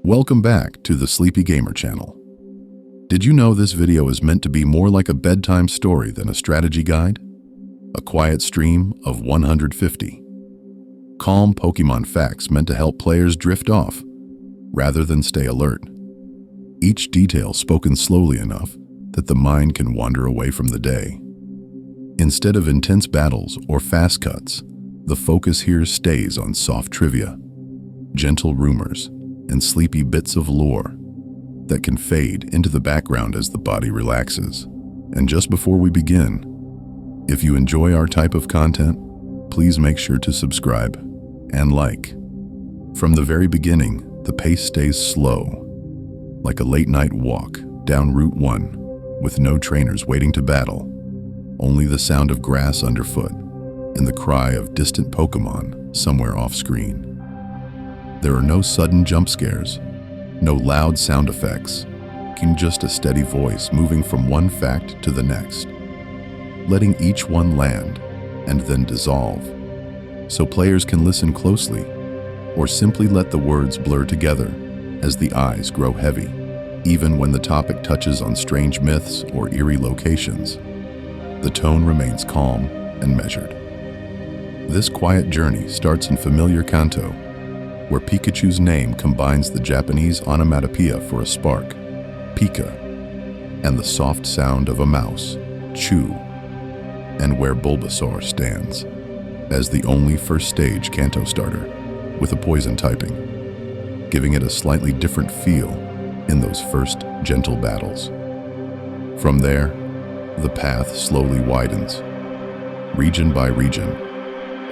Welcome back to the Sleepy Gamer channel. Did you know this video is meant to be more like a bedtime story than a strategy guide? A quiet stream of 150 calm Pokemon facts meant to help players drift off rather than stay alert. Each detail spoken slowly enough that the mind can wander away from the day. Instead of intense battles or fast cuts, the focus here stays on soft trivia, gentle rumors, and sleepy bits of lore that can fade into the background as the body relaxes. And just before we begin, if you enjoy our type of content, please make sure to subscribe and like. From the very beginning, the pace stays slow, like a late-night walk down Route 1 with no trainers waiting to battle, only the sound of grass underfoot and the cry of distant Pokemon somewhere off-screen. There are no sudden jump scares, no loud sound effects, just a steady voice moving from one fact to the next, letting each one land and then dissolve, so players can listen closely or simply let the words blur together as the eyes grow heavy, even when the topic touches on strange myths or eerie locations. The tone remains calm and measured. This quiet journey starts in familiar Kanto, where Pikachu's name combines the Japanese onomatopoeia for a spark, Pika, and the soft sound of a mouse, Chew, and where Bulbasaur stands as the only first stage Kanto starter with a poison typing, giving it a slightly different feel in those first gentle battles. From there, the path slowly widens, region by region,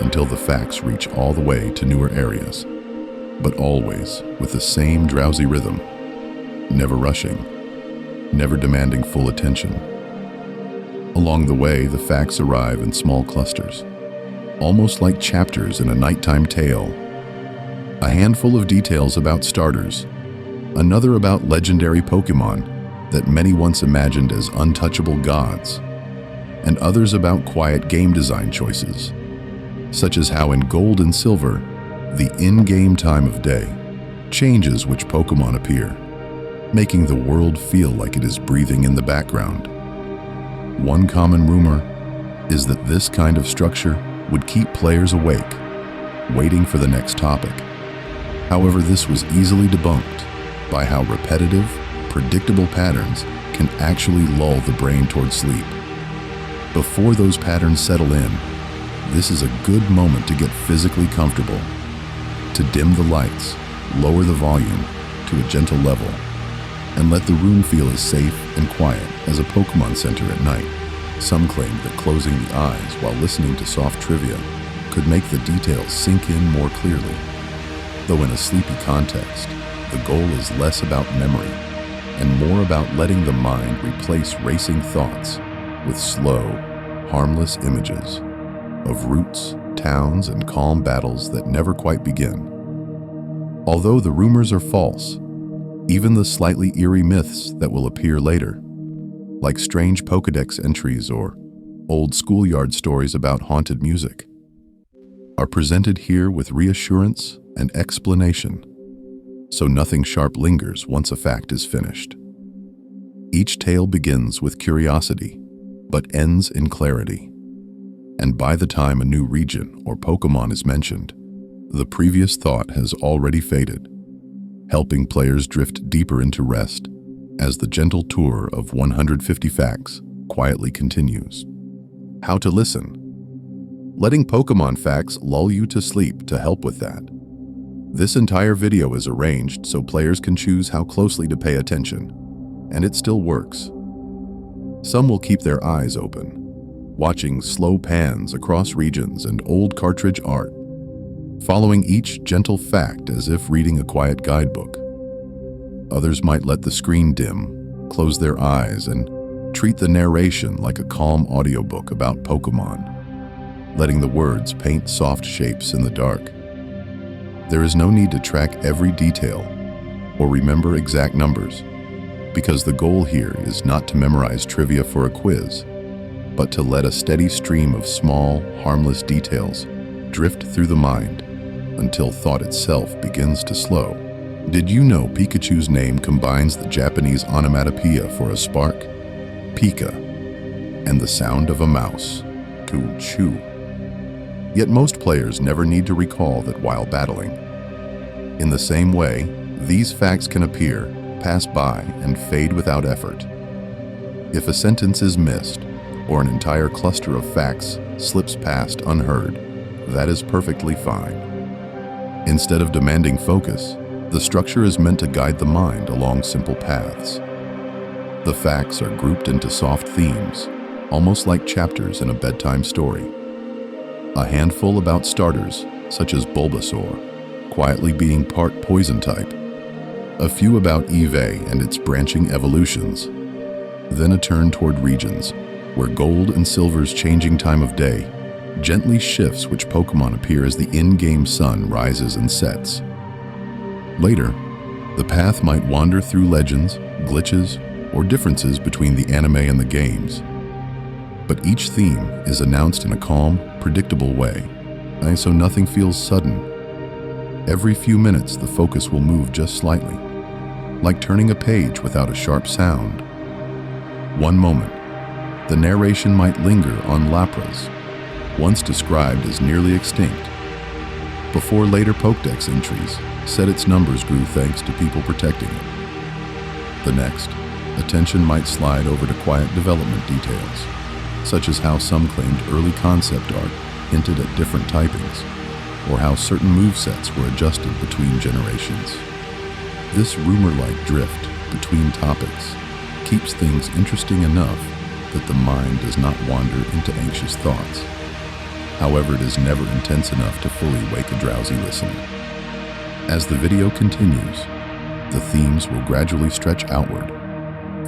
until the facts reach all the way to newer areas, but always with the same drowsy rhythm, never rushing, never demanding full attention. Along the way, the facts arrive in small clusters, almost like chapters in a nighttime tale. A handful of details about starters, another about legendary Pokemon that many once imagined as untouchable gods, and others about quiet game design choices, such as how in Gold and Silver, the in-game time of day changes which Pokemon appear, making the world feel like it is breathing in the background. One common rumor is that this kind of structure would keep players awake, waiting for the next topic. However, this was easily debunked by how repetitive, predictable patterns can actually lull the brain towards sleep. Before those patterns settle in, this is a good moment to get physically comfortable, to dim the lights, lower the volume to a gentle level, and let the room feel as safe and quiet as a Pokemon Center at night. Some claim that closing the eyes while listening to soft trivia could make the details sink in more clearly. Though in a sleepy context, the goal is less about memory and more about letting the mind replace racing thoughts with slow, harmless images of routes, towns, and calm battles that never quite begin. Although the rumors are false, even the slightly eerie myths that will appear later, like strange Pokedex entries or old schoolyard stories about haunted music, are presented here with reassurance and explanation, so nothing sharp lingers once a fact is finished. Each tale begins with curiosity, but ends in clarity. And by the time a new region or Pokemon is mentioned, the previous thought has already faded, helping players drift deeper into rest as the gentle tour of 150 facts quietly continues. How to listen. Letting Pokemon facts lull you to sleep to help with that. This entire video is arranged so players can choose how closely to pay attention, and it still works. Some will keep their eyes open, watching slow pans across regions and old cartridge art, following each gentle fact as if reading a quiet guidebook. Others might let the screen dim, close their eyes, and treat the narration like a calm audiobook about Pokemon, letting the words paint soft shapes in the dark. There is no need to track every detail or remember exact numbers, because the goal here is not to memorize trivia for a quiz, but to let a steady stream of small, harmless details drift through the mind until thought itself begins to slow. Did you know Pikachu's name combines the Japanese onomatopoeia for a spark, Pika, and the sound of a mouse, Chu? Yet most players never need to recall that while battling. In the same way, these facts can appear, pass by, and fade without effort. If a sentence is missed, or an entire cluster of facts slips past unheard, that is perfectly fine. Instead of demanding focus, the structure is meant to guide the mind along simple paths. The facts are grouped into soft themes, almost like chapters in a bedtime story. A handful about starters, such as Bulbasaur, quietly being part poison type. A few about Eevee and its branching evolutions. Then a turn toward regions, where gold and silver's changing time of day gently shifts which Pokemon appear as the in-game sun rises and sets. Later, the path might wander through legends, glitches, or differences between the anime and the games. But each theme is announced in a calm, predictable way, so nothing feels sudden. Every few minutes, the focus will move just slightly, like turning a page without a sharp sound. One moment, the narration might linger on Lapras, once described as nearly extinct, before later Pokédex entries said its numbers grew thanks to people protecting it. The next, attention might slide over to quiet development details, such as how some claimed early concept art hinted at different typings, or how certain movesets were adjusted between generations. This rumor-like drift between topics keeps things interesting enough that the mind does not wander into anxious thoughts. However, it is never intense enough to fully wake a drowsy listener. As the video continues, the themes will gradually stretch outward,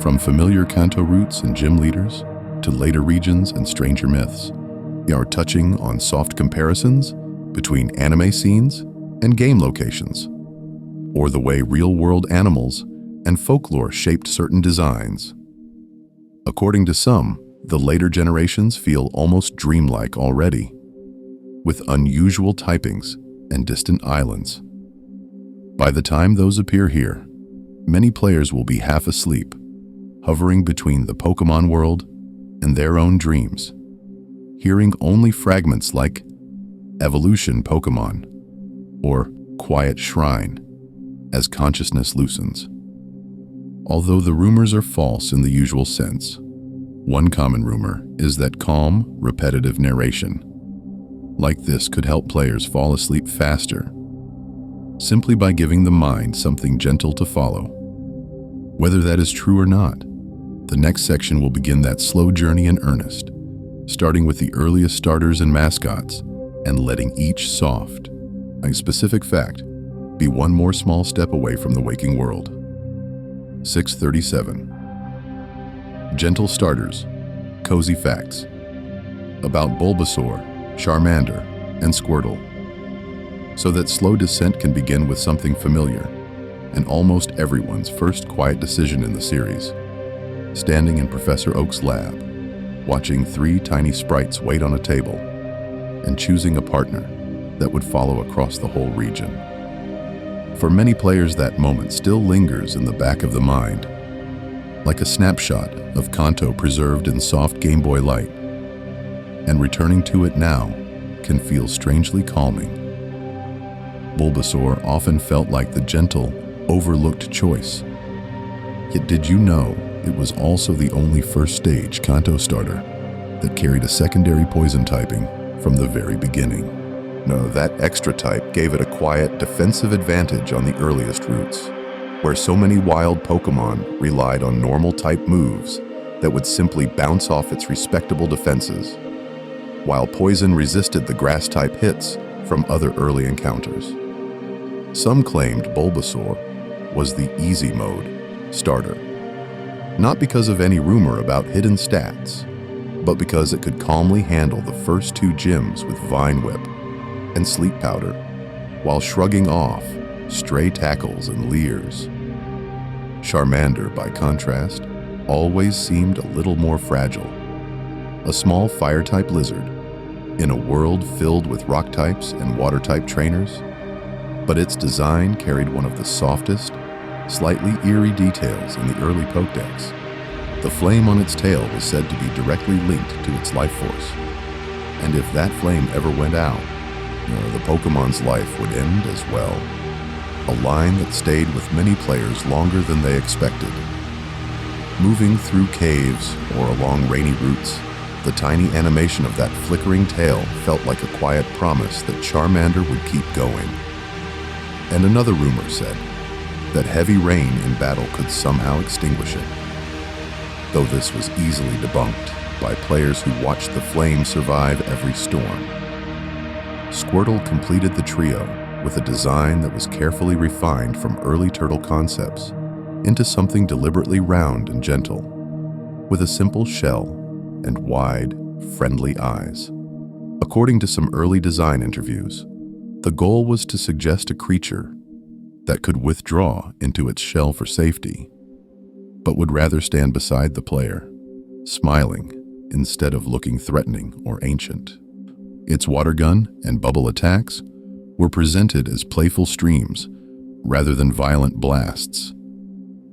from familiar Kanto routes and gym leaders to later regions and stranger myths. We are touching on soft comparisons between anime scenes and game locations, or the way real-world animals and folklore shaped certain designs. According to some, the later generations feel almost dreamlike already, with unusual typings and distant islands. By the time those appear here, many players will be half asleep, hovering between the Pokemon world and their own dreams, hearing only fragments like Evolution Pokemon or Quiet Shrine as consciousness loosens. Although the rumors are false in the usual sense, one common rumor is that calm, repetitive narration like this could help players fall asleep faster, simply by giving the mind something gentle to follow. Whether that is true or not, the next section will begin that slow journey in earnest, starting with the earliest starters and mascots, and letting each soft, a specific fact, be one more small step away from the waking world. 637. Gentle starters, cozy facts about Bulbasaur, Charmander, and Squirtle, so that slow descent can begin with something familiar, and almost everyone's first quiet decision in the series, standing in Professor Oak's lab, watching 3 tiny sprites wait on a table, and choosing a partner that would follow across the whole region. For many players, that moment still lingers in the back of the mind, like a snapshot of Kanto preserved in soft Game Boy light, and returning to it now can feel strangely calming. Bulbasaur often felt like the gentle, overlooked choice. Yet did you know it was also the only first stage Kanto starter that carried a secondary poison typing from the very beginning? No, that extra type gave it a quiet, defensive advantage on the earliest routes, where so many wild Pokemon relied on normal type moves that would simply bounce off its respectable defenses, while poison resisted the grass-type hits from other early encounters. Some claimed Bulbasaur was the easy mode starter, not because of any rumor about hidden stats, but because it could calmly handle the first 2 gyms with Vine Whip and Sleep Powder, while shrugging off stray tackles and leers. Charmander, by contrast, always seemed a little more fragile, a small fire-type lizard in a world filled with rock types and water-type trainers. but its design carried one of the softest, slightly eerie details in the early Pokédex. The flame on its tail was said to be directly linked to its life force, and if that flame ever went out, the Pokémon's life would end as well. A line that stayed with many players longer than they expected. Moving through caves or along rainy routes, the tiny animation of that flickering tail felt like a quiet promise that Charmander would keep going. And another rumor said that heavy rain in battle could somehow extinguish it, though this was easily debunked by players who watched the flame survive every storm. Squirtle completed the trio with a design that was carefully refined from early turtle concepts into something deliberately round and gentle, with a simple shell and wide, friendly eyes. According to some early design interviews, the goal was to suggest a creature that could withdraw into its shell for safety, but would rather stand beside the player, smiling instead of looking threatening or ancient. Its water gun and bubble attacks were presented as playful streams rather than violent blasts,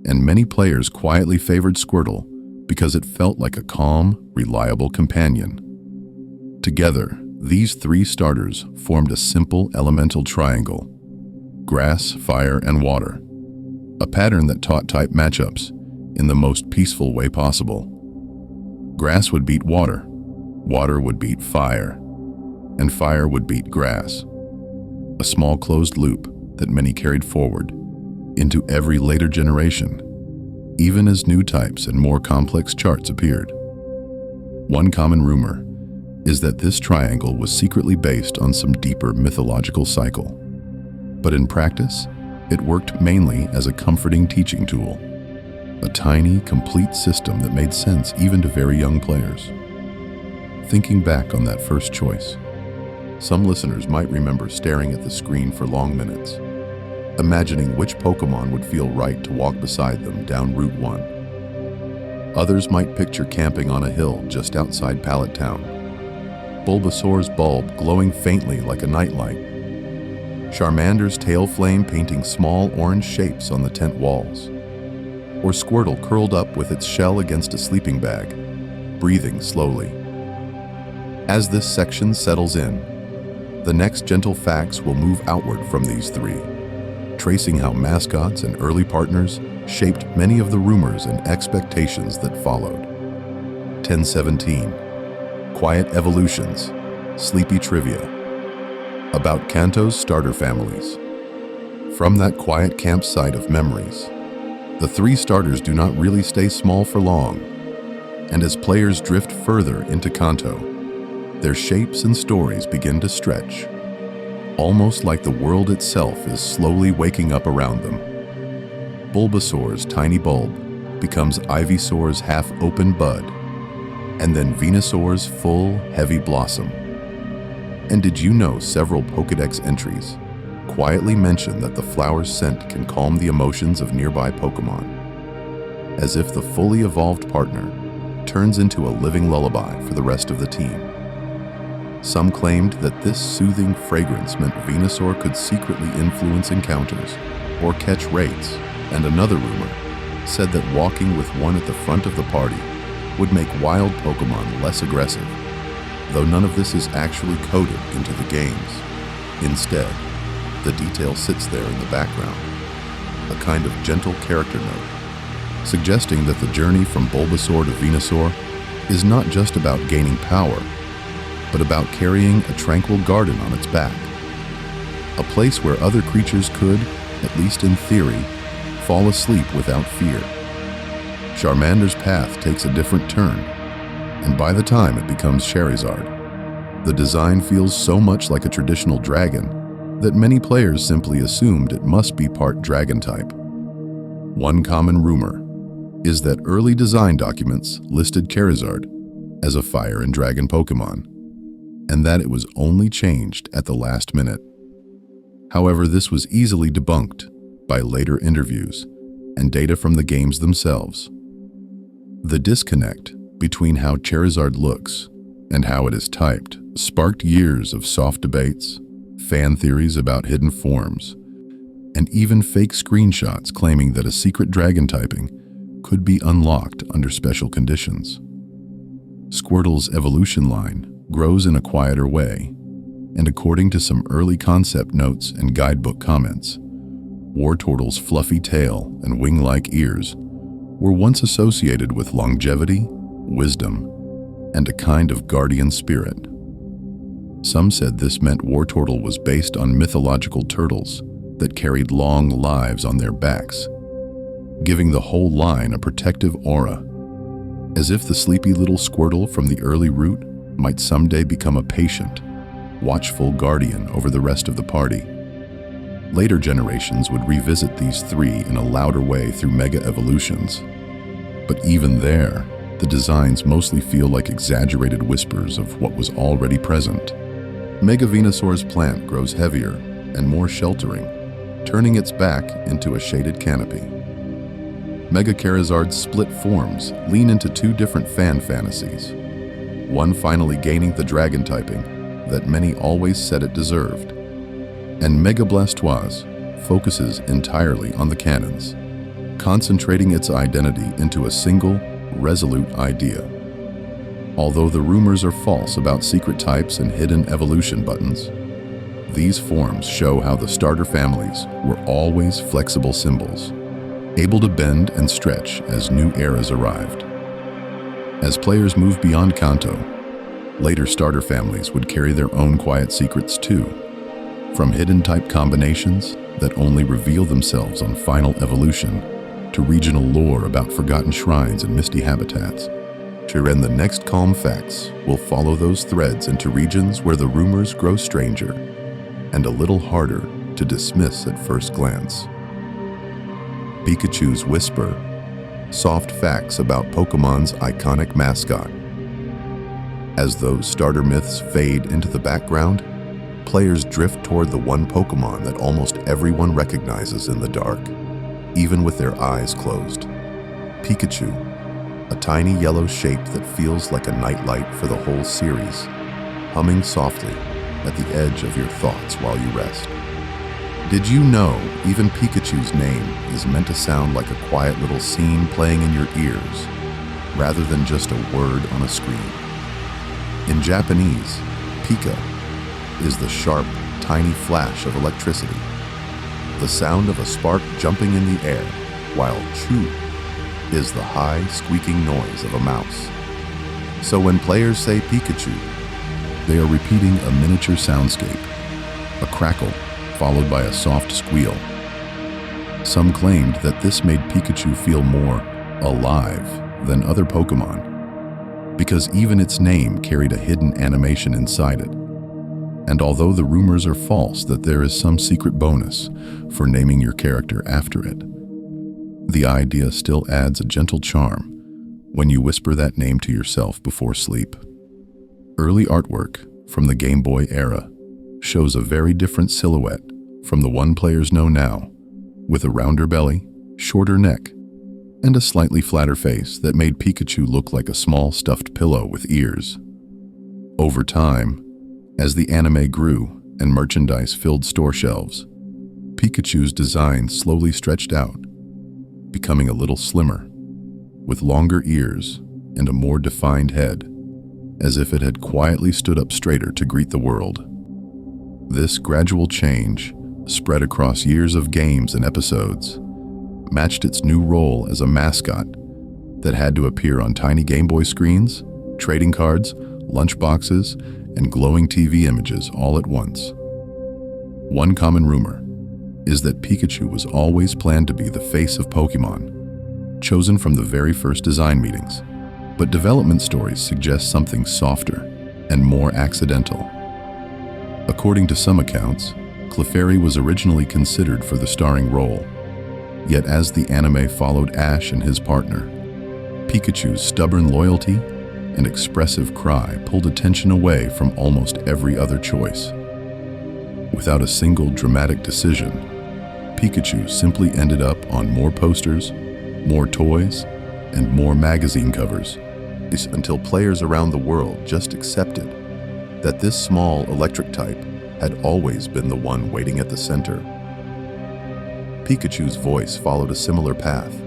and many players quietly favored Squirtle because it felt like a calm, reliable companion. Together, these three starters formed a simple elemental triangle: grass, fire, and water, a pattern that taught type matchups in the most peaceful way possible. Grass would beat water, water would beat fire, and fire would beat grass. A small closed loop that many carried forward into every later generation, even as new types and more complex charts appeared. One common rumor is that this triangle was secretly based on some deeper mythological cycle, but in practice, it worked mainly as a comforting teaching tool, a tiny, complete system that made sense even to very young players. Thinking back on that first choice, some listeners might remember staring at the screen for long minutes, imagining which Pokémon would feel right to walk beside them down Route 1. Others might picture camping on a hill just outside Pallet Town, Bulbasaur's bulb glowing faintly like a nightlight, Charmander's tail flame painting small orange shapes on the tent walls, or Squirtle curled up with its shell against a sleeping bag, breathing slowly. As this section settles in, the next gentle facts will move outward from these three, tracing how mascots and early partners shaped many of the rumors and expectations that followed. 1017. Quiet Evolutions, Sleepy Trivia. About Kanto's starter families. From that quiet campsite of memories, the three starters do not really stay small for long, and as players drift further into Kanto, their shapes and stories begin to stretch, almost like the world itself is slowly waking up around them. Bulbasaur's tiny bulb becomes Ivysaur's half-open bud, and then Venusaur's full, heavy blossom. And did you know several Pokédex entries quietly mention that the flower's scent can calm the emotions of nearby Pokémon, as if the fully evolved partner turns into a living lullaby for the rest of the team? Some claimed that this soothing fragrance meant Venusaur could secretly influence encounters or catch raids, and another rumor said that walking with one at the front of the party would make wild Pokémon less aggressive, though none of this is actually coded into the games. Instead, the detail sits there in the background, a kind of gentle character note, suggesting that the journey from Bulbasaur to Venusaur is not just about gaining power, but about carrying a tranquil garden on its back, a place where other creatures could, at least in theory, fall asleep without fear. Charmander's path takes a different turn, and by the time it becomes Charizard, the design feels so much like a traditional dragon that many players simply assumed it must be part dragon type. One common rumor is that early design documents listed Charizard as a fire and dragon Pokémon, and that it was only changed at the last minute. However, this was easily debunked by later interviews and data from the games themselves. The disconnect between how Charizard looks and how it is typed sparked years of soft debates, fan theories about hidden forms, and even fake screenshots claiming that a secret dragon typing could be unlocked under special conditions. Squirtle's evolution line grows in a quieter way, and according to some early concept notes and guidebook comments, Wartortle's fluffy tail and wing-like ears were once associated with longevity, wisdom, and a kind of guardian spirit. Some said this meant Wartortle was based on mythological turtles that carried long lives on their backs, giving the whole line a protective aura, as if the sleepy little Squirtle from the early route might someday become a patient, watchful guardian over the rest of the party. Later generations would revisit these three in a louder way through Mega Evolutions. But even there, the designs mostly feel like exaggerated whispers of what was already present. Mega Venusaur's plant grows heavier and more sheltering, turning its back into a shaded canopy. Mega Charizard's split forms lean into two different fan fantasies, one finally gaining the dragon typing that many always said it deserved, and Mega Blastoise focuses entirely on the cannons, concentrating its identity into a single, resolute idea. Although the rumors are false about secret types and hidden evolution buttons, these forms show how the starter families were always flexible symbols, able to bend and stretch as new eras arrived. As players moved beyond Kanto, later starter families would carry their own quiet secrets too, from hidden type combinations that only reveal themselves on final evolution to regional lore about forgotten shrines and misty habitats. And the next Calm Facts will follow those threads into regions where the rumors grow stranger and a little harder to dismiss at first glance. Pikachu's Whisper, soft facts about Pokemon's iconic mascot. As those starter myths fade into the background, players drift toward the one Pokemon that almost everyone recognizes in the dark, even with their eyes closed. Pikachu, a tiny yellow shape that feels like a nightlight for the whole series, humming softly at the edge of your thoughts while you rest. Did you know even Pikachu's name is meant to sound like a quiet little scene playing in your ears, rather than just a word on a screen? In Japanese, Pika is the sharp, tiny flash of electricity, the sound of a spark jumping in the air, while Chu is the high, squeaking noise of a mouse. So when players say Pikachu, they are repeating a miniature soundscape, a crackle followed by a soft squeal. Some claimed that this made Pikachu feel more alive than other Pokemon, because even its name carried a hidden animation inside it. And although the rumors are false that there is some secret bonus for naming your character after it, the idea still adds a gentle charm when you whisper that name to yourself before sleep. Early artwork from the Game Boy era shows a very different silhouette from the one players know now, with a rounder belly, shorter neck, and a slightly flatter face that made Pikachu look like a small stuffed pillow with ears. Over time, as the anime grew and merchandise filled store shelves, Pikachu's design slowly stretched out, becoming a little slimmer, with longer ears and a more defined head, as if it had quietly stood up straighter to greet the world. This gradual change, spread across years of games and episodes, matched its new role as a mascot that had to appear on tiny Game Boy screens, trading cards, lunchboxes, and glowing TV images all at once. One common rumor is that Pikachu was always planned to be the face of Pokemon, chosen from the very first design meetings, but development stories suggest something softer and more accidental. According to some accounts, Clefairy was originally considered for the starring role, yet as the anime followed Ash and his partner, Pikachu's stubborn loyalty and expressive cry pulled attention away from almost every other choice. Without a single dramatic decision, Pikachu simply ended up on more posters, more toys, and more magazine covers, until players around the world just accepted that this small electric type had always been the one waiting at the center. Pikachu's voice followed a similar path,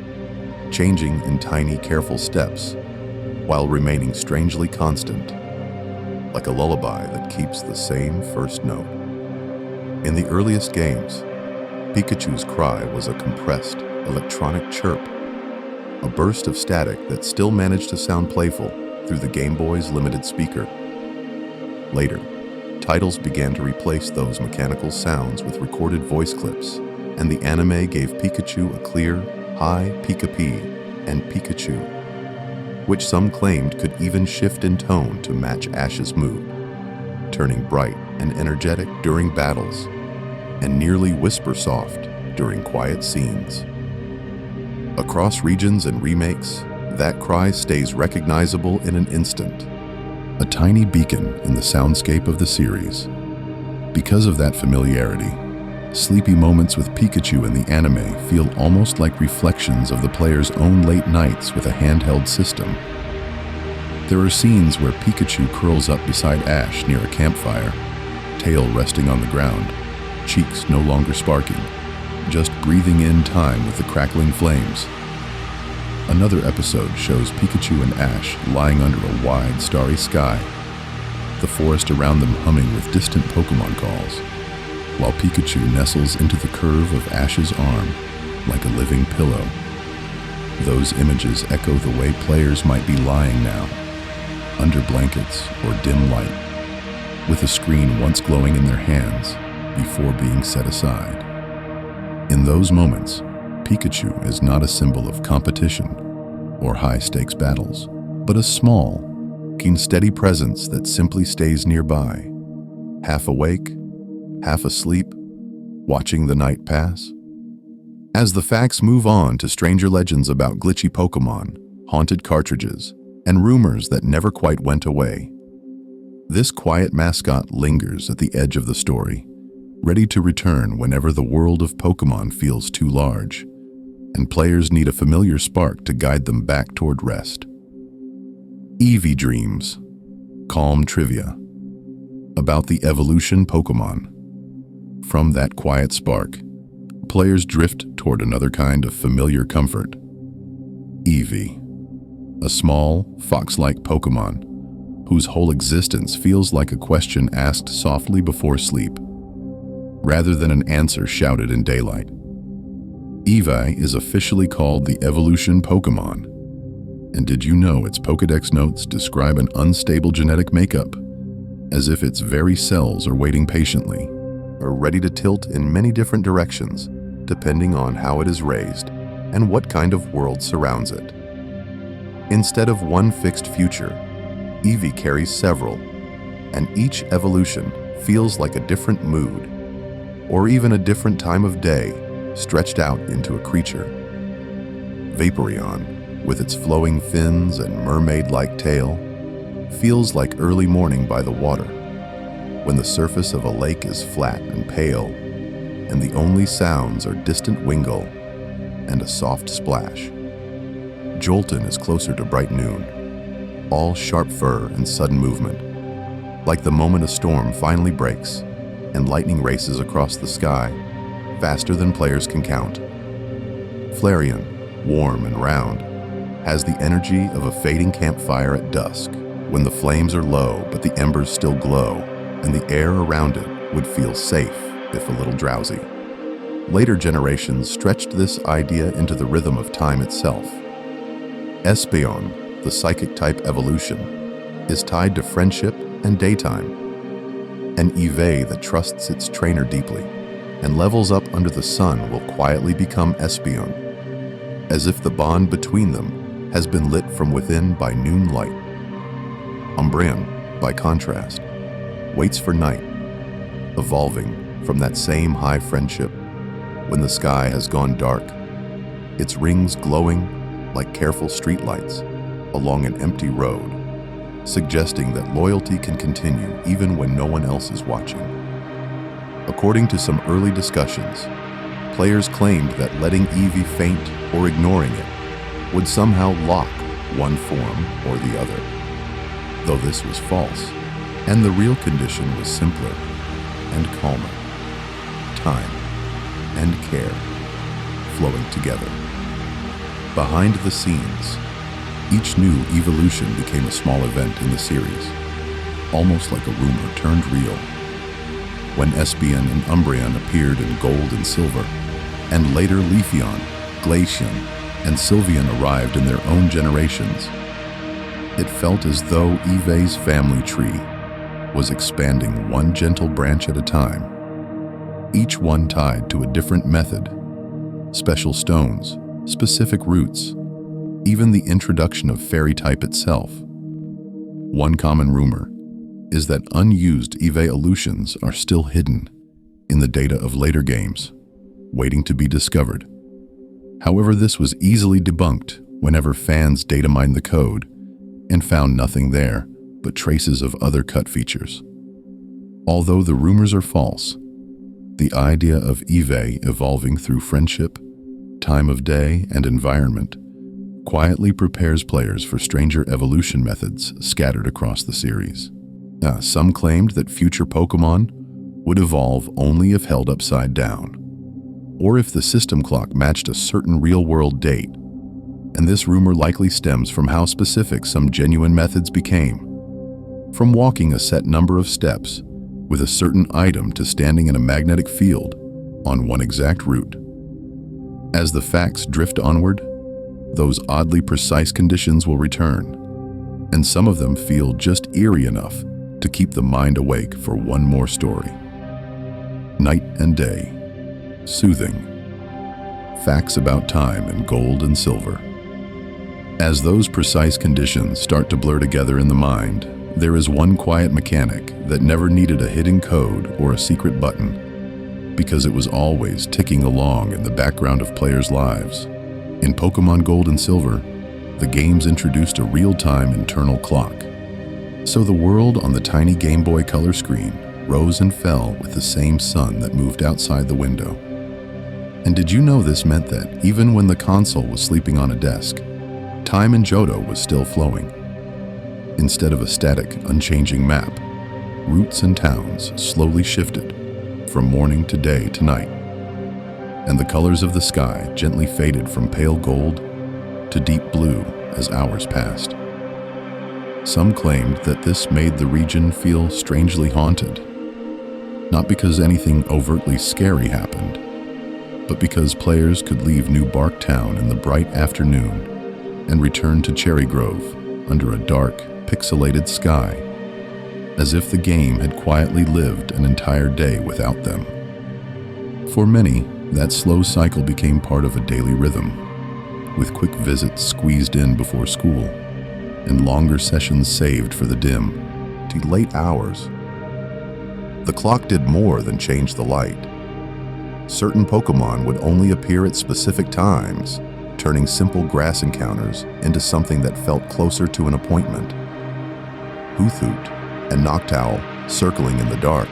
changing in tiny, careful steps, while remaining strangely constant, like a lullaby that keeps the same first note. In the earliest games, Pikachu's cry was a compressed, electronic chirp, a burst of static that still managed to sound playful through the Game Boy's limited speaker. Later, titles began to replace those mechanical sounds with recorded voice clips, and the anime gave Pikachu a clear, high Pika-Pee and Pikachu, which some claimed could even shift in tone to match Ash's mood, turning bright and energetic during battles, and nearly whisper-soft during quiet scenes. Across regions and remakes, that cry stays recognizable in an instant, a tiny beacon in the soundscape of the series. Because of that familiarity, sleepy moments with Pikachu in the anime feel almost like reflections of the player's own late nights with a handheld system. There are scenes where Pikachu curls up beside Ash near a campfire, tail resting on the ground, cheeks no longer sparking, just breathing in time with the crackling flames. Another episode shows Pikachu and Ash lying under a wide, starry sky, the forest around them humming with distant Pokémon calls, while Pikachu nestles into the curve of Ash's arm like a living pillow. Those images echo the way players might be lying now, under blankets or dim light, with a screen once glowing in their hands before being set aside. In those moments, Pikachu is not a symbol of competition or high-stakes battles, but a small, keen, steady presence that simply stays nearby, half awake, half asleep, watching the night pass. As the facts move on to stranger legends about glitchy Pokémon, haunted cartridges, and rumors that never quite went away, this quiet mascot lingers at the edge of the story, ready to return whenever the world of Pokémon feels too large, and players need a familiar spark to guide them back toward rest. Eevee Dreams, calm trivia about the evolution Pokémon. From that quiet spark, players drift toward another kind of familiar comfort. Eevee, a small, fox-like Pokémon whose whole existence feels like a question asked softly before sleep, rather than an answer shouted in daylight. Eevee is officially called the Evolution Pokémon. And did you know its Pokédex notes describe an unstable genetic makeup, as if its very cells are waiting patiently, or ready to tilt in many different directions, depending on how it is raised and what kind of world surrounds it. Instead of one fixed future, Eevee carries several, and each evolution feels like a different mood, or even a different time of day stretched out into a creature. Vaporeon, with its flowing fins and mermaid-like tail, feels like early morning by the water, when the surface of a lake is flat and pale, and the only sounds are distant wingull and a soft splash. Jolton is closer to bright noon, all sharp fur and sudden movement, like the moment a storm finally breaks and lightning races across the sky faster than players can count. Flareon, warm and round, has the energy of a fading campfire at dusk, when the flames are low but the embers still glow, and the air around it would feel safe if a little drowsy. Later generations stretched this idea into the rhythm of time itself. Espeon, the psychic-type evolution, is tied to friendship and daytime. An Eevee that trusts its trainer deeply and levels up under the sun will quietly become Espeon, as if the bond between them has been lit from within by noon light. Umbreon, by contrast, waits for night, evolving from that same high friendship when the sky has gone dark, its rings glowing like careful streetlights along an empty road, suggesting that loyalty can continue even when no one else is watching. According to some early discussions, players claimed that letting Eevee faint or ignoring it would somehow lock one form or the other, though this was false, and the real condition was simpler and calmer: time and care. flowing together. Behind the scenes, each new evolution became a small event in the series, almost like a rumor turned real. When Espeon and Umbreon appeared in gold and silver, and later Leafeon, Glaceon, and Sylveon arrived in their own generations, it felt as though Eevee's family tree was expanding one gentle branch at a time, each one tied to a different method, special stones, specific roots, even the introduction of fairy type itself. One common rumor is that unused Eevee-elutions are still hidden in the data of later games, waiting to be discovered. However, this was easily debunked whenever fans data mined the code and found nothing there but traces of other cut features. Although the rumors are false, the idea of Eevee evolving through friendship, time of day, and environment quietly prepares players for stranger evolution methods scattered across the series. Some claimed that future Pokémon would evolve only if held upside down, or if the system clock matched a certain real-world date, and this rumor likely stems from how specific some genuine methods became, from walking a set number of steps with a certain item to standing in a magnetic field on one exact route. As the facts drift onward, those oddly precise conditions will return, and some of them feel just eerie enough to keep the mind awake for one more story. Night and day, soothing, facts about time in gold and silver. As those precise conditions start to blur together in the mind, there is one quiet mechanic that never needed a hidden code or a secret button, because it was always ticking along in the background of players' lives. In Pokémon Gold and Silver, the games introduced a real-time internal clock, so the world on the tiny Game Boy Color screen rose and fell with the same sun that moved outside the window. And did you know this meant that even when the console was sleeping on a desk, time in Johto was still flowing? Instead of a static, unchanging map, routes and towns slowly shifted from morning to day to night, and the colors of the sky gently faded from pale gold to deep blue as hours passed. Some claimed that this made the region feel strangely haunted, not because anything overtly scary happened, but because players could leave New Bark Town in the bright afternoon and return to Cherry Grove under a dark, pixelated sky, as if the game had quietly lived an entire day without them. For many, that slow cycle became part of a daily rhythm, with quick visits squeezed in before school, and longer sessions saved for the dim to late hours. The clock did more than change the light. Certain Pokémon would only appear at specific times, turning simple grass encounters into something that felt closer to an appointment. Hoothoot and Noctowl circling in the dark,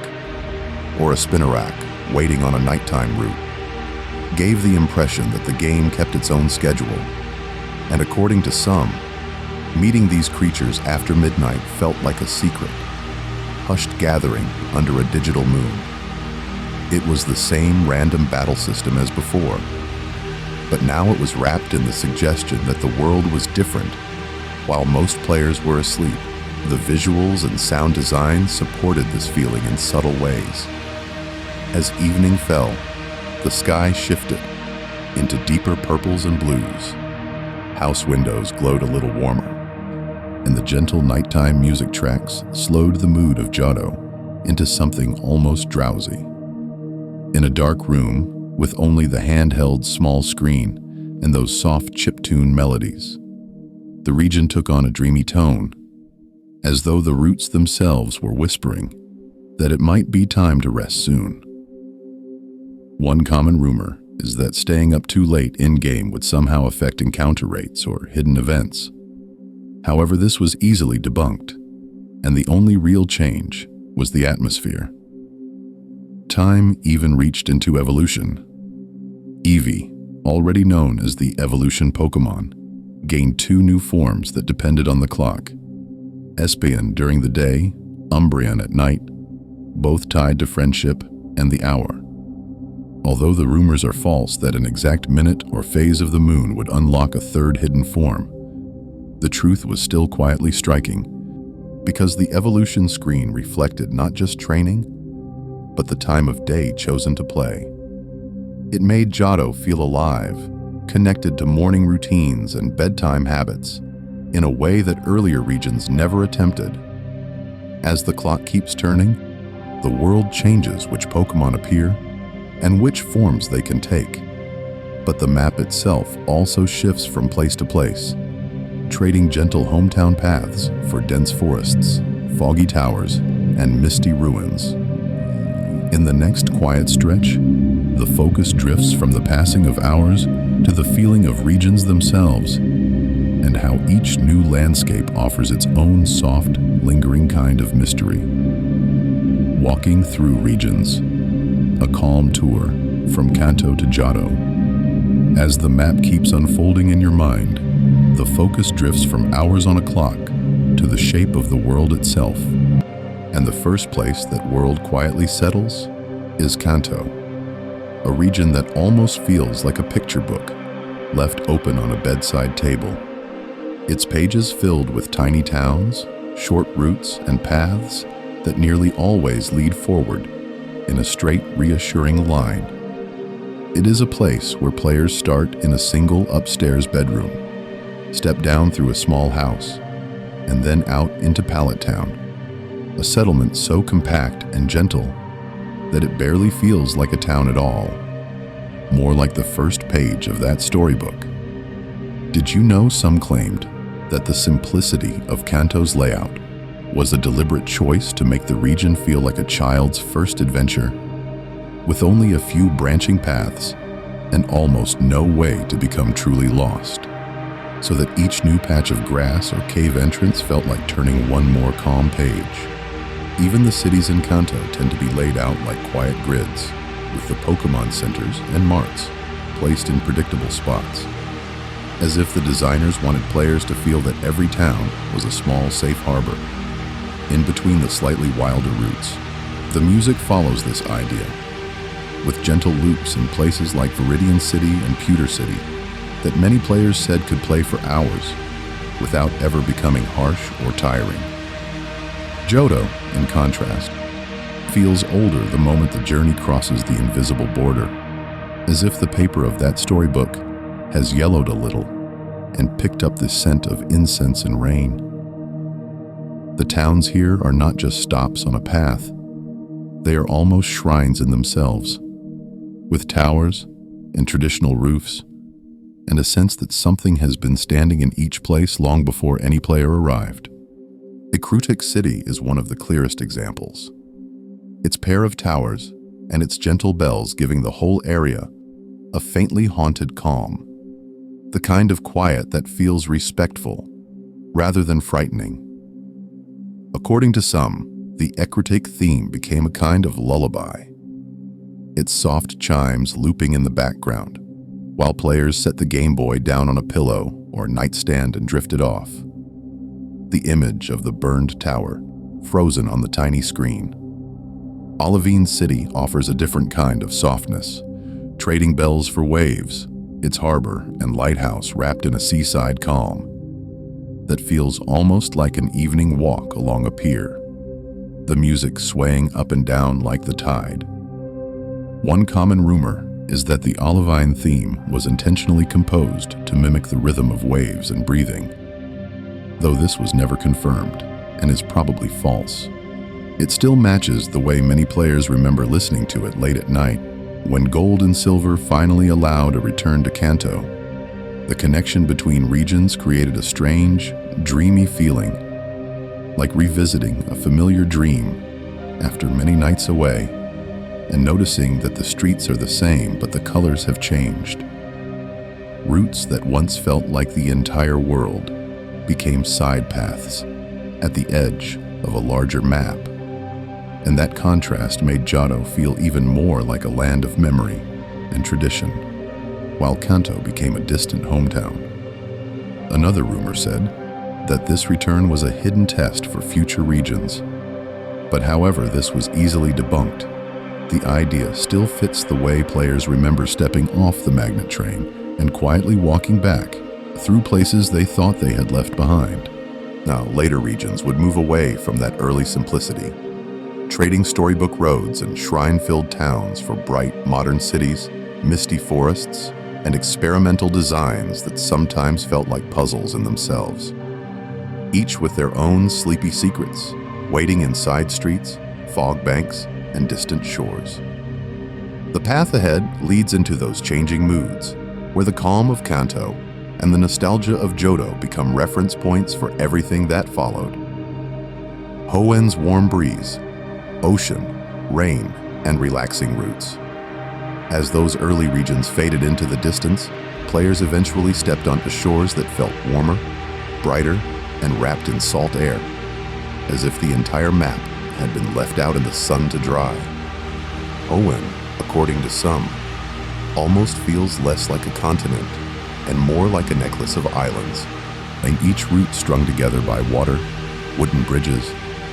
or a Spinarak waiting on a nighttime route, gave the impression that the game kept its own schedule. And according to some, meeting these creatures after midnight felt like a secret, hushed gathering under a digital moon. It was the same random battle system as before, but now it was wrapped in the suggestion that the world was different. While most players were asleep, the visuals and sound design supported this feeling in subtle ways. As evening fell, the sky shifted into deeper purples and blues. House windows glowed a little warmer, and the gentle nighttime music tracks slowed the mood of Johto into something almost drowsy. In a dark room, with only the handheld small screen and those soft chiptune melodies, the region took on a dreamy tone, as though the roots themselves were whispering that it might be time to rest soon. One common rumor is that staying up too late in-game would somehow affect encounter rates or hidden events. However, this was easily debunked, and the only real change was the atmosphere. Time even reached into evolution. Eevee, already known as the evolution Pokémon, gained 2 new forms that depended on the clock. Espeon during the day, Umbreon at night, both tied to friendship and the hour. Although the rumors are false that an exact minute or phase of the moon would unlock a third hidden form, the truth was still quietly striking, because the evolution screen reflected not just training, but the time of day chosen to play. It made Johto feel alive, connected to morning routines and bedtime habits, in a way that earlier regions never attempted. As the clock keeps turning, the world changes which Pokémon appear and which forms they can take. But the map itself also shifts from place to place, trading gentle hometown paths for dense forests, foggy towers, and misty ruins. In the next quiet stretch, the focus drifts from the passing of hours to the feeling of regions themselves, and how each new landscape offers its own soft, lingering kind of mystery. Walking through regions, a calm tour from Kanto to Johto. As the map keeps unfolding in your mind, the focus drifts from hours on a clock to the shape of the world itself. And the first place that world quietly settles is Kanto, a region that almost feels like a picture book, left open on a bedside table. Its pages filled with tiny towns, short routes, and paths that nearly always lead forward in a straight, reassuring line. It is a place where players start in a single upstairs bedroom, step down through a small house, and then out into Pallet Town, a settlement so compact and gentle that it barely feels like a town at all, more like the first page of that storybook. Did you know some claimed that the simplicity of Kanto's layout was a deliberate choice to make the region feel like a child's first adventure, with only a few branching paths and almost no way to become truly lost, so that each new patch of grass or cave entrance felt like turning one more calm page. Even the cities in Kanto tend to be laid out like quiet grids, with the Pokémon centers and marts placed in predictable spots, as if the designers wanted players to feel that every town was a small, safe harbor. In between the slightly wilder routes, the music follows this idea, with gentle loops in places like Viridian City and Pewter City that many players said could play for hours without ever becoming harsh or tiring. Johto, in contrast, feels older the moment the journey crosses the invisible border, as if the paper of that storybook has yellowed a little and picked up the scent of incense and rain. The towns here are not just stops on a path, they are almost shrines in themselves, with towers and traditional roofs, and a sense that something has been standing in each place long before any player arrived. Ecruteak City is one of the clearest examples. Its pair of towers and its gentle bells giving the whole area a faintly haunted calm, the kind of quiet that feels respectful rather than frightening. According to some, the Ecruteak theme became a kind of lullaby, its soft chimes looping in the background, while players set the Game Boy down on a pillow or nightstand and drifted off. The image of the burned tower, frozen on the tiny screen. Olivine City offers a different kind of softness, trading bells for waves, its harbor and lighthouse wrapped in a seaside calm that feels almost like an evening walk along a pier, the music swaying up and down like the tide. One common rumor is that the Olivine theme was intentionally composed to mimic the rhythm of waves and breathing, though this was never confirmed and is probably false. It still matches the way many players remember listening to it late at night, when Gold and Silver finally allowed a return to Kanto. The connection between regions created a strange, dreamy feeling, like revisiting a familiar dream after many nights away, and noticing that the streets are the same but the colors have changed. Routes that once felt like the entire world became side paths at the edge of a larger map, and that contrast made Johto feel even more like a land of memory and tradition, while Kanto became a distant hometown. Another rumor said that this return was a hidden test for future regions, but however, this was easily debunked, the idea still fits the way players remember stepping off the magnet train and quietly walking back through places they thought they had left behind. Now, later regions would move away from that early simplicity, trading storybook roads and shrine-filled towns for bright, modern cities, misty forests, and experimental designs that sometimes felt like puzzles in themselves. Each with their own sleepy secrets, waiting in side streets, fog banks, and distant shores. The path ahead leads into those changing moods, where the calm of Kanto and the nostalgia of Johto become reference points for everything that followed. Hoenn's warm breeze, ocean, rain, and relaxing routes. As those early regions faded into the distance, players eventually stepped onto shores that felt warmer, brighter, and wrapped in salt air, as if the entire map had been left out in the sun to dry. Hoenn, according to some, almost feels less like a continent and more like a necklace of islands, and each route strung together by water, wooden bridges,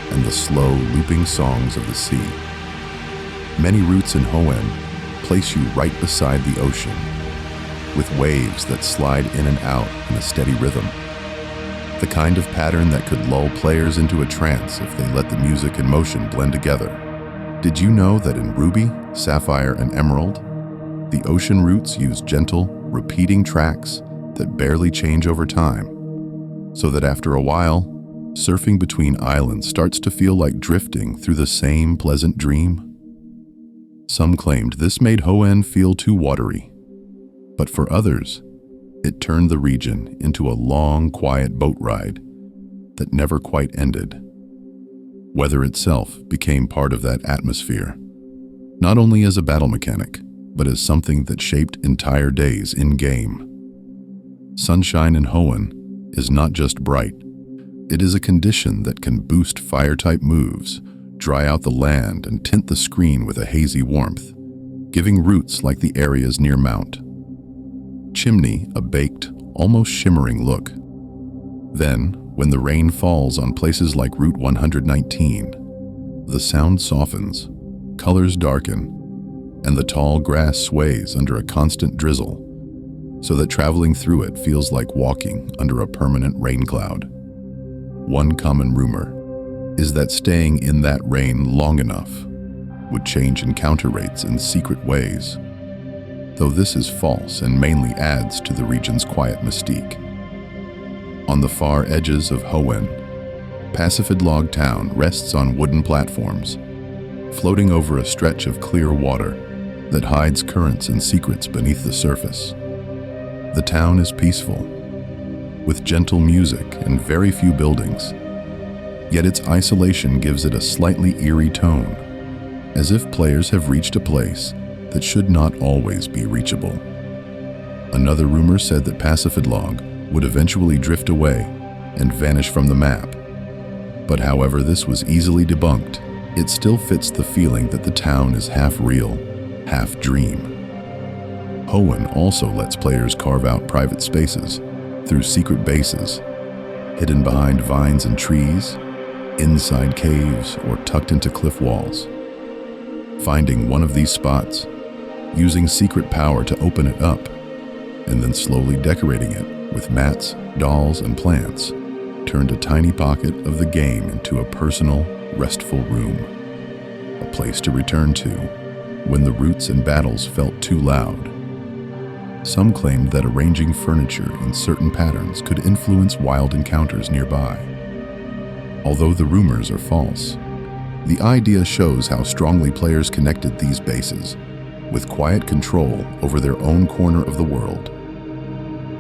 and the slow, looping songs of the sea. Many routes in Hoenn place you right beside the ocean, with waves that slide in and out in a steady rhythm. The kind of pattern that could lull players into a trance if they let the music and motion blend together. Did you know that in Ruby, Sapphire, and Emerald, the ocean routes use gentle, repeating tracks that barely change over time, so that after a while, surfing between islands starts to feel like drifting through the same pleasant dream? Some claimed this made Hoenn feel too watery, but for others, it turned the region into a long, quiet boat ride that never quite ended. Weather itself became part of that atmosphere, not only as a battle mechanic, but as something that shaped entire days in-game. Sunshine in Hoenn is not just bright, it is a condition that can boost fire-type moves, dry out the land, and tint the screen with a hazy warmth, giving routes like the areas near Mount Chimney a baked, almost shimmering look. Then, when the rain falls on places like Route 119, the sound softens, colors darken, and the tall grass sways under a constant drizzle, so that traveling through it feels like walking under a permanent rain cloud. One common rumor is that staying in that rain long enough would change encounter rates in secret ways, though this is false and mainly adds to the region's quiet mystique. On the far edges of Hoenn, Pasifid Log Town rests on wooden platforms, floating over a stretch of clear water that hides currents and secrets beneath the surface. The town is peaceful, with gentle music and very few buildings, yet its isolation gives it a slightly eerie tone, as if players have reached a place that should not always be reachable. Another rumor said that Pasifid Log would eventually drift away and vanish from the map. But however this was easily debunked, it still fits the feeling that the town is half real, half dream. Hoenn also lets players carve out private spaces through secret bases, hidden behind vines and trees, inside caves, or tucked into cliff walls. Finding one of these spots, using secret power to open it up, and then slowly decorating it with mats, dolls, and plants, turned a tiny pocket of the game into a personal, restful room, a place to return to when the routes and battles felt too loud. Some claimed that arranging furniture in certain patterns could influence wild encounters nearby. Although the rumors are false, the idea shows how strongly players connected these bases, with quiet control over their own corner of the world.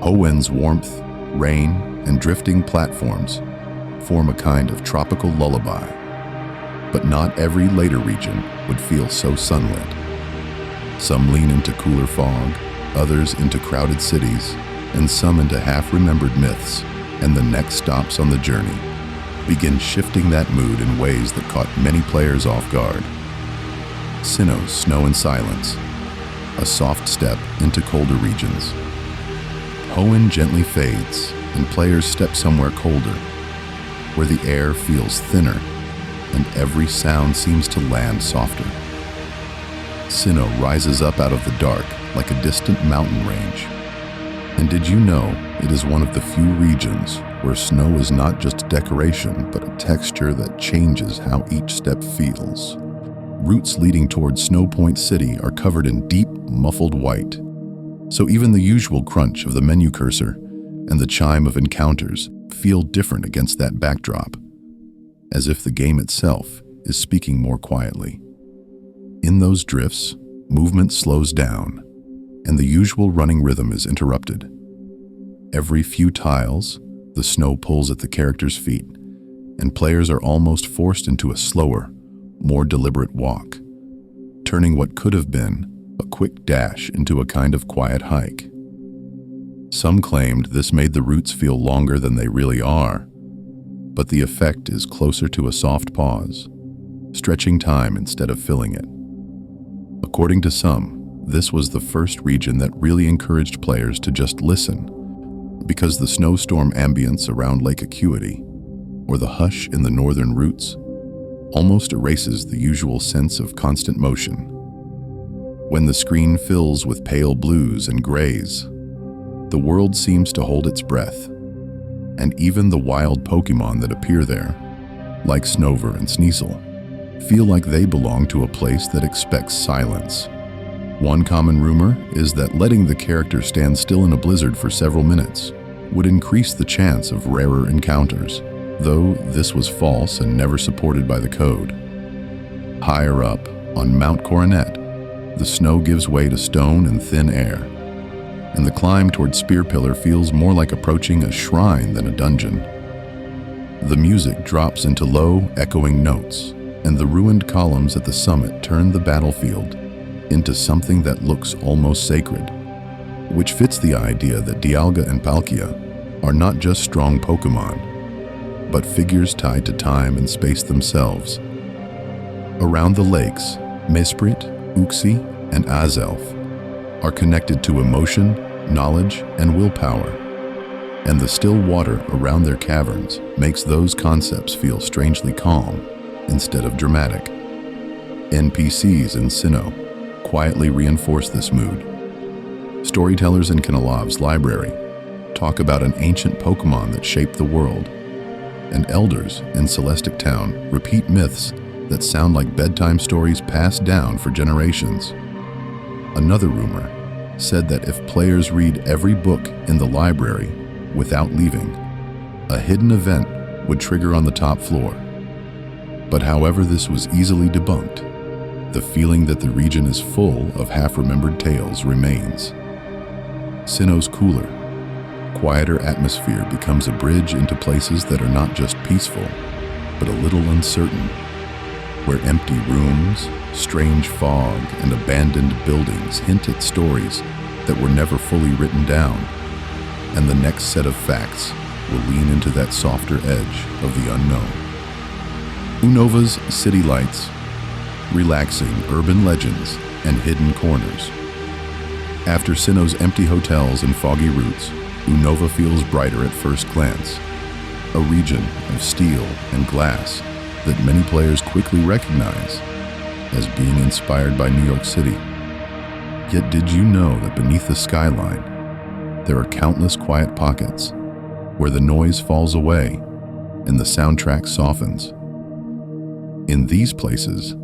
Hoenn's warmth, rain, and drifting platforms form a kind of tropical lullaby, but not every later region would feel so sunlit. Some lean into cooler fog, others into crowded cities, and some into half-remembered myths, and the next stops on the journey begin shifting that mood in ways that caught many players off guard. Sinnoh's Snow and Silence, a soft step into colder regions. Hoenn gently fades, and players step somewhere colder, where the air feels thinner and every sound seems to land softer. Sinnoh rises up out of the dark like a distant mountain range. And did you know it is one of the few regions where snow is not just decoration, but a texture that changes how each step feels? Routes leading towards Snow Point City are covered in deep, muffled white. So even the usual crunch of the menu cursor and the chime of encounters feel different against that backdrop, as if the game itself is speaking more quietly. In those drifts, movement slows down, and the usual running rhythm is interrupted. Every few tiles, the snow pulls at the character's feet, and players are almost forced into a slower, more deliberate walk, turning what could have been a quick dash into a kind of quiet hike. Some claimed this made the routes feel longer than they really are, but the effect is closer to a soft pause, stretching time instead of filling it. According to some, this was the first region that really encouraged players to just listen, because the snowstorm ambience around Lake Acuity, or the hush in the northern routes, almost erases the usual sense of constant motion. When the screen fills with pale blues and grays, the world seems to hold its breath, and even the wild Pokemon that appear there, like Snover and Sneasel, feel like they belong to a place that expects silence. One common rumor is that letting the character stand still in a blizzard for several minutes would increase the chance of rarer encounters, though this was false and never supported by the code. Higher up, on Mount Coronet, the snow gives way to stone and thin air, and the climb toward Spear Pillar feels more like approaching a shrine than a dungeon. The music drops into low, echoing notes, and the ruined columns at the summit turn the battlefield into something that looks almost sacred, which fits the idea that Dialga and Palkia are not just strong Pokemon, but figures tied to time and space themselves. Around the lakes, Mesprit, Uxie, and Azelf are connected to emotion, knowledge, and willpower, and the still water around their caverns makes those concepts feel strangely calm instead of dramatic. NPCs in Sinnoh quietly reinforce this mood. Storytellers in Kanilov's library talk about an ancient Pokemon that shaped the world, and elders in Celestic Town repeat myths that sound like bedtime stories passed down for generations. Another rumor said that if players read every book in the library without leaving, a hidden event would trigger on the top floor. But however this was easily debunked, the feeling that the region is full of half-remembered tales remains. Sinnoh's cooler, quieter atmosphere becomes a bridge into places that are not just peaceful, but a little uncertain, where empty rooms, strange fog, and abandoned buildings hint at stories that were never fully written down, and the next set of facts will lean into that softer edge of the unknown. Unova's city lights, relaxing urban legends and hidden corners. After Sinnoh's empty hotels and foggy routes, Unova feels brighter at first glance, a region of steel and glass that many players quickly recognize as being inspired by New York City. Yet did you know that beneath the skyline, there are countless quiet pockets where the noise falls away and the soundtrack softens? In these places,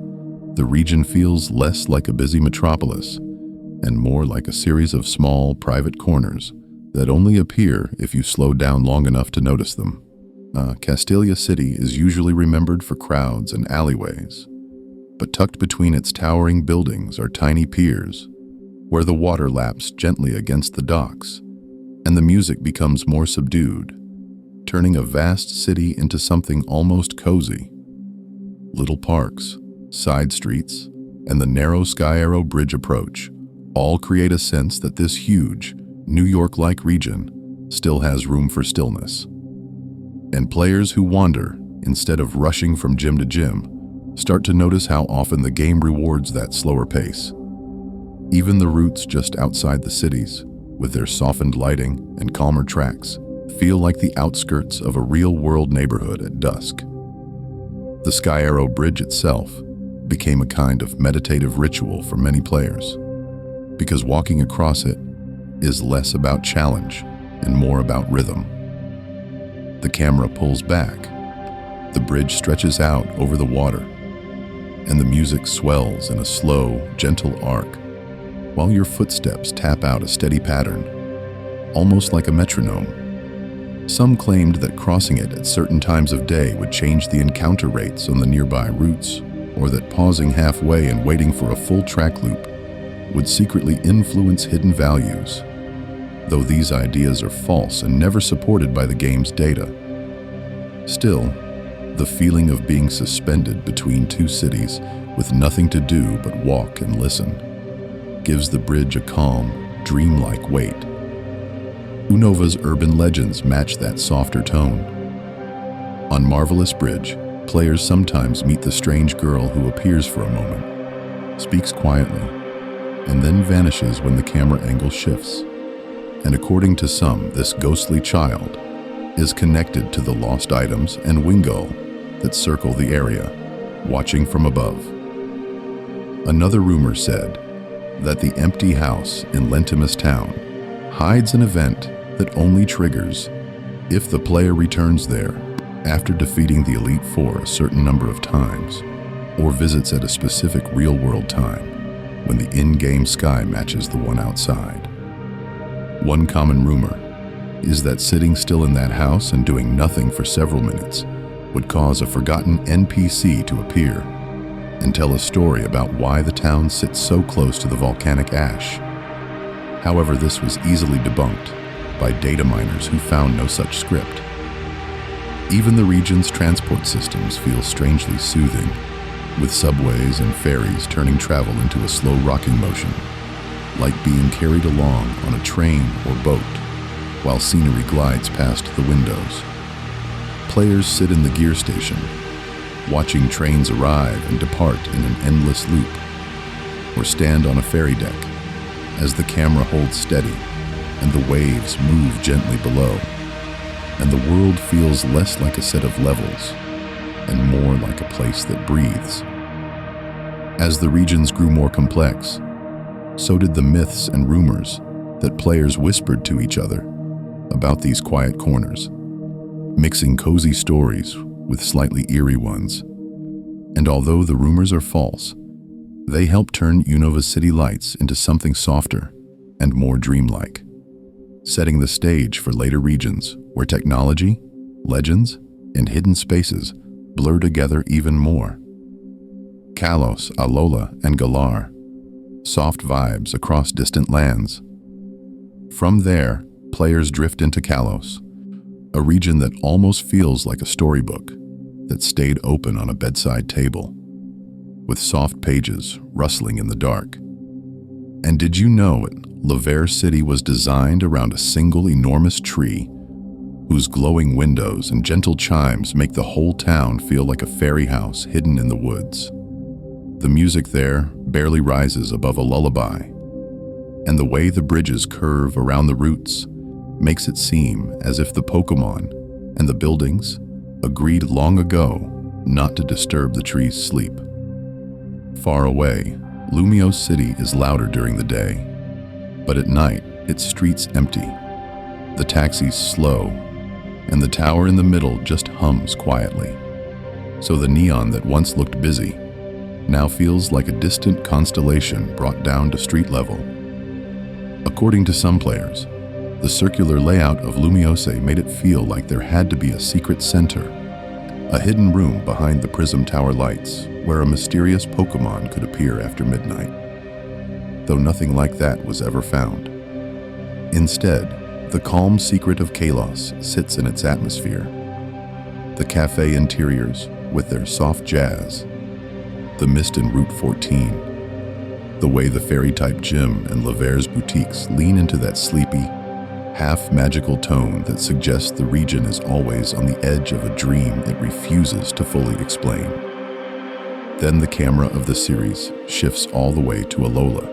the region feels less like a busy metropolis and more like a series of small, private corners that only appear if you slow down long enough to notice them. Castelia City is usually remembered for crowds and alleyways, but tucked between its towering buildings are tiny piers, where the water laps gently against the docks, and the music becomes more subdued, turning a vast city into something almost cozy. Little parks, side streets, and the narrow Sky Arrow Bridge approach all create a sense that this huge, New York-like region still has room for stillness. And players who wander, instead of rushing from gym to gym, start to notice how often the game rewards that slower pace. Even the routes just outside the cities, with their softened lighting and calmer tracks, feel like the outskirts of a real-world neighborhood at dusk. The Sky Arrow Bridge itself, became a kind of meditative ritual for many players, because walking across it is less about challenge and more about rhythm. The camera pulls back, the bridge stretches out over the water, and the music swells in a slow, gentle arc, while your footsteps tap out a steady pattern, almost like a metronome. Some claimed that crossing it at certain times of day would change the encounter rates on the nearby routes, or that pausing halfway and waiting for a full track loop would secretly influence hidden values, though these ideas are false and never supported by the game's data. Still, the feeling of being suspended between two cities with nothing to do but walk and listen gives the bridge a calm, dreamlike weight. Unova's urban legends match that softer tone. On Marvelous Bridge, players sometimes meet the strange girl who appears for a moment, speaks quietly, and then vanishes when the camera angle shifts. And according to some, this ghostly child is connected to the lost items and Wingull that circle the area, watching from above. Another rumor said that the empty house in Lentimus Town hides an event that only triggers if the player returns there after defeating the Elite Four a certain number of times, or visits at a specific real-world time when the in-game sky matches the one outside. One common rumor is that sitting still in that house and doing nothing for several minutes would cause a forgotten NPC to appear and tell a story about why the town sits so close to the volcanic ash. However, this was easily debunked by data miners who found no such script. Even the region's transport systems feel strangely soothing, with subways and ferries turning travel into a slow rocking motion, like being carried along on a train or boat, while scenery glides past the windows. Players sit in the gear station, watching trains arrive and depart in an endless loop, or stand on a ferry deck as the camera holds steady and the waves move gently below, and the world feels less like a set of levels and more like a place that breathes. As the regions grew more complex, so did the myths and rumors that players whispered to each other about these quiet corners, mixing cozy stories with slightly eerie ones. And although the rumors are false, they help turn Unova's city lights into something softer and more dreamlike, setting the stage for later regions where technology, legends, and hidden spaces blur together even more. Kalos, Alola, and Galar, soft vibes across distant lands. From there, players drift into Kalos, a region that almost feels like a storybook that stayed open on a bedside table, with soft pages rustling in the dark. And did you know Laver City was designed around a single enormous tree whose glowing windows and gentle chimes make the whole town feel like a fairy house hidden in the woods? The music there barely rises above a lullaby, and the way the bridges curve around the roots makes it seem as if the Pokémon and the buildings agreed long ago not to disturb the tree's sleep. Far away, Lumiose City is louder during the day, but at night, its streets empty, the taxis slow, and the tower in the middle just hums quietly. So the neon that once looked busy now feels like a distant constellation brought down to street level. According to some players, the circular layout of Lumiose made it feel like there had to be a secret center, a hidden room behind the Prism Tower lights where a mysterious Pokémon could appear after midnight, though nothing like that was ever found. Instead, the calm secret of Kalos sits in its atmosphere. The cafe interiors with their soft jazz, the mist in Route 14, the way the fairy-type gym and Laver's boutiques lean into that sleepy, half-magical tone that suggests the region is always on the edge of a dream it refuses to fully explain. Then the camera of the series shifts all the way to Alola,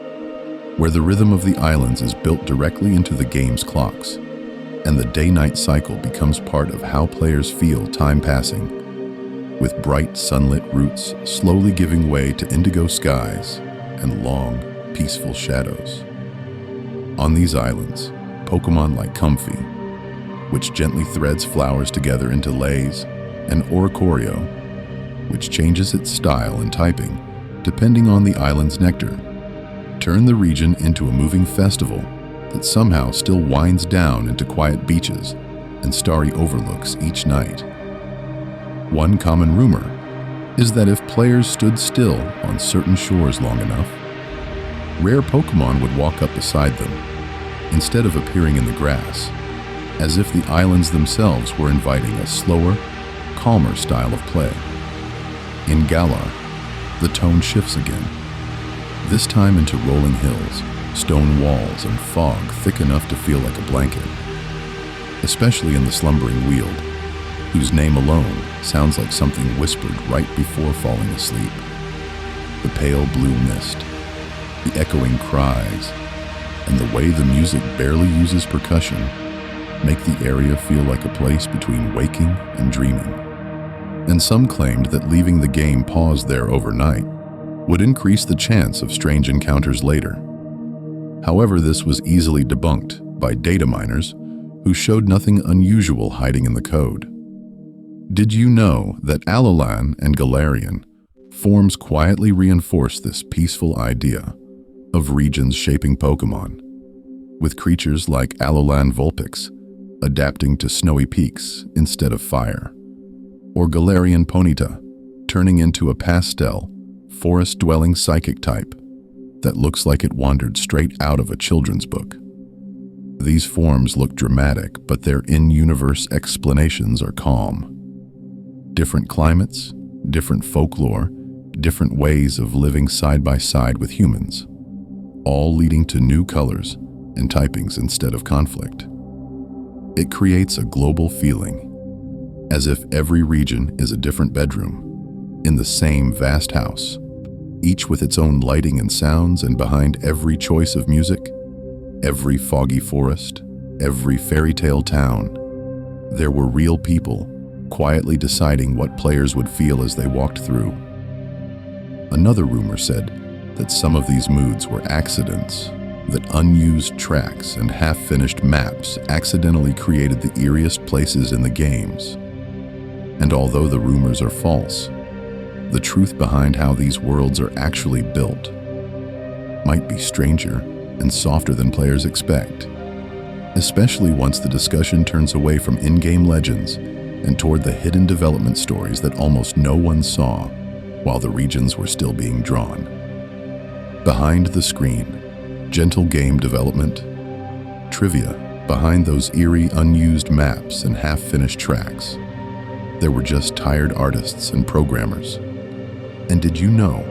where the rhythm of the islands is built directly into the game's clocks, and the day-night cycle becomes part of how players feel time passing. with bright sunlit roots slowly giving way to indigo skies and long, peaceful shadows. On these islands, Pokemon like Comfey, which gently threads flowers together into leis, and Oricorio, which changes its style and typing depending on the island's nectar, turn the region into a moving festival that somehow still winds down into quiet beaches and starry overlooks each night. One common rumor is that if players stood still on certain shores long enough, rare Pokemon would walk up beside them, instead of appearing in the grass, as if the islands themselves were inviting a slower, calmer style of play. In Galar, the tone shifts again, this time into rolling hills, stone walls, and fog thick enough to feel like a blanket, especially in the slumbering Weald, whose name alone sounds like something whispered right before falling asleep. The pale blue mist, the echoing cries, and the way the music barely uses percussion make the area feel like a place between waking and dreaming. And some claimed that leaving the game paused there overnight would increase the chance of strange encounters later. However, this was easily debunked by data miners who showed nothing unusual hiding in the code. Did you know that Alolan and Galarian forms quietly reinforce this peaceful idea of regions shaping Pokemon, with creatures like Alolan Vulpix adapting to snowy peaks instead of fire, or Galarian Ponyta turning into a pastel, forest-dwelling psychic type that looks like it wandered straight out of a children's book. These forms look dramatic, but their in-universe explanations are calm. Different climates, different folklore, different ways of living side by side with humans, all leading to new colors and typings instead of conflict. It creates a global feeling, as if every region is a different bedroom in the same vast house, each with its own lighting and sounds, and behind every choice of music, every foggy forest, every fairy tale town, there were real people quietly deciding what players would feel as they walked through. Another rumor said that some of these moods were accidents, that unused tracks and half-finished maps accidentally created the eeriest places in the games. And although the rumors are false, the truth behind how these worlds are actually built might be stranger and softer than players expect, especially once the discussion turns away from in-game legends and toward the hidden development stories that almost no one saw while the regions were still being drawn. Behind the screen, gentle game development, trivia behind those eerie unused maps and half-finished tracks. There were just tired artists and programmers. And did you know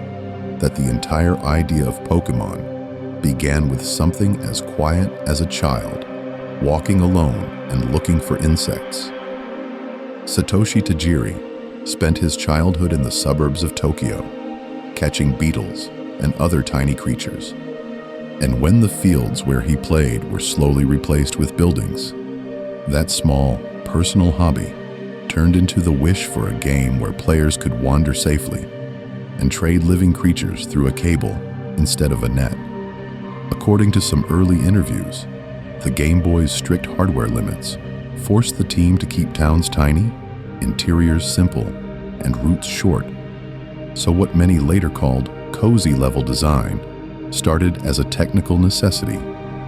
that the entire idea of Pokemon began with something as quiet as a child walking alone and looking for insects? Satoshi Tajiri spent his childhood in the suburbs of Tokyo, catching beetles and other tiny creatures. And when the fields where he played were slowly replaced with buildings, that small, personal hobby turned into the wish for a game where players could wander safely and trade living creatures through a cable instead of a net. According to some early interviews, the Game Boy's strict hardware limits forced the team to keep towns tiny, interiors simple, and routes short. So what many later called cozy level design started as a technical necessity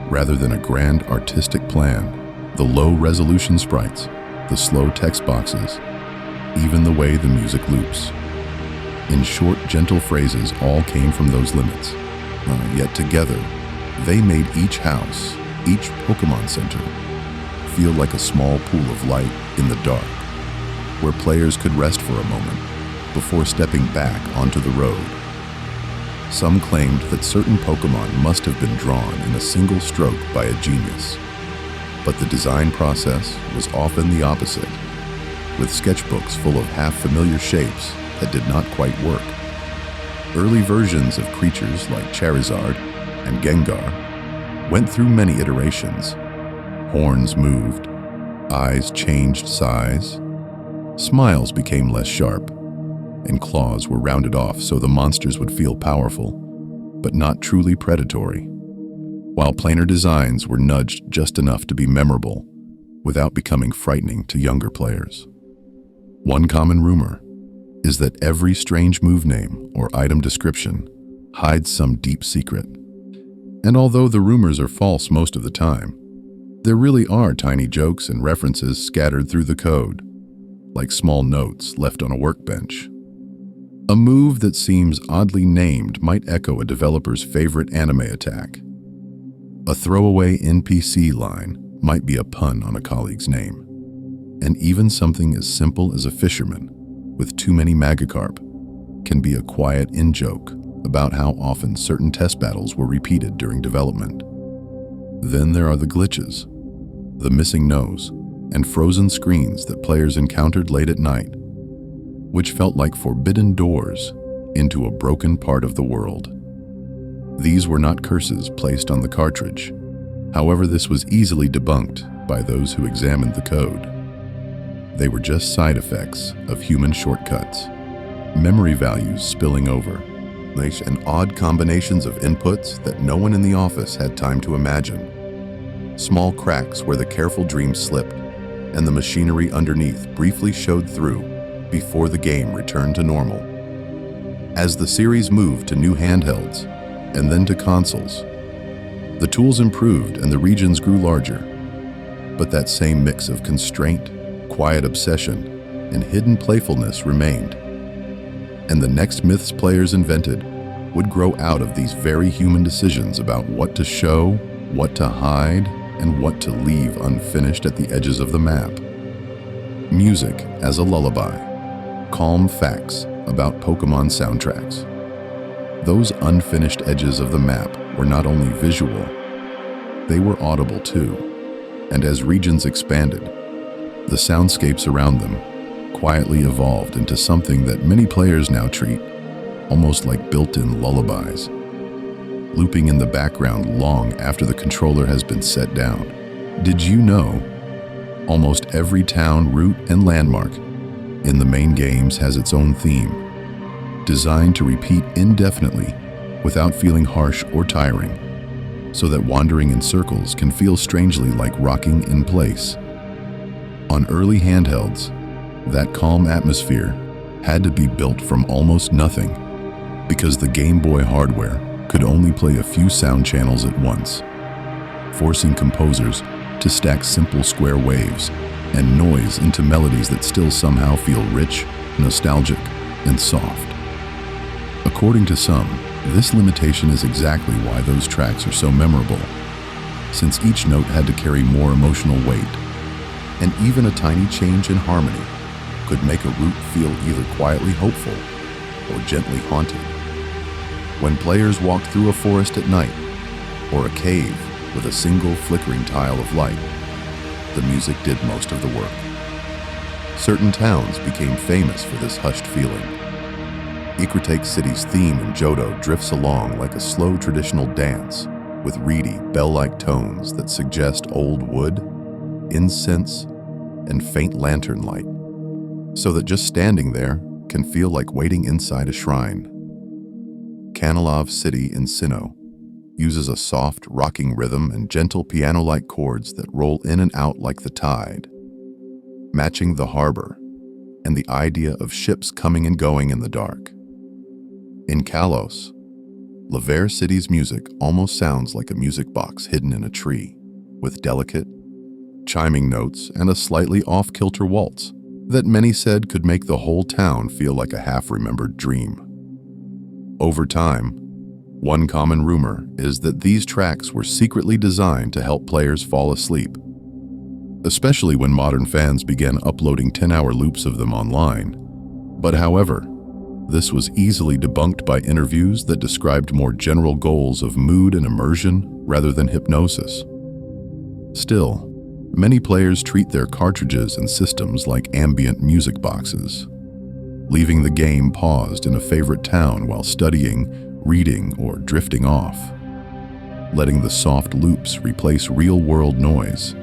rather than a grand artistic plan. The low-resolution sprites, the slow text boxes, even the way the music loops. In short, gentle phrases all came from those limits. Yet together, they made each house, each Pokemon Center, feel like a small pool of light in the dark, where players could rest for a moment before stepping back onto the road. Some claimed that certain Pokemon must have been drawn in a single stroke by a genius, but the design process was often the opposite, with sketchbooks full of half-familiar shapes that did not quite work. Early versions of creatures like Charizard and Gengar went through many iterations. Horns moved, eyes changed size, smiles became less sharp, and claws were rounded off so the monsters would feel powerful, but not truly predatory, while planar designs were nudged just enough to be memorable without becoming frightening to younger players. One common rumor is that every strange move name or item description hides some deep secret. And although the rumors are false most of the time, there really are tiny jokes and references scattered through the code, like small notes left on a workbench. A move that seems oddly named might echo a developer's favorite anime attack. A throwaway NPC line might be a pun on a colleague's name. And even something as simple as a fisherman with too many Magikarp can be a quiet in-joke about how often certain test battles were repeated during development. Then there are the glitches, the missing nose, and frozen screens that players encountered late at night, which felt like forbidden doors into a broken part of the world. These were not curses placed on the cartridge. However, this was easily debunked by those who examined the code. They were just side effects of human shortcuts, memory values spilling over, and odd combinations of inputs that no one in the office had time to imagine. Small cracks where the careful dream slipped and the machinery underneath briefly showed through before the game returned to normal. As the series moved to new handhelds and then to consoles, the tools improved and the regions grew larger, but that same mix of constraint, quiet obsession, and hidden playfulness remained. And the next myths players invented would grow out of these very human decisions about what to show, what to hide, and what to leave unfinished at the edges of the map. Music as a lullaby. Calm facts about Pokémon soundtracks. Those unfinished edges of the map were not only visual, they were audible too. And as regions expanded, the soundscapes around them quietly evolved into something that many players now treat almost like built-in lullabies, looping in the background long after the controller has been set down. Did you know almost every town, route, and landmark in the main games has its own theme, designed to repeat indefinitely without feeling harsh or tiring, so that wandering in circles can feel strangely like rocking in place? On early handhelds, that calm atmosphere had to be built from almost nothing, because the Game Boy hardware could only play a few sound channels at once, forcing composers to stack simple square waves and noise into melodies that still somehow feel rich, nostalgic, and soft. According to some, this limitation is exactly why those tracks are so memorable, since each note had to carry more emotional weight, and even a tiny change in harmony could make a route feel either quietly hopeful or gently haunted. When players walked through a forest at night, or a cave with a single flickering tile of light, the music did most of the work. Certain towns became famous for this hushed feeling. Ikritake City's theme in Johto drifts along like a slow traditional dance, with reedy, bell-like tones that suggest old wood, incense, and faint lantern light, so that just standing there can feel like waiting inside a shrine. Kanalov City in Sinnoh uses a soft, rocking rhythm and gentle piano-like chords that roll in and out like the tide, matching the harbor and the idea of ships coming and going in the dark. In Kalos, Laver City's music almost sounds like a music box hidden in a tree, with delicate, chiming notes and a slightly off-kilter waltz that many said could make the whole town feel like a half-remembered dream. Over time, one common rumor is that these tracks were secretly designed to help players fall asleep, especially when modern fans began uploading 10-hour loops of them online. But however, this was easily debunked by interviews that described more general goals of mood and immersion rather than hypnosis. Still, many players treat their cartridges and systems like ambient music boxes, leaving the game paused in a favorite town while studying, reading, or drifting off, letting the soft loops replace real-world noise.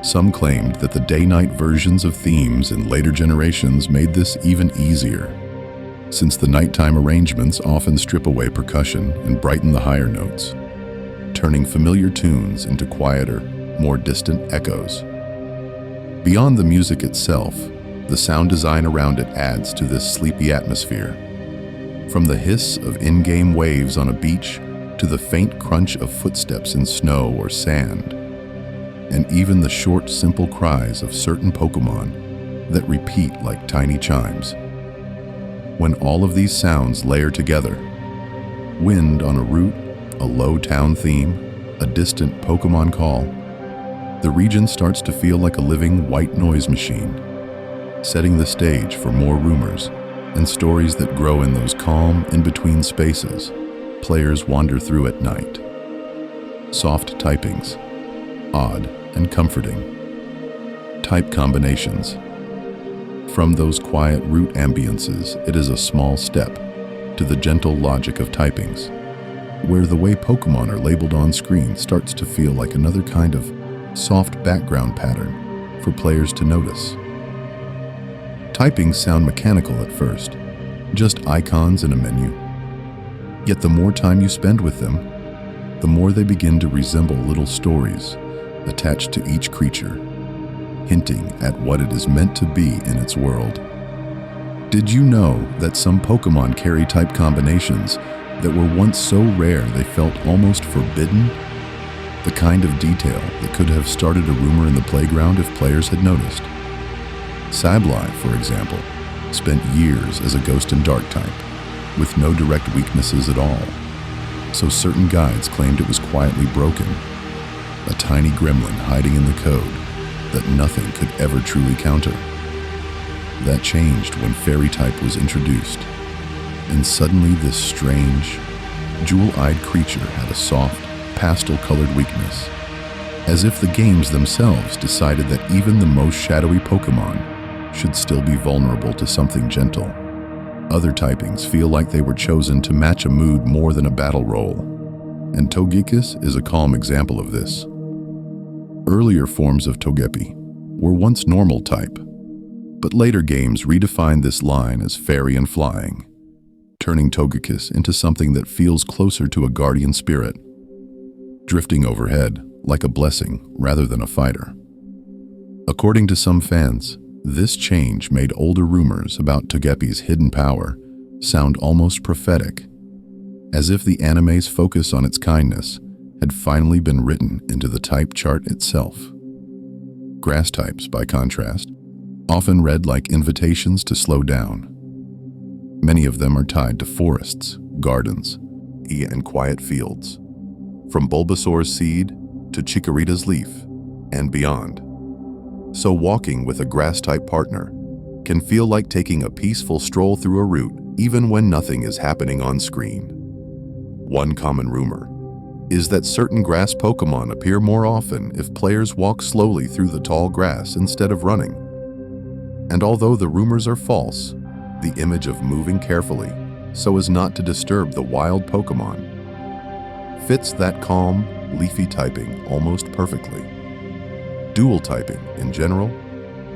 Some claimed that the day-night versions of themes in later generations made this even easier, since the nighttime arrangements often strip away percussion and brighten the higher notes, turning familiar tunes into quieter, more distant echoes. Beyond the music itself, the sound design around it adds to this sleepy atmosphere. From the hiss of in-game waves on a beach to the faint crunch of footsteps in snow or sand, and even the short, simple cries of certain Pokémon that repeat like tiny chimes. When all of these sounds layer together, wind on a route, a low town theme, a distant Pokémon call, the region starts to feel like a living white noise machine, setting the stage for more rumors and stories that grow in those calm, in-between spaces players wander through at night. Soft typings, odd and comforting. Type combinations. From those quiet root ambiances, it is a small step to the gentle logic of typings, where the way Pokémon are labeled on screen starts to feel like another kind of soft background pattern for players to notice. Typings sound mechanical at first, just icons in a menu. Yet the more time you spend with them, the more they begin to resemble little stories attached to each creature, hinting at what it is meant to be in its world. Did you know that some Pokémon carry type combinations that were once so rare they felt almost forbidden? The kind of detail that could have started a rumor in the playground if players had noticed. Sableye, for example, spent years as a Ghost and Dark type, with no direct weaknesses at all, so certain guides claimed it was quietly broken, a tiny gremlin hiding in the code that nothing could ever truly counter. That changed when Fairy type was introduced, and suddenly this strange, jewel-eyed creature had a soft, pastel-colored weakness, as if the games themselves decided that even the most shadowy Pokémon should still be vulnerable to something gentle. Other typings feel like they were chosen to match a mood more than a battle role, and Togekiss is a calm example of this. Earlier forms of Togepi were once normal type, but later games redefined this line as fairy and flying, turning Togekiss into something that feels closer to a guardian spirit, drifting overhead like a blessing rather than a fighter. According to some fans, this change made older rumors about Togepi's hidden power sound almost prophetic, as if the anime's focus on its kindness had finally been written into the type chart itself. Grass types, by contrast, often read like invitations to slow down. Many of them are tied to forests, gardens, and quiet fields, from Bulbasaur's seed to Chikorita's leaf and beyond. So walking with a grass-type partner can feel like taking a peaceful stroll through a route even when nothing is happening on screen. One common rumor is that certain grass Pokémon appear more often if players walk slowly through the tall grass instead of running. And although the rumors are false, the image of moving carefully so as not to disturb the wild Pokémon fits that calm, leafy typing almost perfectly. Dual typing, in general,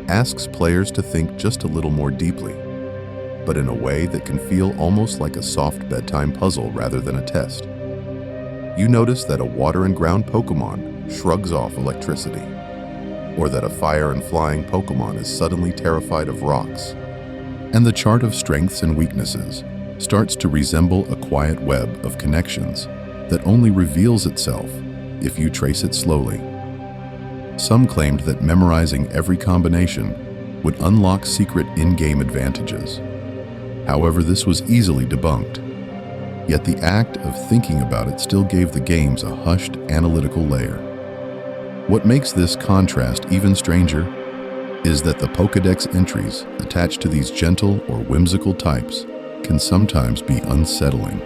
asks players to think just a little more deeply, but in a way that can feel almost like a soft bedtime puzzle rather than a test. You notice that a water and ground Pokémon shrugs off electricity, or that a fire and flying Pokémon is suddenly terrified of rocks, and the chart of strengths and weaknesses starts to resemble a quiet web of connections that only reveals itself if you trace it slowly. Some claimed that memorizing every combination would unlock secret in-game advantages. However, this was easily debunked. Yet the act of thinking about it still gave the games a hushed, analytical layer. What makes this contrast even stranger is that the Pokédex entries attached to these gentle or whimsical types can sometimes be unsettling,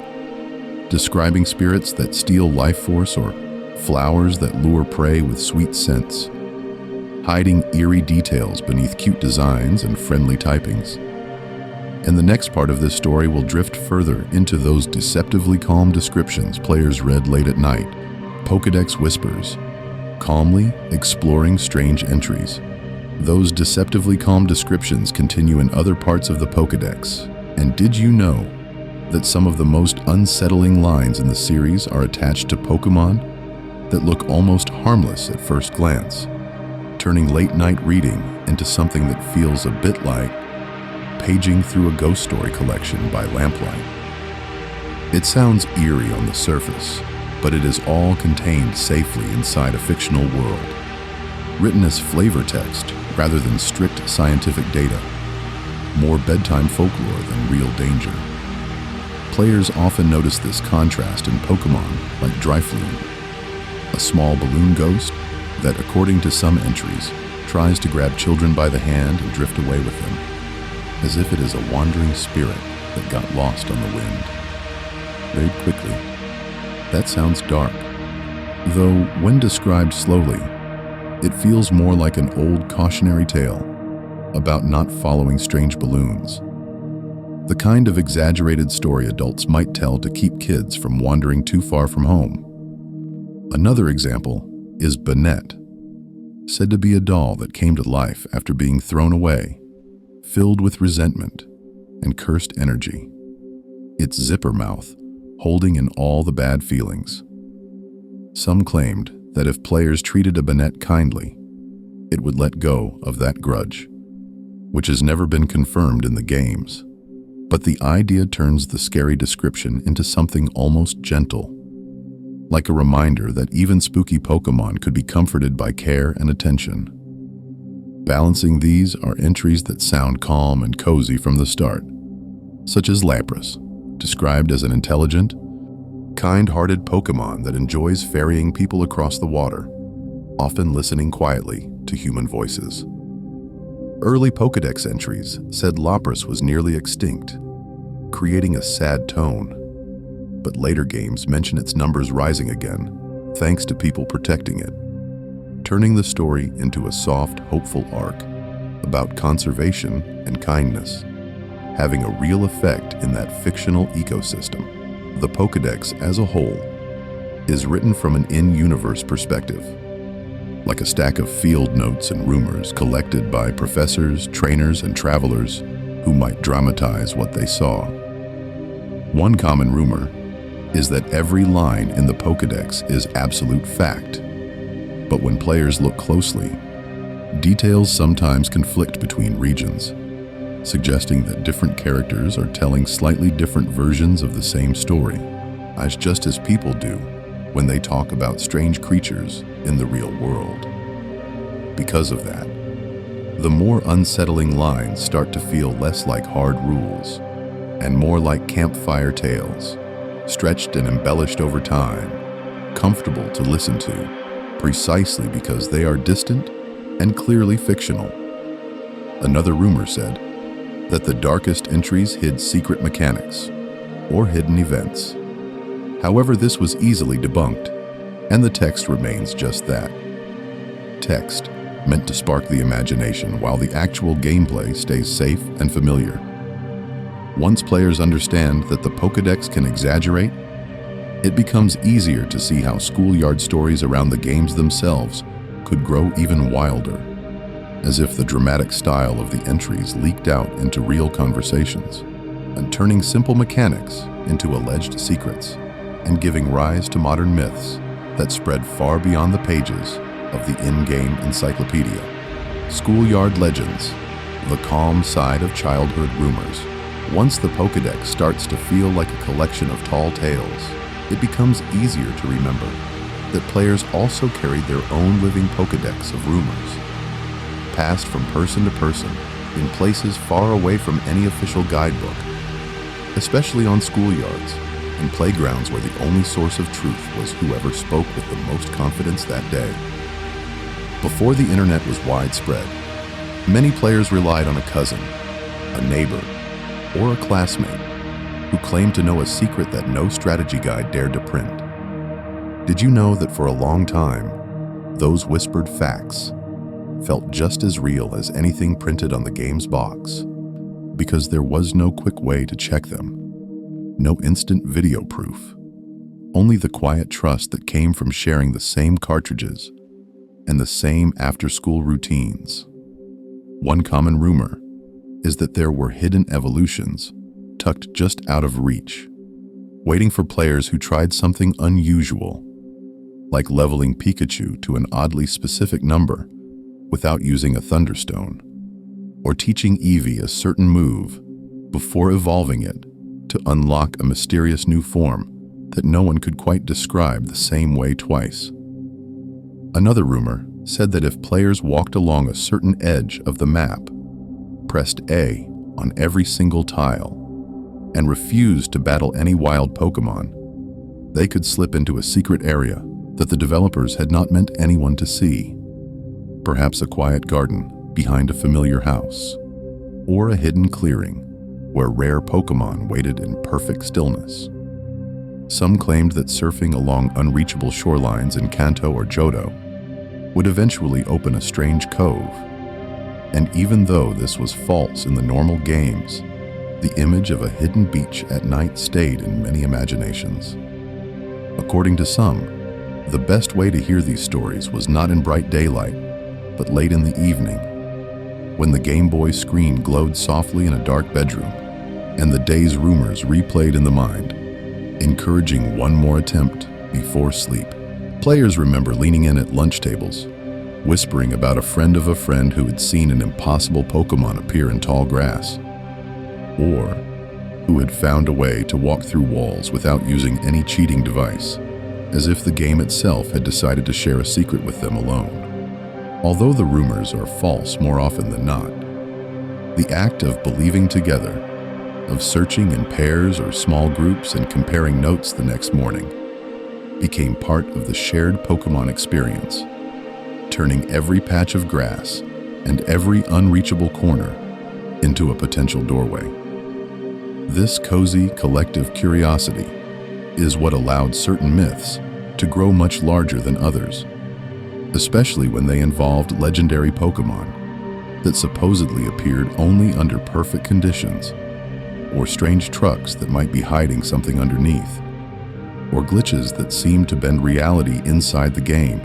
describing spirits that steal life force or flowers that lure prey with sweet scents, hiding eerie details beneath cute designs and friendly typings. And the next part of this story will drift further into those deceptively calm descriptions players read late at night, Pokédex whispers, calmly exploring strange entries. Those deceptively calm descriptions continue in other parts of the Pokédex, And did you know that some of the most unsettling lines in the series are attached to Pokémon that look almost harmless at first glance, turning late-night reading into something that feels a bit like paging through a ghost story collection by lamplight? It sounds eerie on the surface, but it is all contained safely inside a fictional world, written as flavor text rather than strict scientific data, more bedtime folklore than real danger. Players often notice this contrast in Pokémon like Drifloon, a small balloon ghost that, according to some entries, tries to grab children by the hand and drift away with them, as if it is a wandering spirit that got lost on the wind. Very quickly, that sounds dark, though when described slowly, it feels more like an old cautionary tale about not following strange balloons. The kind of exaggerated story adults might tell to keep kids from wandering too far from home. Another example is Banette, said to be a doll that came to life after being thrown away, filled with resentment and cursed energy, its zipper mouth holding in all the bad feelings. Some claimed that if players treated a Banette kindly, it would let go of that grudge, which has never been confirmed in the games. But the idea turns the scary description into something almost gentle, like a reminder that even spooky Pokémon could be comforted by care and attention. Balancing these are entries that sound calm and cozy from the start, such as Lapras, described as an intelligent, kind-hearted Pokémon that enjoys ferrying people across the water, often listening quietly to human voices. Early Pokédex entries said Lapras was nearly extinct, creating a sad tone, but later games mention its numbers rising again, thanks to people protecting it, turning the story into a soft, hopeful arc about conservation and kindness, having a real effect in that fictional ecosystem. The Pokédex as a whole is written from an in-universe perspective, like a stack of field notes and rumors collected by professors, trainers, and travelers who might dramatize what they saw. One common rumor is that every line in the Pokédex is absolute fact, but when players look closely, details sometimes conflict between regions, suggesting that different characters are telling slightly different versions of the same story, just as people do when they talk about strange creatures in the real world. Because of that, the more unsettling lines start to feel less like hard rules and more like campfire tales, stretched and embellished over time, comfortable to listen to, precisely because they are distant and clearly fictional. Another rumor said that the darkest entries hid secret mechanics or hidden events. However, this was easily debunked, and the text remains just that. Text, meant to spark the imagination while the actual gameplay stays safe and familiar. Once players understand that the Pokédex can exaggerate, it becomes easier to see how schoolyard stories around the games themselves could grow even wilder, as if the dramatic style of the entries leaked out into real conversations, and turning simple mechanics into alleged secrets, and giving rise to modern myths that spread far beyond the pages of the in-game encyclopedia. Schoolyard legends, the calm side of childhood rumors. Once the Pokédex starts to feel like a collection of tall tales, it becomes easier to remember that players also carried their own living Pokédex of rumors, passed from person to person in places far away from any official guidebook, especially on schoolyards and playgrounds where the only source of truth was whoever spoke with the most confidence that day. Before the internet was widespread, many players relied on a cousin, a neighbor, or a classmate who claimed to know a secret that no strategy guide dared to print. Did you know that for a long time, those whispered facts felt just as real as anything printed on the game's box, because there was no quick way to check them, no instant video proof, only the quiet trust that came from sharing the same cartridges and the same after-school routines. One common rumor is that there were hidden evolutions tucked just out of reach, waiting for players who tried something unusual, like leveling Pikachu to an oddly specific number without using a Thunderstone, or teaching Eevee a certain move before evolving it to unlock a mysterious new form that no one could quite describe the same way twice. Another rumor said that if players walked along a certain edge of the map, pressed A on every single tile, and refused to battle any wild Pokémon, they could slip into a secret area that the developers had not meant anyone to see. Perhaps a quiet garden behind a familiar house, or a hidden clearing where rare Pokémon waited in perfect stillness. Some claimed that surfing along unreachable shorelines in Kanto or Johto would eventually open a strange cove. And even though this was false in the normal games, the image of a hidden beach at night stayed in many imaginations. According to some, the best way to hear these stories was not in bright daylight, but late in the evening, when the Game Boy screen glowed softly in a dark bedroom, and the day's rumors replayed in the mind, encouraging one more attempt before sleep. Players remember leaning in at lunch tables, whispering about a friend who had seen an impossible Pokémon appear in tall grass, or who had found a way to walk through walls without using any cheating device, as if the game itself had decided to share a secret with them alone. Although the rumors are false more often than not, the act of believing together, of searching in pairs or small groups and comparing notes the next morning, became part of the shared Pokémon experience, turning every patch of grass and every unreachable corner into a potential doorway. This cozy collective curiosity is what allowed certain myths to grow much larger than others, especially when they involved legendary Pokémon that supposedly appeared only under perfect conditions, or strange trucks that might be hiding something underneath, or glitches that seemed to bend reality inside the game.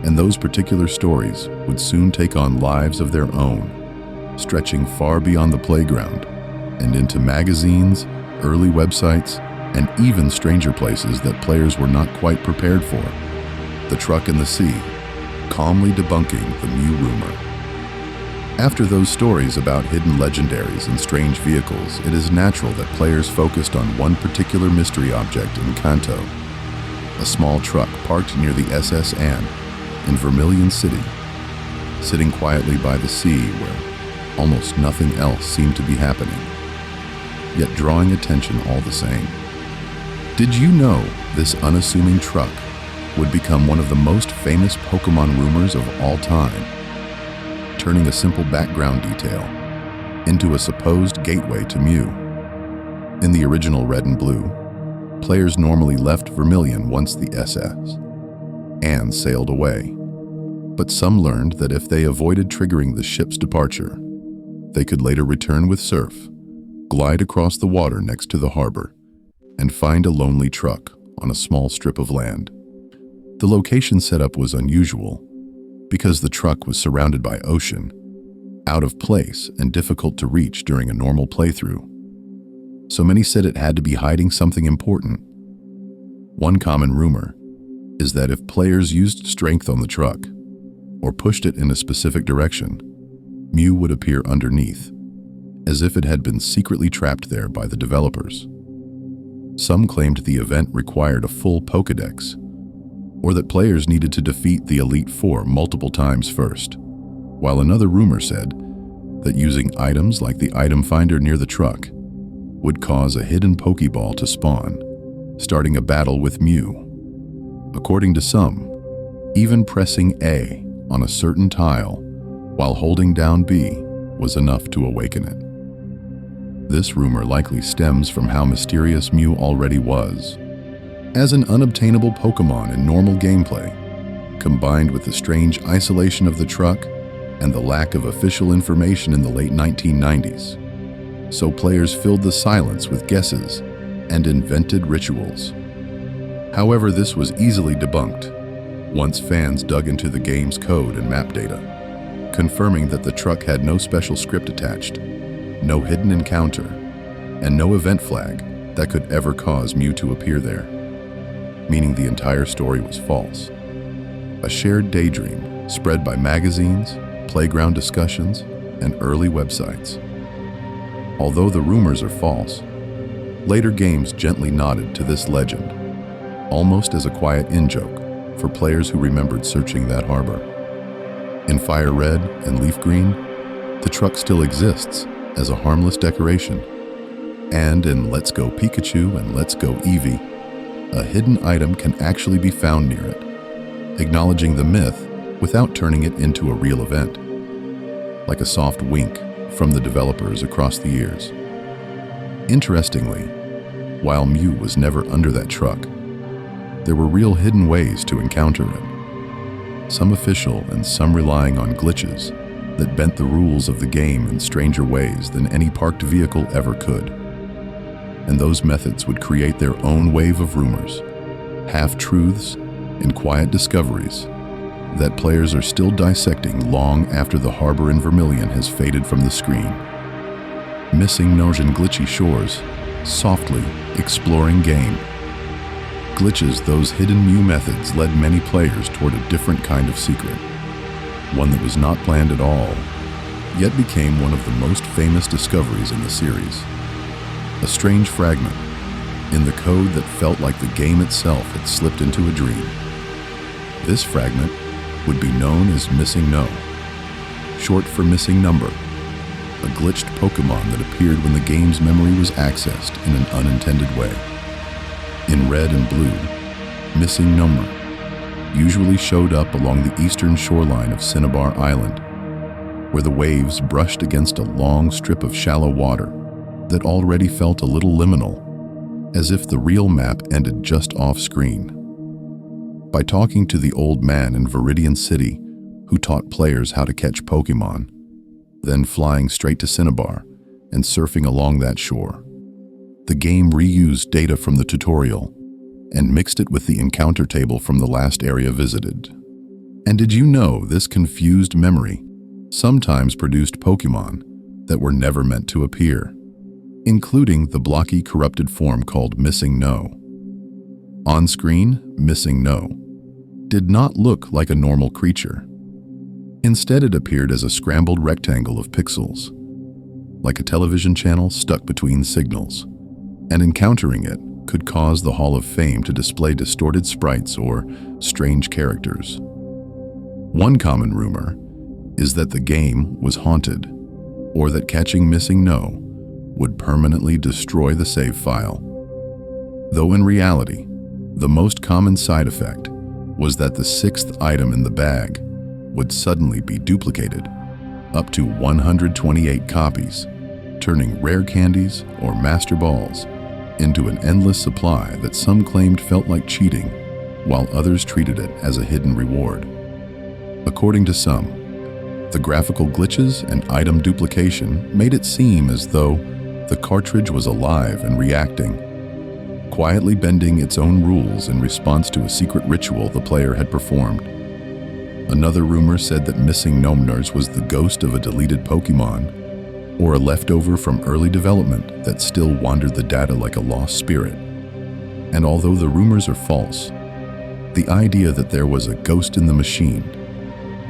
And those particular stories would soon take on lives of their own, stretching far beyond the playground and into magazines, early websites, and even stranger places that players were not quite prepared for. The Truck in the Sea, calmly debunking the Mew rumor. After those stories about hidden legendaries and strange vehicles, it is natural that players focused on one particular mystery object in Kanto, a small truck parked near the SS Anne in Vermilion City, sitting quietly by the sea where almost nothing else seemed to be happening, yet drawing attention all the same. Did you know this unassuming truck would become one of the most famous Pokémon rumors of all time, turning a simple background detail into a supposed gateway to Mew? In the original Red and Blue, players normally left Vermilion once the SS Anne sailed away, but some learned that if they avoided triggering the ship's departure, they could later return with Surf, glide across the water next to the harbor, and find a lonely truck on a small strip of land. The location setup was unusual because the truck was surrounded by ocean, out of place and difficult to reach during a normal playthrough. So many said it had to be hiding something important. One common rumor is that if players used strength on the truck or pushed it in a specific direction, Mew would appear underneath, as if it had been secretly trapped there by the developers. Some claimed the event required a full Pokédex, or that players needed to defeat the Elite Four multiple times first, while another rumor said that using items like the item finder near the truck would cause a hidden Pokeball to spawn, starting a battle with Mew. According to some, even pressing A on a certain tile while holding down B was enough to awaken it. This rumor likely stems from how mysterious Mew already was, as an unobtainable Pokémon in normal gameplay, combined with the strange isolation of the truck and the lack of official information in the late 1990s. So players filled the silence with guesses and invented rituals. However, this was easily debunked once fans dug into the game's code and map data, confirming that the truck had no special script attached, no hidden encounter, and no event flag that could ever cause Mew to appear there, meaning the entire story was false. A shared daydream spread by magazines, playground discussions, and early websites. Although the rumors are false, later games gently nodded to this legend, almost as a quiet in-joke for players who remembered searching that harbor. In Fire Red and Leaf Green, the truck still exists as a harmless decoration. And in Let's Go Pikachu and Let's Go Eevee, a hidden item can actually be found near it, acknowledging the myth without turning it into a real event, like a soft wink from the developers across the years. Interestingly, while Mew was never under that truck, there were real hidden ways to encounter it, some official and some relying on glitches that bent the rules of the game in stranger ways than any parked vehicle ever could. And those methods would create their own wave of rumors, half-truths, and quiet discoveries that players are still dissecting long after the harbor in Vermilion has faded from the screen. Missing No's and Glitchy Shores, softly exploring game. Glitches, those hidden Mew methods led many players toward a different kind of secret, one that was not planned at all, yet became one of the most famous discoveries in the series. A strange fragment in the code that felt like the game itself had slipped into a dream. This fragment would be known as Missing No, short for missing number, a glitched Pokemon that appeared when the game's memory was accessed in an unintended way. In Red and Blue, Missing Number usually showed up along the eastern shoreline of Cinnabar Island, where the waves brushed against a long strip of shallow water that already felt a little liminal, as if the real map ended just off-screen. By talking to the old man in Viridian City, who taught players how to catch Pokemon, then flying straight to Cinnabar and surfing along that shore, the game reused data from the tutorial and mixed it with the encounter table from the last area visited. And did you know this confused memory sometimes produced Pokemon that were never meant to appear, including the blocky, corrupted form called Missing No. On screen, Missing No did not look like a normal creature. Instead, it appeared as a scrambled rectangle of pixels, like a television channel stuck between signals, and encountering it could cause the Hall of Fame to display distorted sprites or strange characters. One common rumor is that the game was haunted, or that catching Missing No would permanently destroy the save file. Though in reality, the most common side effect was that the sixth item in the bag would suddenly be duplicated, up to 128 copies, turning rare candies or master balls into an endless supply that some claimed felt like cheating, while others treated it as a hidden reward. According to some, the graphical glitches and item duplication made it seem as though the cartridge was alive and reacting, quietly bending its own rules in response to a secret ritual the player had performed. Another rumor said that Missing Nomnars was the ghost of a deleted Pokemon, or a leftover from early development that still wandered the data like a lost spirit. And although the rumors are false, the idea that there was a ghost in the machine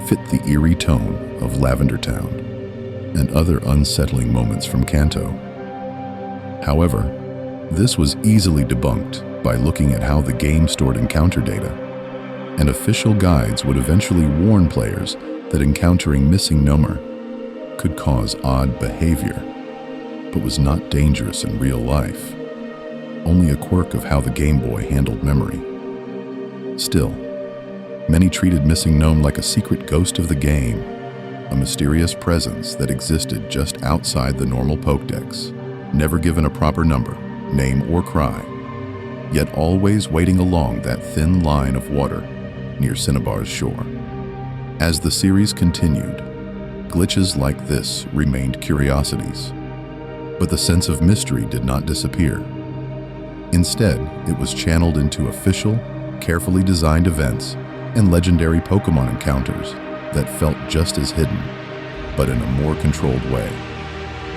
fit the eerie tone of Lavender Town and other unsettling moments from Kanto. However, this was easily debunked by looking at how the game stored encounter data, and official guides would eventually warn players that encountering Missing Number could cause odd behavior, but was not dangerous in real life, only a quirk of how the Game Boy handled memory. Still, many treated Missing Gnome like a secret ghost of the game, a mysterious presence that existed just outside the normal Pokédex, never given a proper number, name, or cry, yet always waiting along that thin line of water near Cinnabar's shore. As the series continued, glitches like this remained curiosities, but the sense of mystery did not disappear. Instead, it was channeled into official, carefully designed events and legendary Pokemon encounters that felt just as hidden, but in a more controlled way.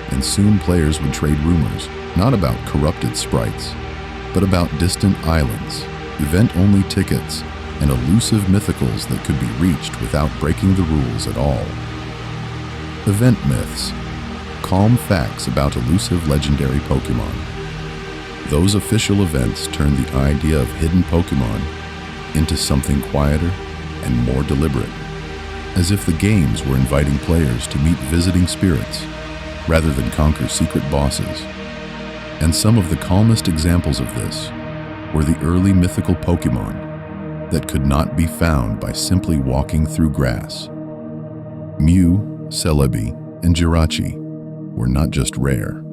And soon players would trade rumors Not about corrupted sprites, but about distant islands, event-only tickets, and elusive mythicals that could be reached without breaking the rules at all. Event myths. Calm facts about elusive legendary Pokémon. Those official events turned the idea of hidden Pokémon into something quieter and more deliberate, as if the games were inviting players to meet visiting spirits rather than conquer secret bosses. And some of the calmest examples of this were the early mythical Pokémon that could not be found by simply walking through grass. Mew, Celebi, and Jirachi were not just rare.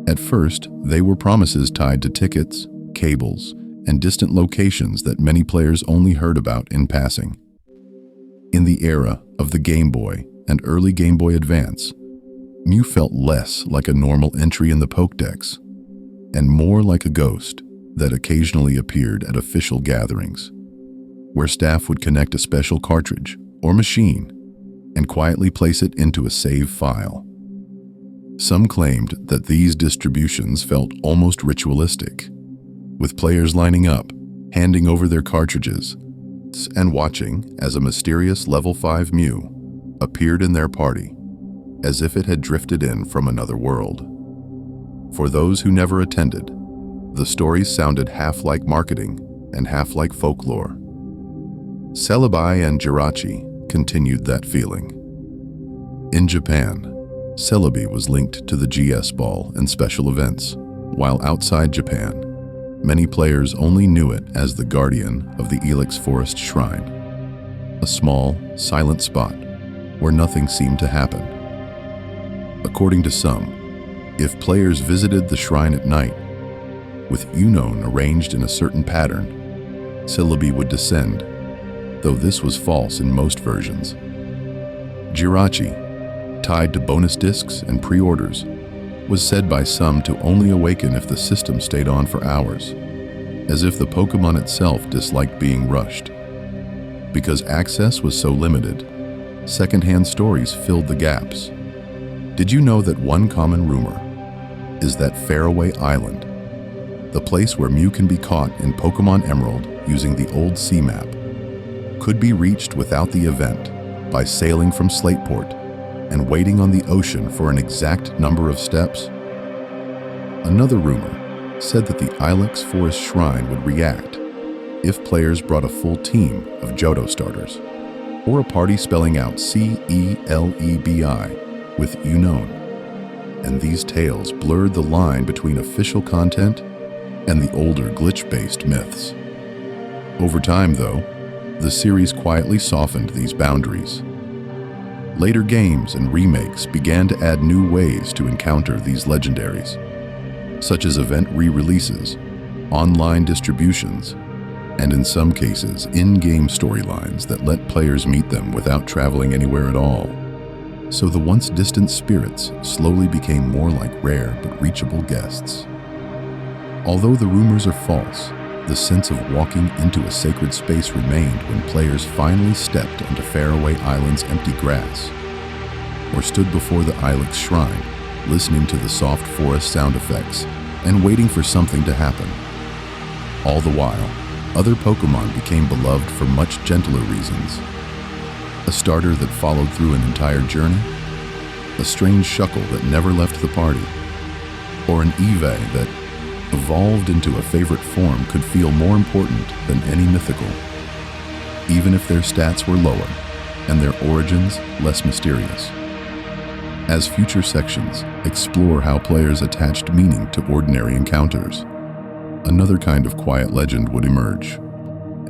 At first, they were promises tied to tickets, cables, and distant locations that many players only heard about in passing. In the era of the Game Boy and early Game Boy Advance, Mew felt less like a normal entry in the Pokédex and more like a ghost that occasionally appeared at official gatherings, where staff would connect a special cartridge or machine and quietly place it into a save file. Some claimed that these distributions felt almost ritualistic, with players lining up, handing over their cartridges, and watching as a mysterious level 5 Mew appeared in their party, as if it had drifted in from another world. For those who never attended, the stories sounded half like marketing and half like folklore. Celebi and Jirachi continued that feeling. In Japan, Celebi was linked to the GS Ball and special events, while outside Japan, many players only knew it as the guardian of the Ilex Forest Shrine, a small, silent spot where nothing seemed to happen. According to some, if players visited the shrine at night, with Unown arranged in a certain pattern, Celebi would descend, though this was false in most versions. Jirachi, tied to bonus discs and pre-orders, was said by some to only awaken if the system stayed on for hours, as if the Pokémon itself disliked being rushed. Because access was so limited, secondhand stories filled the gaps. Did you know that one common rumor is that Faraway Island, the place where Mew can be caught in Pokémon Emerald using the old sea map, could be reached without the event by sailing from Slateport and waiting on the ocean for an exact number of steps? Another rumor said that the Ilex Forest Shrine would react if players brought a full team of Johto starters, or a party spelling out Celebi with Unown, and these tales blurred the line between official content and the older glitch-based myths. Over time, though, the series quietly softened these boundaries. Later games and remakes began to add new ways to encounter these legendaries, such as event re-releases, online distributions, and in some cases, in-game storylines that let players meet them without traveling anywhere at all. So the once distant spirits slowly became more like rare but reachable guests. Although the rumors are false, the sense of walking into a sacred space remained when players finally stepped onto Faraway Island's empty grass, or stood before the Ilex Shrine, listening to the soft forest sound effects and waiting for something to happen. All the while, other Pokémon became beloved for much gentler reasons. A starter that followed through an entire journey, a strange Shuckle that never left the party, or an Eevee that evolved into a favorite form could feel more important than any mythical, even if their stats were lower and their origins less mysterious. As future sections explore how players attached meaning to ordinary encounters, another kind of quiet legend would emerge,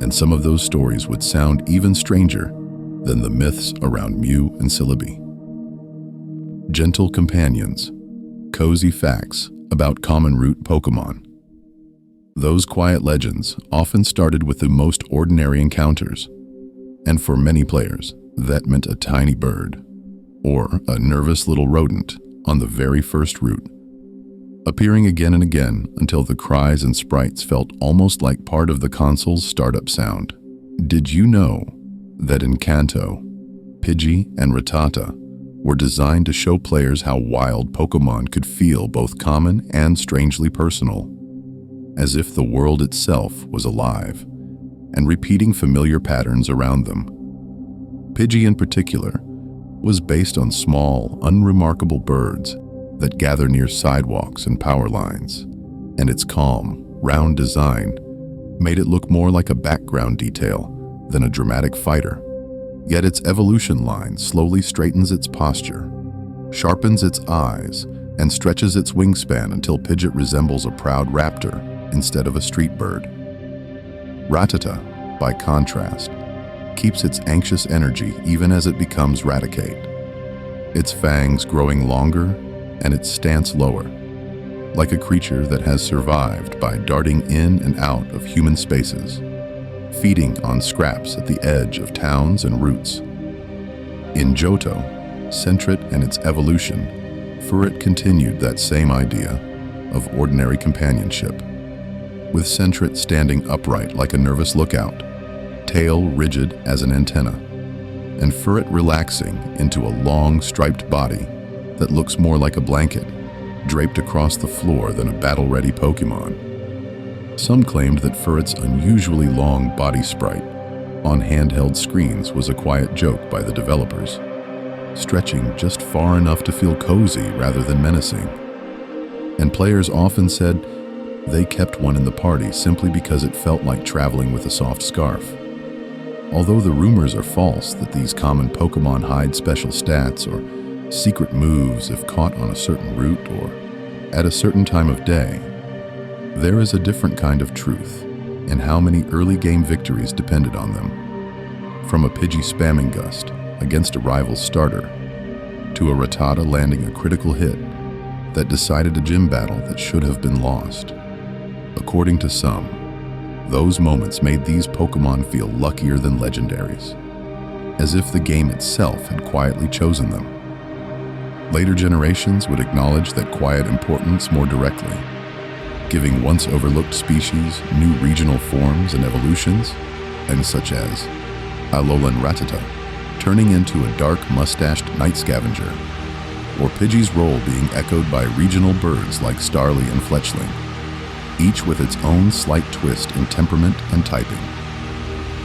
and some of those stories would sound even stranger than the myths around Mew and Celebi. Gentle companions, cozy facts about common route Pokémon. Those quiet legends often started with the most ordinary encounters, and for many players, that meant a tiny bird or a nervous little rodent on the very first route, appearing again and again until the cries and sprites felt almost like part of the console's startup sound. Did you know that in Kanto, Pidgey and Rattata were designed to show players how wild Pokémon could feel, both common and strangely personal, as if the world itself was alive and repeating familiar patterns around them. Pidgey in particular was based on small, unremarkable birds that gather near sidewalks and power lines, and its calm, round design made it look more like a background detail than a dramatic fighter. Yet its evolution line slowly straightens its posture, sharpens its eyes, and stretches its wingspan until Pidgeot resembles a proud raptor instead of a street bird. Rattata, by contrast, keeps its anxious energy even as it becomes Raticate, its fangs growing longer and its stance lower, like a creature that has survived by darting in and out of human spaces, feeding on scraps at the edge of towns and routes. In Johto, Sentret and its evolution, Furret continued that same idea of ordinary companionship, with Sentret standing upright like a nervous lookout, tail rigid as an antenna, and Furret relaxing into a long striped body that looks more like a blanket draped across the floor than a battle-ready Pokémon. Some claimed that Furret's unusually long body sprite on handheld screens was a quiet joke by the developers, stretching just far enough to feel cozy rather than menacing. And players often said they kept one in the party simply because it felt like traveling with a soft scarf. Although the rumors are false that these common Pokémon hide special stats or secret moves if caught on a certain route or at a certain time of day, there is a different kind of truth in how many early game victories depended on them. From a Pidgey spamming gust against a rival starter, to a Rattata landing a critical hit that decided a gym battle that should have been lost. According to some, those moments made these Pokémon feel luckier than legendaries, as if the game itself had quietly chosen them. Later generations would acknowledge that quiet importance more directly, giving once overlooked species new regional forms and evolutions, and such as Alolan Rattata turning into a dark mustached night scavenger, or Pidgey's role being echoed by regional birds like Starly and Fletchling, each with its own slight twist in temperament and typing.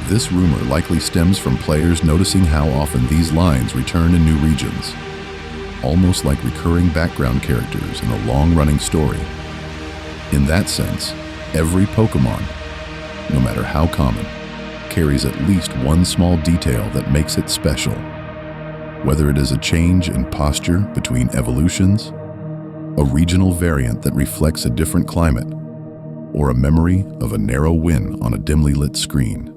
This rumor likely stems from players noticing how often these lines return in new regions, almost like recurring background characters in a long-running story. In that sense, every Pokémon, no matter how common, carries at least one small detail that makes it special. Whether it is a change in posture between evolutions, a regional variant that reflects a different climate, or a memory of a narrow win on a dimly lit screen.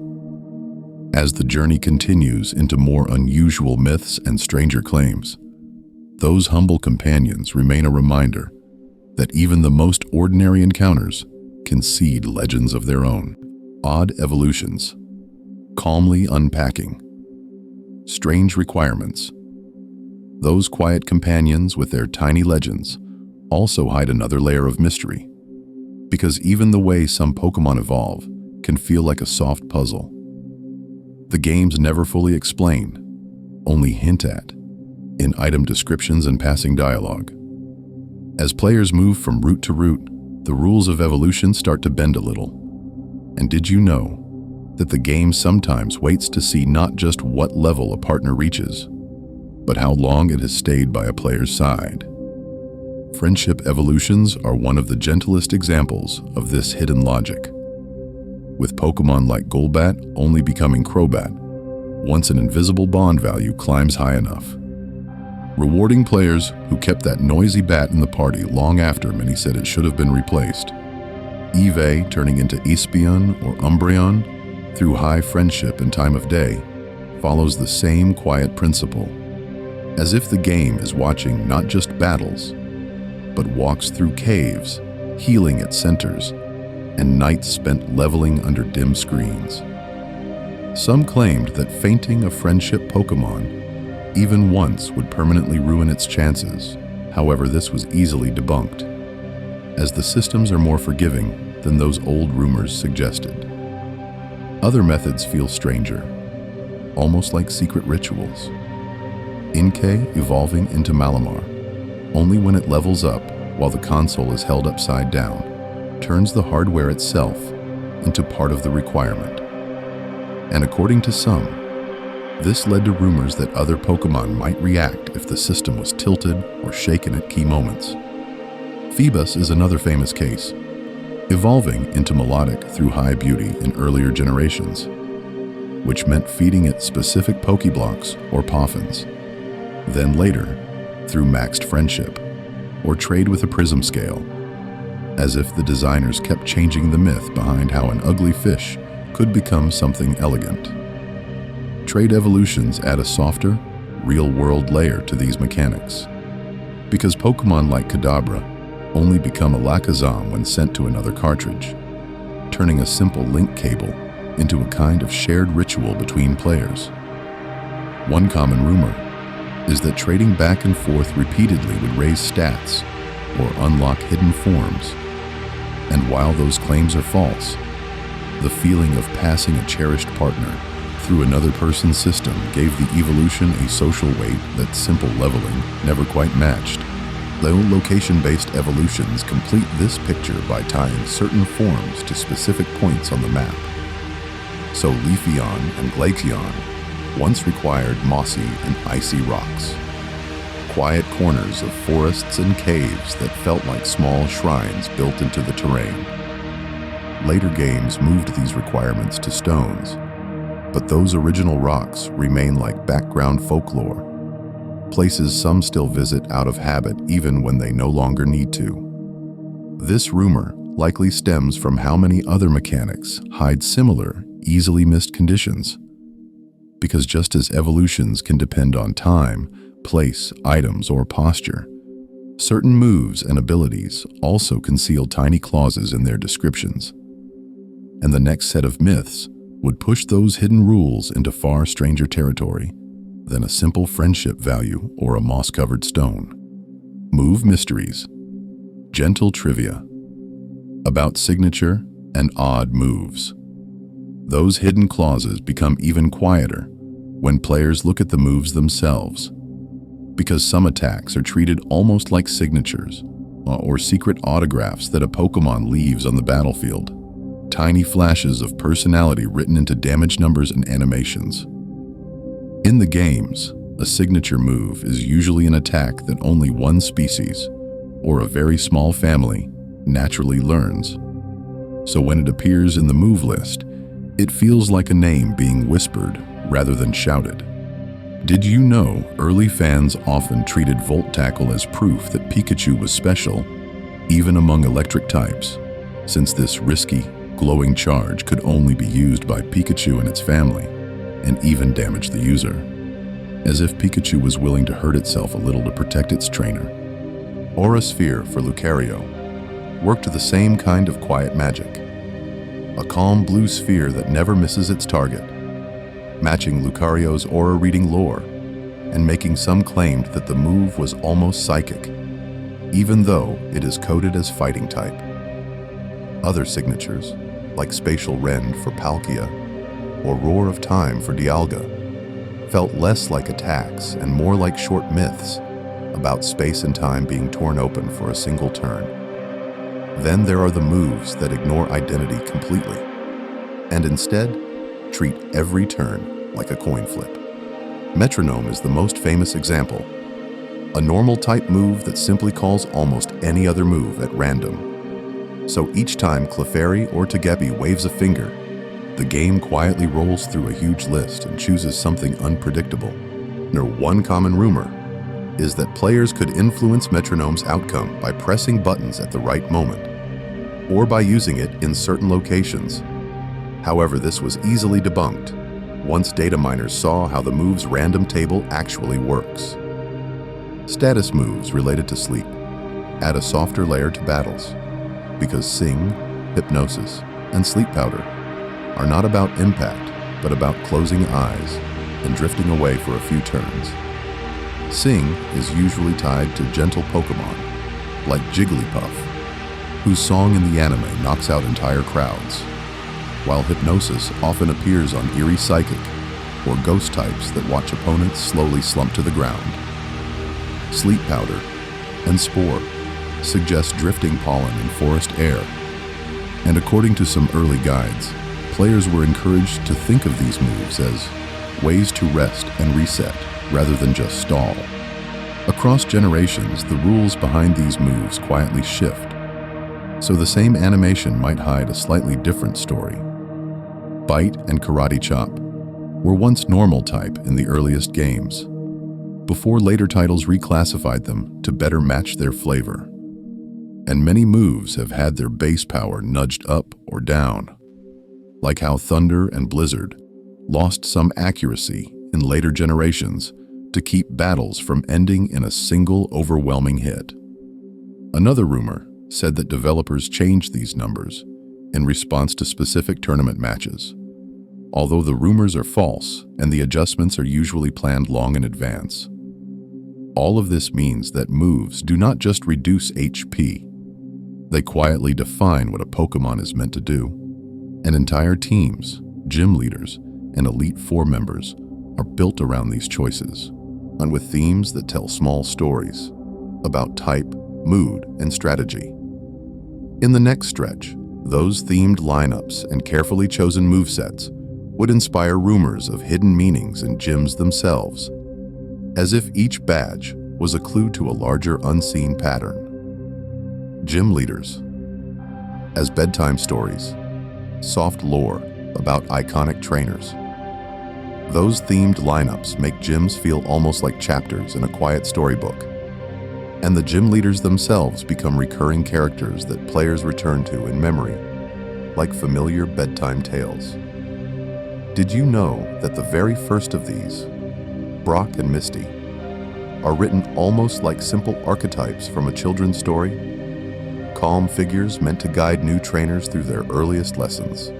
As the journey continues into more unusual myths and stranger claims, those humble companions remain a reminder that even the most ordinary encounters can seed legends of their own. Odd evolutions, calmly unpacking, strange requirements. Those quiet companions with their tiny legends also hide another layer of mystery, because even the way some Pokémon evolve can feel like a soft puzzle. The games never fully explain, only hint at, in item descriptions and passing dialogue. As players move from route to route, the rules of evolution start to bend a little. And did you know that the game sometimes waits to see not just what level a partner reaches, but how long it has stayed by a player's side? Friendship evolutions are one of the gentlest examples of this hidden logic, with Pokémon like Golbat only becoming Crobat once an invisible bond value climbs high enough, rewarding players who kept that noisy bat in the party long after many said it should have been replaced. Eevee turning into Espeon or Umbreon through high friendship and time of day follows the same quiet principle, as if the game is watching not just battles, but walks through caves, healing at centers, and nights spent leveling under dim screens. Some claimed that fainting a friendship Pokémon even once would permanently ruin its chances. However, this was easily debunked, as the systems are more forgiving than those old rumors suggested. Other methods feel stranger, almost like secret rituals. Inkay evolving into Malamar, only when it levels up while the console is held upside down, turns the hardware itself into part of the requirement. And according to some, this led to rumors that other Pokémon might react if the system was tilted or shaken at key moments. Phoebus is another famous case, evolving into melodic through high beauty in earlier generations, which meant feeding it specific Pokéblocks or Poffins. Then later, through maxed friendship, or trade with a prism scale, as if the designers kept changing the myth behind how an ugly fish could become something elegant. Trade evolutions add a softer, real-world layer to these mechanics, because Pokémon like Kadabra only become Alakazam when sent to another cartridge, turning a simple link cable into a kind of shared ritual between players. One common rumor is that trading back and forth repeatedly would raise stats or unlock hidden forms. And while those claims are false, the feeling of passing a cherished partner through another person's system gave the evolution a social weight that simple leveling never quite matched. Though location-based evolutions complete this picture by tying certain forms to specific points on the map. So Leafeon and Glaceon once required mossy and icy rocks, quiet corners of forests and caves that felt like small shrines built into the terrain. Later games moved these requirements to stones, but those original rocks remain like background folklore, places some still visit out of habit even when they no longer need to. This rumor likely stems from how many other mechanics hide similar, easily missed conditions. Because just as evolutions can depend on time, place, items, or posture, certain moves and abilities also conceal tiny clauses in their descriptions. And the next set of myths would push those hidden rules into far stranger territory than a simple friendship value or a moss-covered stone. Move mysteries. Gentle trivia about signature and odd moves. Those hidden clauses become even quieter when players look at the moves themselves, because some attacks are treated almost like signatures or secret autographs that a Pokémon leaves on the battlefield. Tiny flashes of personality written into damage numbers and animations. In the games, a signature move is usually an attack that only one species, or a very small family, naturally learns. So when it appears in the move list, it feels like a name being whispered rather than shouted. Did you know early fans often treated Volt Tackle as proof that Pikachu was special, even among electric types, since this risky, glowing charge could only be used by Pikachu and its family, and even damage the user, as if Pikachu was willing to hurt itself a little to protect its trainer. Aura Sphere for Lucario worked the same kind of quiet magic, a calm blue sphere that never misses its target, matching Lucario's aura reading lore, and making some claimed that the move was almost psychic, even though it is coded as fighting type. Other signatures, like Spatial Rend for Palkia or Roar of Time for Dialga, felt less like attacks and more like short myths about space and time being torn open for a single turn. Then there are the moves that ignore identity completely, and instead treat every turn like a coin flip. Metronome is the most famous example, a normal type move that simply calls almost any other move at random. So each time Clefairy or Togepi waves a finger, the game quietly rolls through a huge list and chooses something unpredictable. One common rumor is that players could influence Metronome's outcome by pressing buttons at the right moment, or by using it in certain locations. However, this was easily debunked once data miners saw how the move's random table actually works. Status moves related to sleep add a softer layer to battles, because Sing, Hypnosis, and Sleep Powder are not about impact, but about closing eyes and drifting away for a few turns. Sing is usually tied to gentle Pokémon, like Jigglypuff, whose song in the anime knocks out entire crowds, while Hypnosis often appears on Eerie Psychic, or ghost types that watch opponents slowly slump to the ground. Sleep powder and spore suggest drifting pollen in forest air. And according to some early guides, players were encouraged to think of these moves as ways to rest and reset rather than just stall. Across generations, the rules behind these moves quietly shift, so the same animation might hide a slightly different story. Bite and Karate Chop were once normal type in the earliest games, before later titles reclassified them to better match their flavor. And many moves have had their base power nudged up or down, like how Thunder and Blizzard lost some accuracy in later generations to keep battles from ending in a single overwhelming hit. Another rumor said that developers changed these numbers in response to specific tournament matches, although the rumors are false and the adjustments are usually planned long in advance. All of this means that moves do not just reduce HP, they quietly define what a Pokémon is meant to do. And entire teams, gym leaders, and Elite Four members are built around these choices, and with themes that tell small stories about type, mood, and strategy. In the next stretch, those themed lineups and carefully chosen movesets would inspire rumors of hidden meanings in gyms themselves, as if each badge was a clue to a larger unseen pattern. Gym leaders as bedtime stories, soft lore about iconic trainers. Those themed lineups make gyms feel almost like chapters in a quiet storybook, and the gym leaders themselves become recurring characters that players return to in memory, like familiar bedtime tales. Did you know that the very first of these, Brock and Misty, are written almost like simple archetypes from a children's story? Calm figures meant to guide new trainers through their earliest lessons.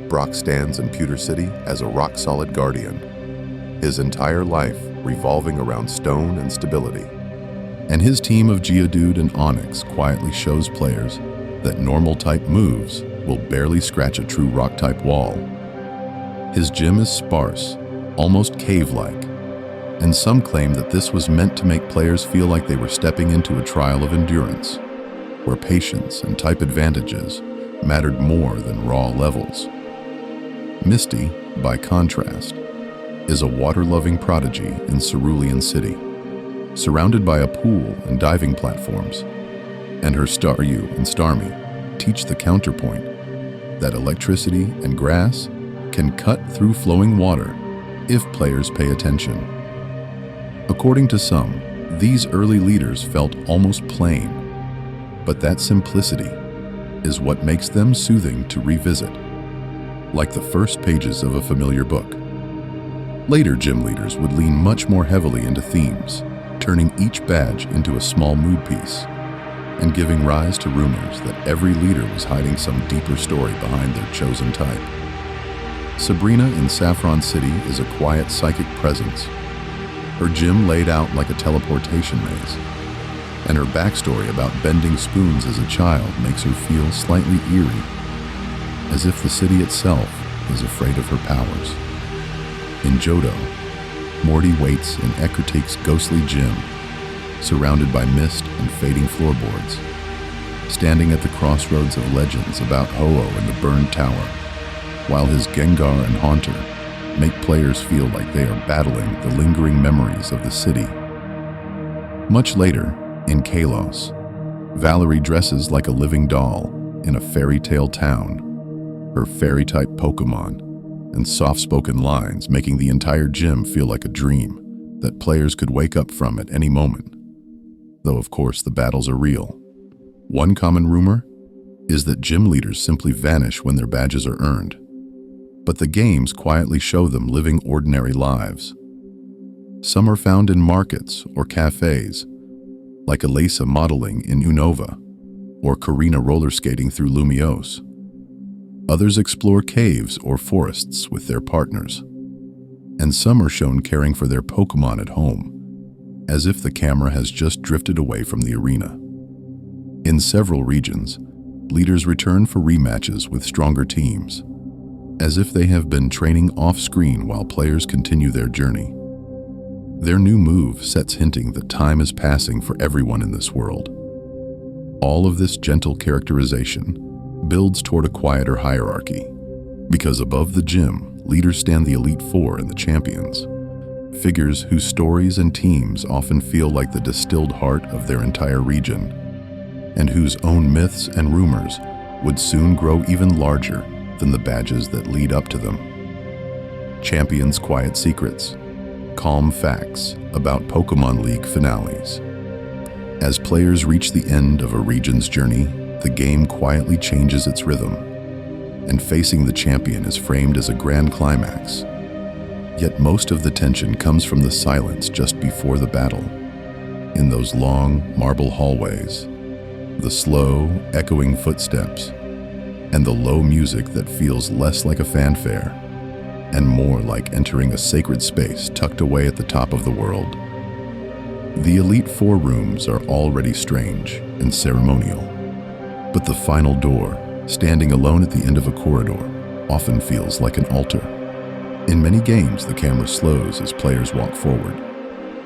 Brock stands in Pewter City as a rock-solid guardian, his entire life revolving around stone and stability. And his team of Geodude and Onix quietly shows players that normal-type moves will barely scratch a true rock-type wall. His gym is sparse, almost cave-like, and some claim that this was meant to make players feel like they were stepping into a trial of endurance, where patience and type advantages mattered more than raw levels. Misty, by contrast, is a water-loving prodigy in Cerulean City, surrounded by a pool and diving platforms, and her Staryu and Starmie teach the counterpoint that electricity and grass can cut through flowing water if players pay attention. According to some, these early leaders felt almost plain, but that simplicity is what makes them soothing to revisit, like the first pages of a familiar book. Later gym leaders would lean much more heavily into themes, turning each badge into a small mood piece, and giving rise to rumors that every leader was hiding some deeper story behind their chosen type. Sabrina in Saffron City is a quiet psychic presence, her gym laid out like a teleportation maze, and her backstory about bending spoons as a child makes her feel slightly eerie, as if the city itself is afraid of her powers. In Johto, Morty waits in Ecruteak's ghostly gym, surrounded by mist and fading floorboards, standing at the crossroads of legends about Ho-Oh and the burned tower, while his Gengar and Haunter make players feel like they are battling the lingering memories of the city. Much later, in Kalos, Valerie dresses like a living doll in a fairy tale town, her fairy-type Pokémon and soft-spoken lines making the entire gym feel like a dream that players could wake up from at any moment, though of course the battles are real. One common rumor is that gym leaders simply vanish when their badges are earned, but the games quietly show them living ordinary lives. Some are found in markets or cafes, like Elesa modeling in Unova, or Karina roller skating through Lumiose. Others explore caves or forests with their partners, and some are shown caring for their Pokémon at home, as if the camera has just drifted away from the arena. In several regions, leaders return for rematches with stronger teams, as if they have been training off-screen while players continue their journey. Their new move sets hinting that time is passing for everyone in this world. All of this gentle characterization builds toward a quieter hierarchy, because above the gym, leaders stand the Elite Four and the champions, figures whose stories and teams often feel like the distilled heart of their entire region, and whose own myths and rumors would soon grow even larger than the badges that lead up to them. Champions' quiet secrets, calm facts about Pokémon League finales. As players reach the end of a region's journey, the game quietly changes its rhythm, and facing the champion is framed as a grand climax. Yet most of the tension comes from the silence just before the battle. In those long marble hallways, the slow, echoing footsteps, and the low music that feels less like a fanfare and more like entering a sacred space tucked away at the top of the world. The Elite Four rooms are already strange and ceremonial, but the final door, standing alone at the end of a corridor, often feels like an altar. In many games, the camera slows as players walk forward,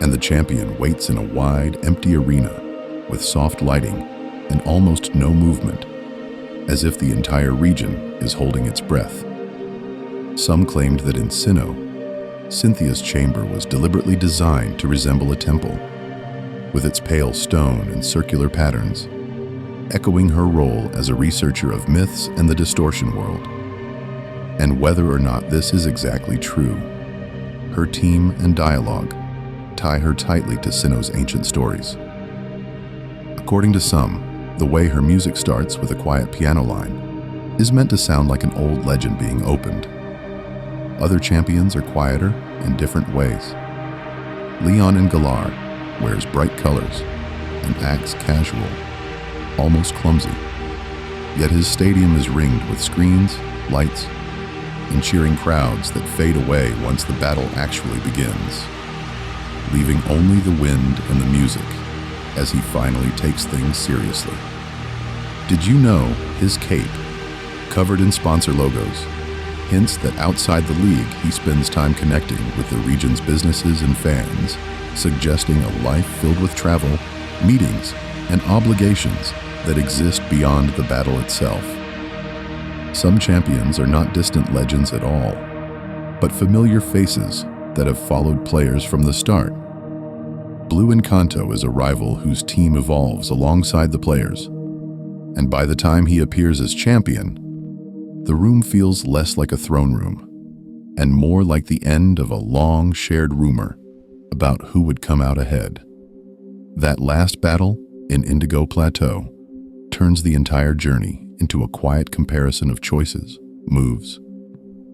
and the champion waits in a wide, empty arena with soft lighting and almost no movement, as if the entire region is holding its breath. Some claimed that in Sinnoh, Cynthia's chamber was deliberately designed to resemble a temple, with its pale stone and circular patterns, echoing her role as a researcher of myths and the distortion world. And whether or not this is exactly true, her team and dialogue tie her tightly to Sinnoh's ancient stories. According to some, the way her music starts with a quiet piano line is meant to sound like an old legend being opened. Other champions are quieter in different ways. Leon in Galar wears bright colors and acts casual, almost clumsy. Yet his stadium is ringed with screens, lights, and cheering crowds that fade away once the battle actually begins, leaving only the wind and the music as he finally takes things seriously. Did you know his cape, covered in sponsor logos, hints that outside the league he spends time connecting with the region's businesses and fans, suggesting a life filled with travel, meetings, and obligations that exist beyond the battle itself. Some champions are not distant legends at all, but familiar faces that have followed players from the start. Blue Encanto is a rival whose team evolves alongside the players, and by the time he appears as champion, the room feels less like a throne room and more like the end of a long shared rumor about who would come out ahead. That last battle in Indigo Plateau turns the entire journey into a quiet comparison of choices, moves,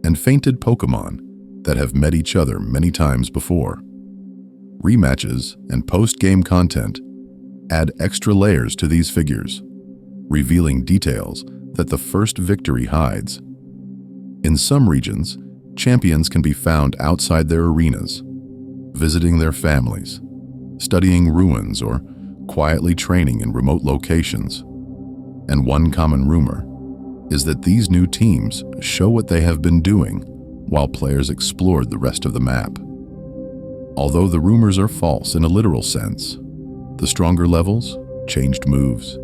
and fainted Pokémon that have met each other many times before. Rematches and post-game content add extra layers to these figures, revealing details that the first victory hides. In some regions, champions can be found outside their arenas, visiting their families, studying ruins, or quietly training in remote locations. And one common rumor is that these new teams show what they have been doing while players explored the rest of the map. Although the rumors are false in a literal sense, the stronger levels, changed moves,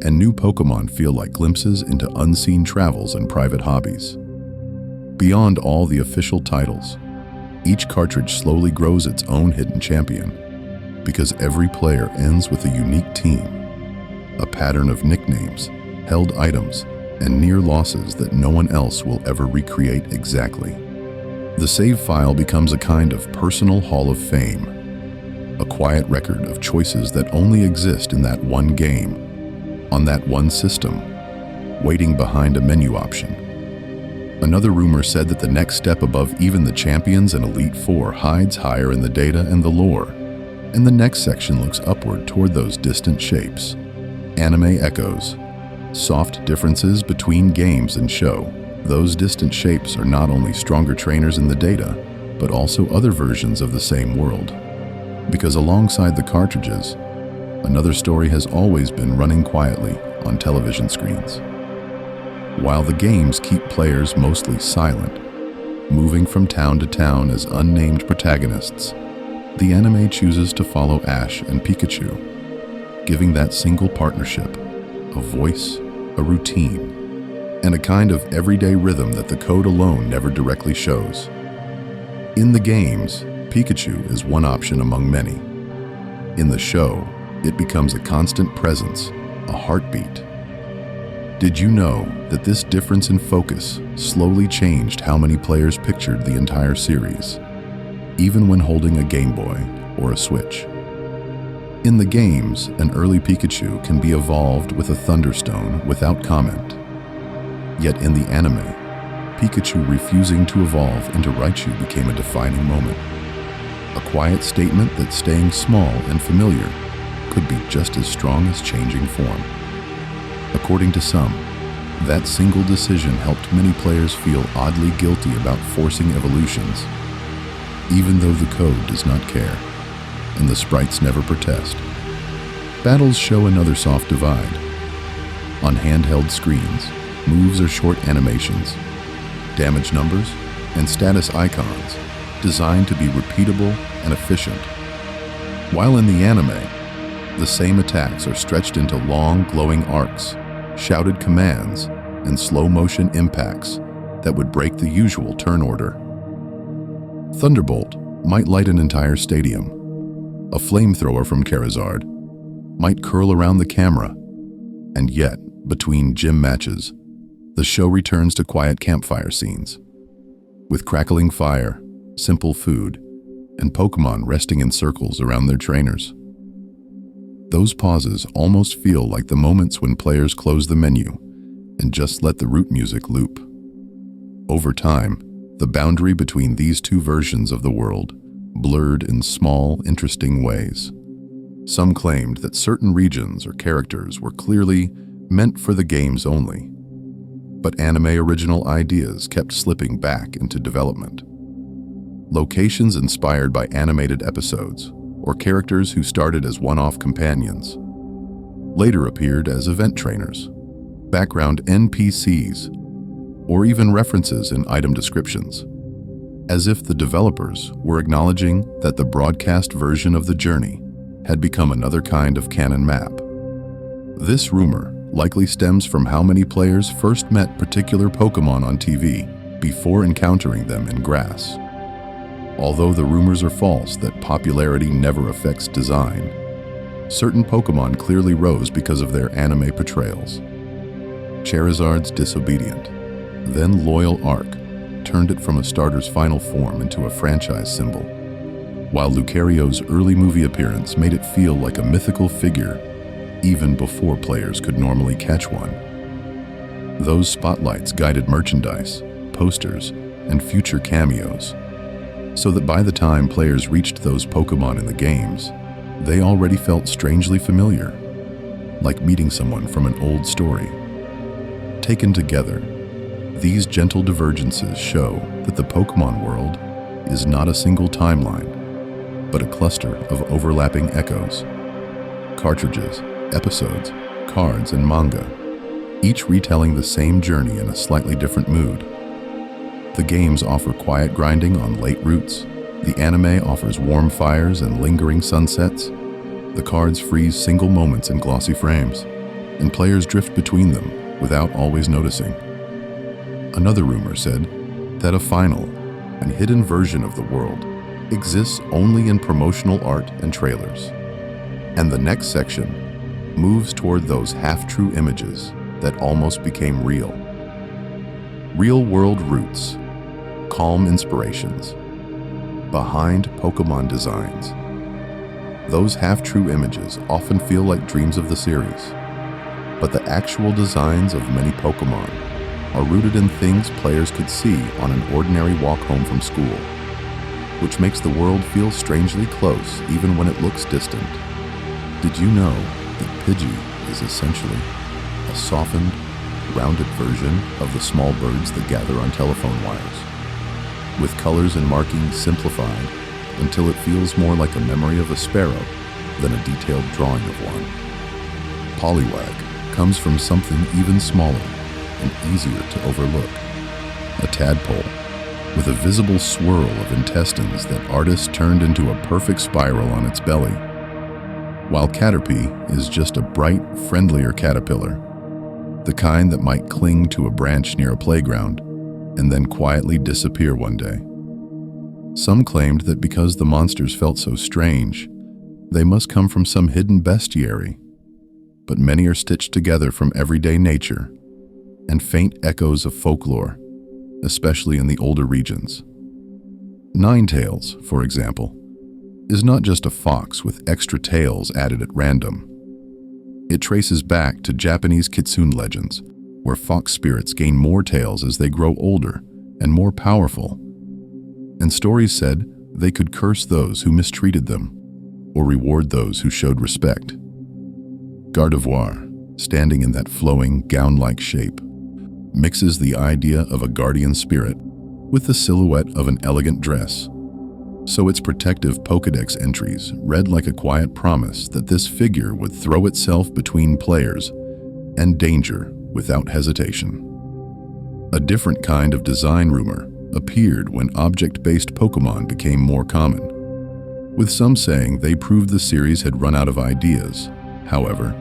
and new Pokémon feel like glimpses into unseen travels and private hobbies. Beyond all the official titles, each cartridge slowly grows its own hidden champion, because every player ends with a unique team, a pattern of nicknames, held items, and near losses that no one else will ever recreate exactly. The save file becomes a kind of personal hall of fame, a quiet record of choices that only exist in that one game, on that one system, waiting behind a menu option. Another rumor said that the next step above even the champions and Elite Four hides higher in the data and the lore, and the next section looks upward toward those distant shapes. Anime echoes, soft differences between games and show. Those distant shapes are not only stronger trainers in the data, but also other versions of the same world. Because alongside the cartridges, another story has always been running quietly on television screens. While the games keep players mostly silent, moving from town to town as unnamed protagonists, the anime chooses to follow Ash and Pikachu, giving that single partnership a voice, a routine, and a kind of everyday rhythm that the code alone never directly shows. In the games, Pikachu is one option among many. In the show, it becomes a constant presence, a heartbeat. Did you know that this difference in focus slowly changed how many players pictured the entire series, even when holding a Game Boy or a Switch? In the games, an early Pikachu can be evolved with a Thunderstone without comment. Yet in the anime, Pikachu refusing to evolve into Raichu became a defining moment. A quiet statement that staying small and familiar could be just as strong as changing form. According to some, that single decision helped many players feel oddly guilty about forcing evolutions, even though the code does not care, and the sprites never protest. Battles show another soft divide. On handheld screens, moves are short animations, damage numbers, and status icons designed to be repeatable and efficient. While in the anime, the same attacks are stretched into long, glowing arcs, shouted commands, and slow-motion impacts that would break the usual turn order. Thunderbolt might light an entire stadium. A flamethrower from Charizard might curl around the camera. And yet, between gym matches, the show returns to quiet campfire scenes, with crackling fire, simple food, and Pokémon resting in circles around their trainers. Those pauses almost feel like the moments when players close the menu and just let the root music loop. Over time, the boundary between these two versions of the world blurred in small, interesting ways. Some claimed that certain regions or characters were clearly meant for the games only, but anime original ideas kept slipping back into development. Locations inspired by animated episodes, or characters who started as one-off companions, later appeared as event trainers, background NPCs, or even references in item descriptions, as if the developers were acknowledging that the broadcast version of the journey had become another kind of canon map. This rumor likely stems from how many players first met particular Pokémon on TV before encountering them in grass. Although the rumors are false that popularity never affects design, certain Pokémon clearly rose because of their anime portrayals. Charizard's Disobedient, then Loyal Arc, turned it from a starter's final form into a franchise symbol, while Lucario's early movie appearance made it feel like a mythical figure even before players could normally catch one. Those spotlights guided merchandise, posters, and future cameos, so that by the time players reached those Pokémon in the games, they already felt strangely familiar, like meeting someone from an old story. Taken together, these gentle divergences show that the Pokémon world is not a single timeline, but a cluster of overlapping echoes. Cartridges, episodes, cards, and manga, each retelling the same journey in a slightly different mood. The games offer quiet grinding on late routes, the anime offers warm fires and lingering sunsets, the cards freeze single moments in glossy frames, and players drift between them without always noticing. Another rumor said that a final and hidden version of the world exists only in promotional art and trailers, and the next section moves toward those half-true images that almost became real. Real-world roots, calm inspirations, behind Pokémon designs. Those half-true images often feel like dreams of the series, but the actual designs of many Pokémon are rooted in things players could see on an ordinary walk home from school, which makes the world feel strangely close even when it looks distant. Did you know that Pidgey is essentially a softened, rounded version of the small birds that gather on telephone wires, with colors and markings simplified until it feels more like a memory of a sparrow than a detailed drawing of one? Poliwag comes from something even smaller, and easier to overlook. A tadpole, with a visible swirl of intestines that artists turned into a perfect spiral on its belly, while Caterpie is just a bright, friendlier caterpillar, the kind that might cling to a branch near a playground and then quietly disappear one day. Some claimed that because the monsters felt so strange, they must come from some hidden bestiary, but many are stitched together from everyday nature and faint echoes of folklore, especially in the older regions. Ninetails, for example, is not just a fox with extra tails added at random. It traces back to Japanese kitsune legends, where fox spirits gain more tails as they grow older and more powerful, and stories said they could curse those who mistreated them or reward those who showed respect. Gardevoir, standing in that flowing, gown-like shape, mixes the idea of a guardian spirit with the silhouette of an elegant dress, so its protective Pokédex entries read like a quiet promise that this figure would throw itself between players and danger without hesitation. A different kind of design rumor appeared when object-based Pokémon became more common, with some saying they proved the series had run out of ideas. However,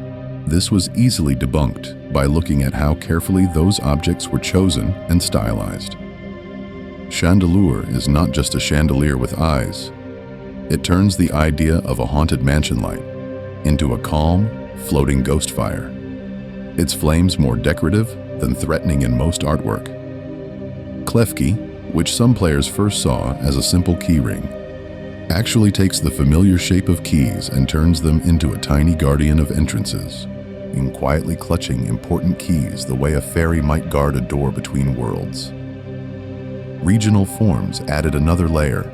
this was easily debunked by looking at how carefully those objects were chosen and stylized. Chandelure is not just a chandelier with eyes. It turns the idea of a haunted mansion light into a calm, floating ghost fire, its flames more decorative than threatening in most artwork. Klefki, which some players first saw as a simple keyring, actually takes the familiar shape of keys and turns them into a tiny guardian of entrances, in quietly clutching important keys the way a fairy might guard a door between worlds. Regional forms added another layer,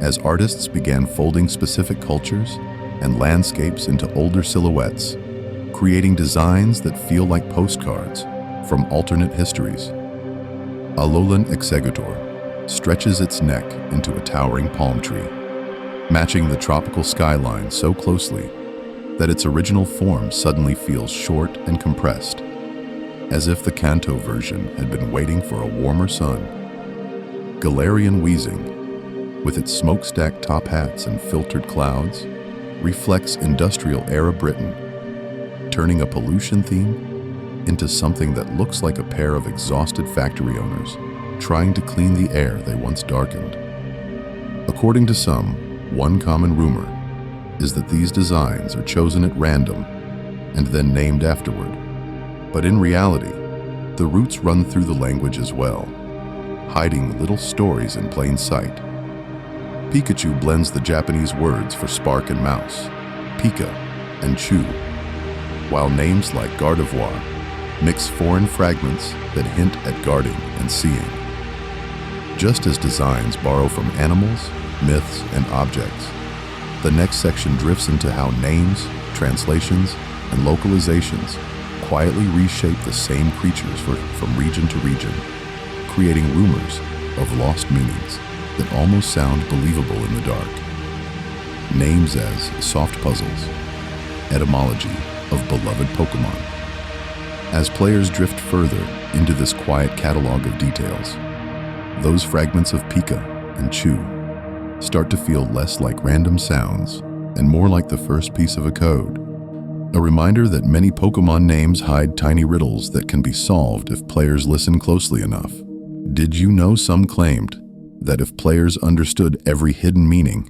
as artists began folding specific cultures and landscapes into older silhouettes, creating designs that feel like postcards from alternate histories. Alolan Exeggutor stretches its neck into a towering palm tree, matching the tropical skyline so closely that its original form suddenly feels short and compressed, as if the Kanto version had been waiting for a warmer sun. Galarian Weezing, with its smokestack top hats and filtered clouds, reflects industrial-era Britain, turning a pollution theme into something that looks like a pair of exhausted factory owners trying to clean the air they once darkened. According to some, one common rumor is that these designs are chosen at random and then named afterward. But in reality, the roots run through the language as well, hiding little stories in plain sight. Pikachu blends the Japanese words for spark and mouse, Pika and Chu, while names like Gardevoir mix foreign fragments that hint at guarding and seeing. Just as designs borrow from animals, myths, and objects, the next section drifts into how names, translations, and localizations quietly reshape the same creatures from region to region, creating rumors of lost meanings that almost sound believable in the dark. Names as soft puzzles, etymology of beloved Pokémon. As players drift further into this quiet catalog of details, those fragments of Pika and Chu start to feel less like random sounds and more like the first piece of a code, a reminder that many Pokémon names hide tiny riddles that can be solved if players listen closely enough. Did you know some claimed that if players understood every hidden meaning,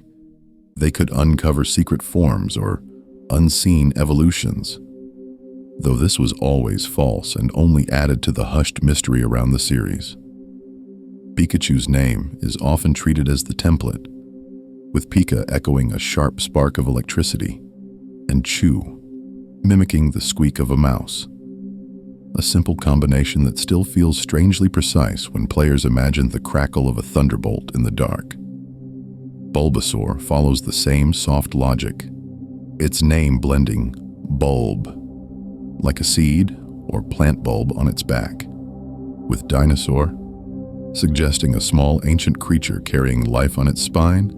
they could uncover secret forms or unseen evolutions? Though this was always false and only added to the hushed mystery around the series. Pikachu's name is often treated as the template, with Pika echoing a sharp spark of electricity, and Chu mimicking the squeak of a mouse. A simple combination that still feels strangely precise when players imagine the crackle of a thunderbolt in the dark. Bulbasaur follows the same soft logic, its name blending bulb, like a seed or plant bulb on its back, with dinosaur suggesting a small ancient creature carrying life on its spine,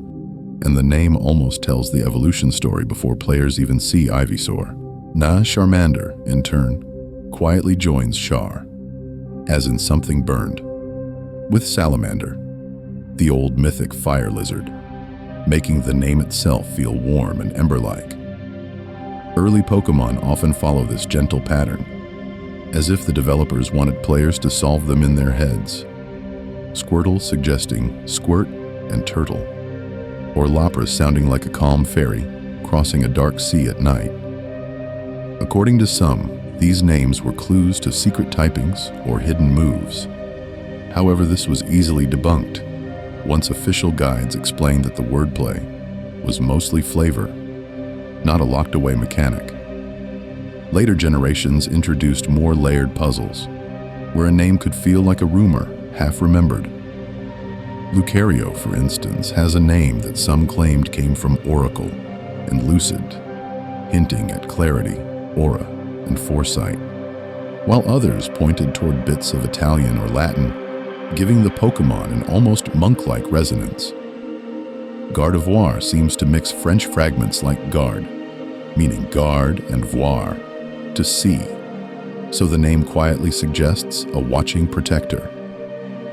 and the name almost tells the evolution story before players even see Ivysaur. Charmander, in turn, quietly joins Char, as in something burned, with Salamander, the old mythic fire lizard, making the name itself feel warm and ember-like. Early Pokémon often follow this gentle pattern, as if the developers wanted players to solve them in their heads. Squirtle suggesting squirt and turtle, or Lapras sounding like a calm fairy crossing a dark sea at night. According to some, these names were clues to secret typings or hidden moves. However, this was easily debunked once official guides explained that the wordplay was mostly flavor, not a locked-away mechanic. Later generations introduced more layered puzzles, where a name could feel like a rumor, half-remembered. Lucario, for instance, has a name that some claimed came from Oracle and Lucid, hinting at clarity, aura, and foresight, while others pointed toward bits of Italian or Latin, giving the Pokémon an almost monk-like resonance. Gardevoir seems to mix French fragments like garde, meaning guard, and voir, to see, so the name quietly suggests a watching protector,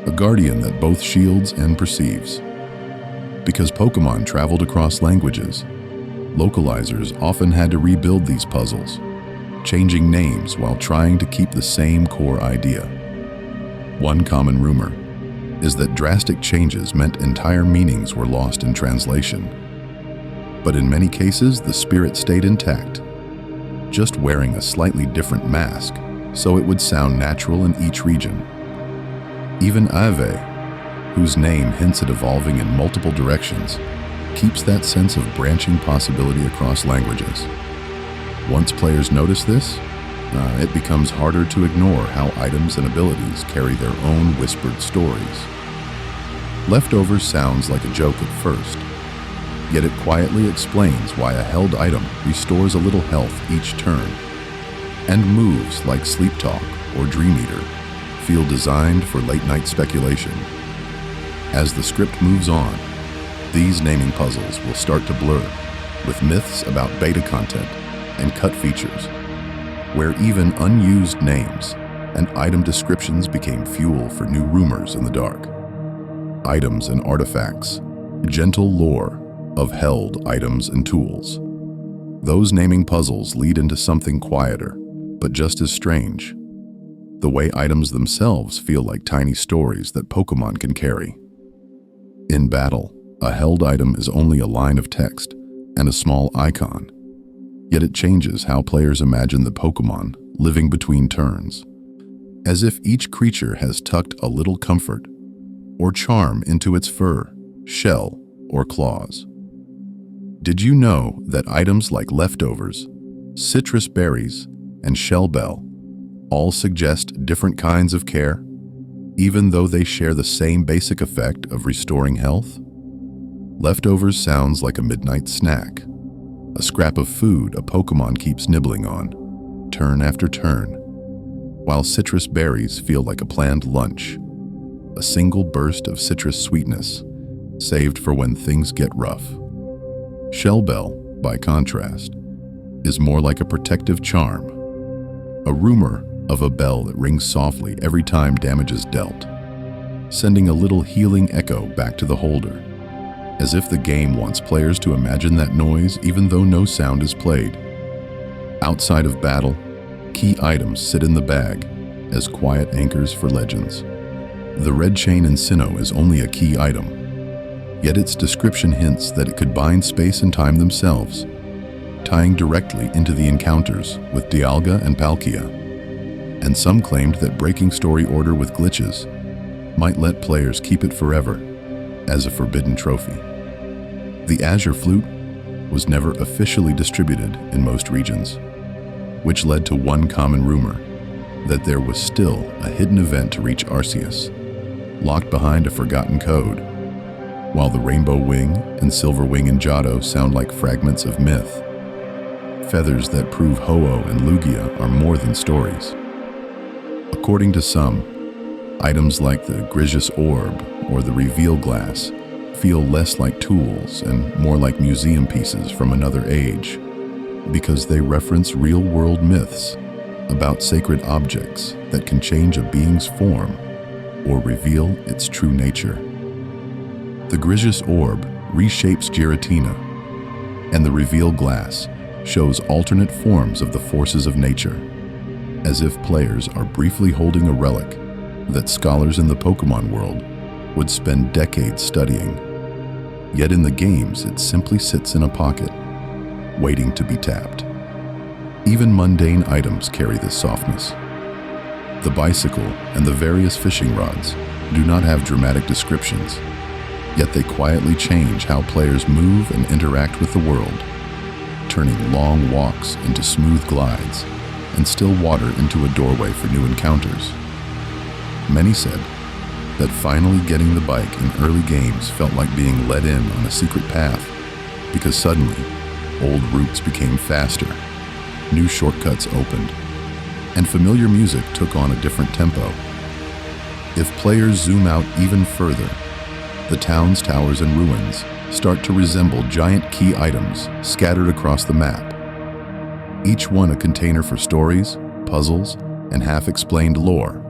a guardian that both shields and perceives. Because Pokémon traveled across languages, localizers often had to rebuild these puzzles, changing names while trying to keep the same core idea. One common rumor is that drastic changes meant entire meanings were lost in translation. But in many cases, the spirit stayed intact, just wearing a slightly different mask so it would sound natural in each region. Even Ave, whose name hints at evolving in multiple directions, keeps that sense of branching possibility across languages. Once players notice this, it becomes harder to ignore how items and abilities carry their own whispered stories. Leftovers sounds like a joke at first, yet it quietly explains why a held item restores a little health each turn, and moves like Sleep Talk or Dream Eater feel designed for late-night speculation. As the script moves on, these naming puzzles will start to blur, with myths about beta content and cut features, where even unused names and item descriptions became fuel for new rumors in the dark. Items and artifacts, gentle lore of held items and tools. Those naming puzzles lead into something quieter, but just as strange. The way items themselves feel like tiny stories that Pokémon can carry. In battle, a held item is only a line of text and a small icon, yet it changes how players imagine the Pokémon living between turns, as if each creature has tucked a little comfort or charm into its fur, shell, or claws. Did you know that items like leftovers, citrus berries, and shell bell all suggest different kinds of care, even though they share the same basic effect of restoring health? Leftovers sounds like a midnight snack, a scrap of food a Pokémon keeps nibbling on, turn after turn, while citrus berries feel like a planned lunch, a single burst of citrus sweetness, saved for when things get rough. Shell bell, by contrast, is more like a protective charm, a rumor of a bell that rings softly every time damage is dealt, sending a little healing echo back to the holder, as if the game wants players to imagine that noise even though no sound is played. Outside of battle, key items sit in the bag as quiet anchors for legends. The red chain in Sinnoh is only a key item, yet its description hints that it could bind space and time themselves, tying directly into the encounters with Dialga and Palkia. And some claimed that breaking story order with glitches might let players keep it forever as a forbidden trophy. The Azure Flute was never officially distributed in most regions, which led to one common rumor, that there was still a hidden event to reach Arceus, locked behind a forgotten code, while the Rainbow Wing and Silver Wing in Johto sound like fragments of myth. Feathers that prove Ho-Oh and Lugia are more than stories. According to some, items like the Grigious Orb or the Reveal Glass feel less like tools and more like museum pieces from another age, because they reference real-world myths about sacred objects that can change a being's form or reveal its true nature. The Grigious Orb reshapes Giratina, and the Reveal Glass shows alternate forms of the forces of nature, as if players are briefly holding a relic that scholars in the Pokémon world would spend decades studying. Yet in the games, it simply sits in a pocket, waiting to be tapped. Even mundane items carry this softness. The bicycle and the various fishing rods do not have dramatic descriptions, yet they quietly change how players move and interact with the world, turning long walks into smooth glides and still water into a doorway for new encounters. Many said that finally getting the bike in early games felt like being led in on a secret path, because suddenly old routes became faster, new shortcuts opened, and familiar music took on a different tempo. If players zoom out even further, the town's towers and ruins start to resemble giant key items scattered across the map, each one a container for stories, puzzles, and half-explained lore.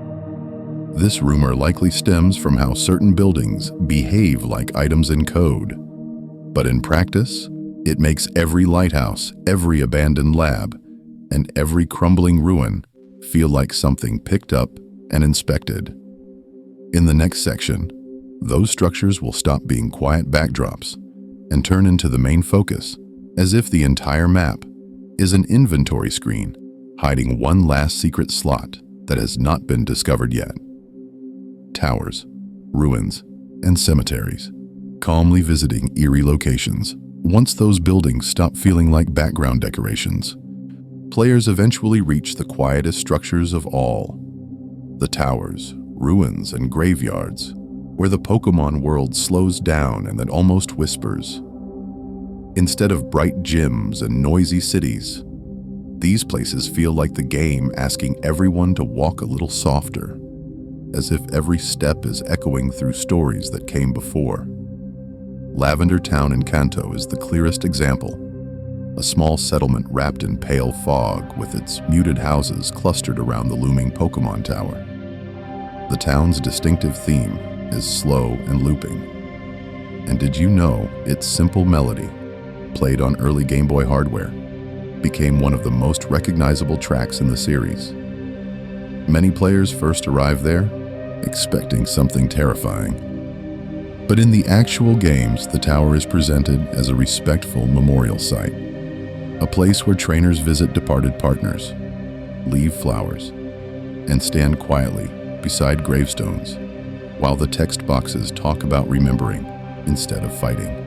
This rumor likely stems from how certain buildings behave like items in code, but in practice, it makes every lighthouse, every abandoned lab, and every crumbling ruin feel like something picked up and inspected. In the next section, those structures will stop being quiet backdrops and turn into the main focus, as if the entire map is an inventory screen hiding one last secret slot that has not been discovered yet. Towers, ruins, and cemeteries, calmly visiting eerie locations. Once those buildings stop feeling like background decorations, players eventually reach the quietest structures of all, the towers, ruins, and graveyards, where the Pokémon world slows down and then almost whispers. Instead of bright gyms and noisy cities, these places feel like the game asking everyone to walk a little softer, as if every step is echoing through stories that came before. Lavender Town in Kanto is the clearest example, a small settlement wrapped in pale fog with its muted houses clustered around the looming Pokémon Tower. The town's distinctive theme is slow and looping. And did you know its simple melody, played on early Game Boy hardware, became one of the most recognizable tracks in the series? Many players first arrive there expecting something terrifying. But in the actual games, the tower is presented as a respectful memorial site, a place where trainers visit departed partners, leave flowers, and stand quietly beside gravestones, while the text boxes talk about remembering instead of fighting.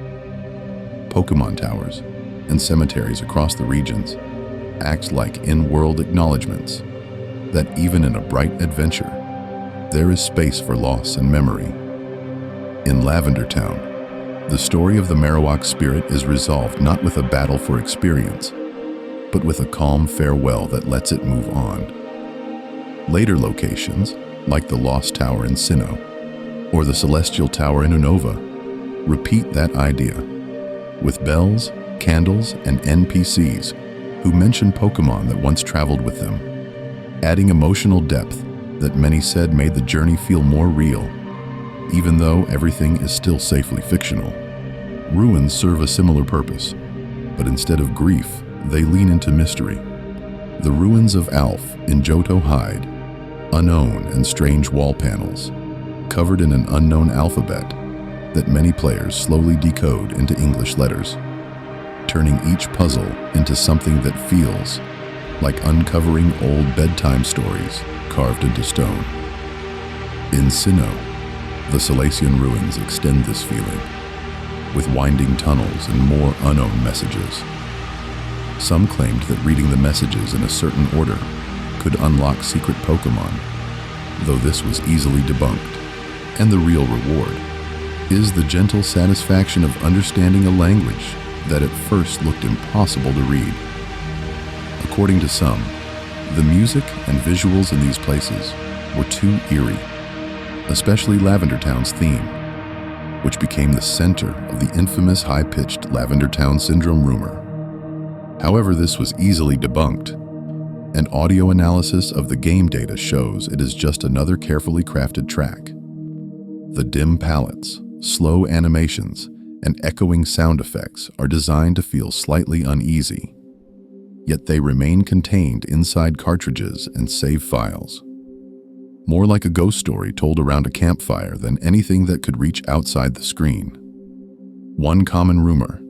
Pokémon towers and cemeteries across the regions act like in-world acknowledgments that even in a bright adventure, there is space for loss and memory. In Lavender Town, the story of the Marowak spirit is resolved not with a battle for experience, but with a calm farewell that lets it move on. Later locations, like the Lost Tower in Sinnoh or the Celestial Tower in Unova, repeat that idea, with bells, candles, and NPCs who mention Pokémon that once traveled with them, adding emotional depth that many said made the journey feel more real, even though everything is still safely fictional. Ruins serve a similar purpose, but instead of grief, they lean into mystery. The ruins of Alph in Johto hide unknown and strange wall panels, covered in an unknown alphabet that many players slowly decode into English letters, turning each puzzle into something that feels like uncovering old bedtime stories carved into stone. In Sinnoh, the Solacean ruins extend this feeling, with winding tunnels and more unknown messages. Some claimed that reading the messages in a certain order could unlock secret Pokémon, though this was easily debunked. And the real reward is the gentle satisfaction of understanding a language that at first looked impossible to read. According to some, the music and visuals in these places were too eerie, especially Lavender Town's theme, which became the center of the infamous high-pitched Lavender Town Syndrome rumor. However, this was easily debunked. and audio analysis of the game data shows it is just another carefully crafted track. The dim palettes, slow animations, and echoing sound effects are designed to feel slightly uneasy, yet they remain contained inside cartridges and save files. More like a ghost story told around a campfire than anything that could reach outside the screen. One common rumor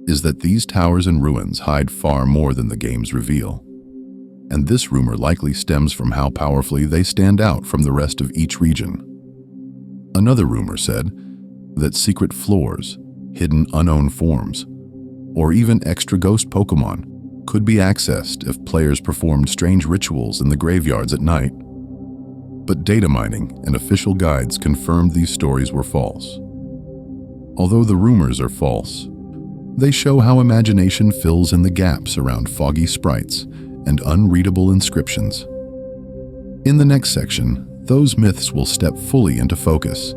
is that these towers and ruins hide far more than the games reveal, and this rumor likely stems from how powerfully they stand out from the rest of each region. Another rumor said that secret floors, hidden unknown forms, or even extra ghost Pokemon could be accessed if players performed strange rituals in the graveyards at night. But data mining and official guides confirmed these stories were false. Although the rumors are false, they show how imagination fills in the gaps around foggy sprites and unreadable inscriptions. In the next section, those myths will step fully into focus,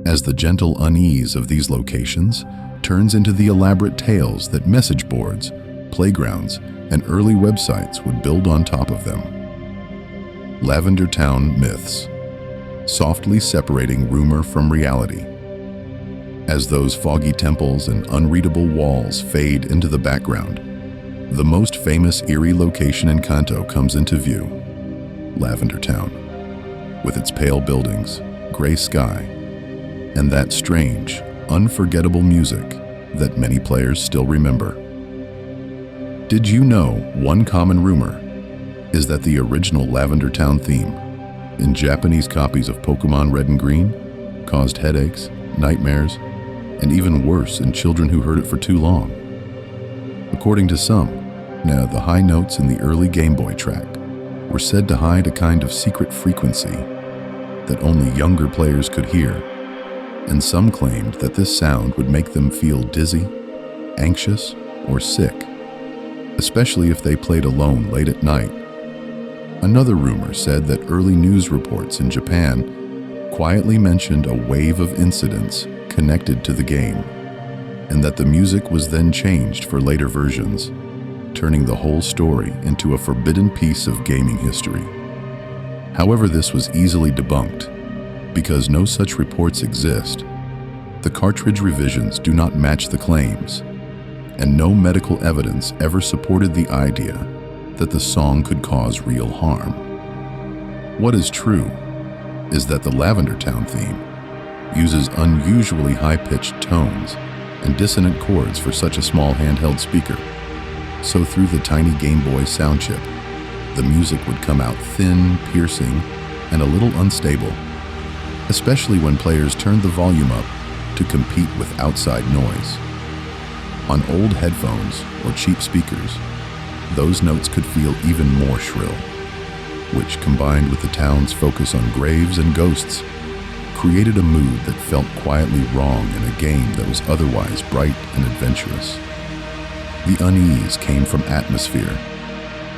as the gentle unease of these locations turns into the elaborate tales that message boards, playgrounds, and early websites would build on top of them. Lavender Town myths, softly separating rumor from reality. As those foggy temples and unreadable walls fade into the background, the most famous eerie location in Kanto comes into view: Lavender Town, with its pale buildings, gray sky, and that strange, unforgettable music that many players still remember. Did you know one common rumor is that the original Lavender Town theme, in Japanese copies of Pokemon Red and Green, caused headaches, nightmares, and even worse in children who heard it for too long? According to some, the high notes in the early Game Boy track were said to hide a kind of secret frequency that only younger players could hear, and some claimed that this sound would make them feel dizzy, anxious, or sick, especially if they played alone late at night. Another rumor said that early news reports in Japan quietly mentioned a wave of incidents connected to the game, and that the music was then changed for later versions, turning the whole story into a forbidden piece of gaming history. However, this was easily debunked, because no such reports exist. The cartridge revisions do not match the claims, and no medical evidence ever supported the idea that the song could cause real harm. What is true is that the Lavender Town theme uses unusually high-pitched tones and dissonant chords for such a small handheld speaker. So through the tiny Game Boy sound chip, the music would come out thin, piercing, and a little unstable, especially when players turned the volume up to compete with outside noise. On old headphones or cheap speakers, those notes could feel even more shrill, which, combined with the town's focus on graves and ghosts, created a mood that felt quietly wrong in a game that was otherwise bright and adventurous. The unease came from atmosphere,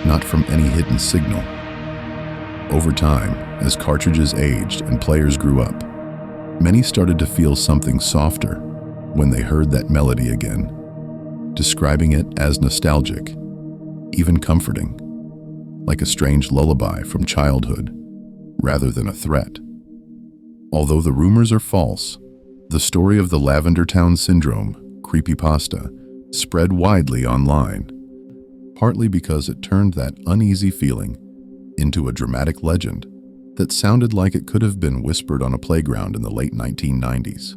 not from any hidden signal. Over time, as cartridges aged and players grew up, many started to feel something softer when they heard that melody again, describing it as nostalgic, even comforting, like a strange lullaby from childhood, rather than a threat. Although the rumors are false, the story of the Lavender Town Syndrome, creepypasta, spread widely online, partly because it turned that uneasy feeling into a dramatic legend that sounded like it could have been whispered on a playground in the late 1990s.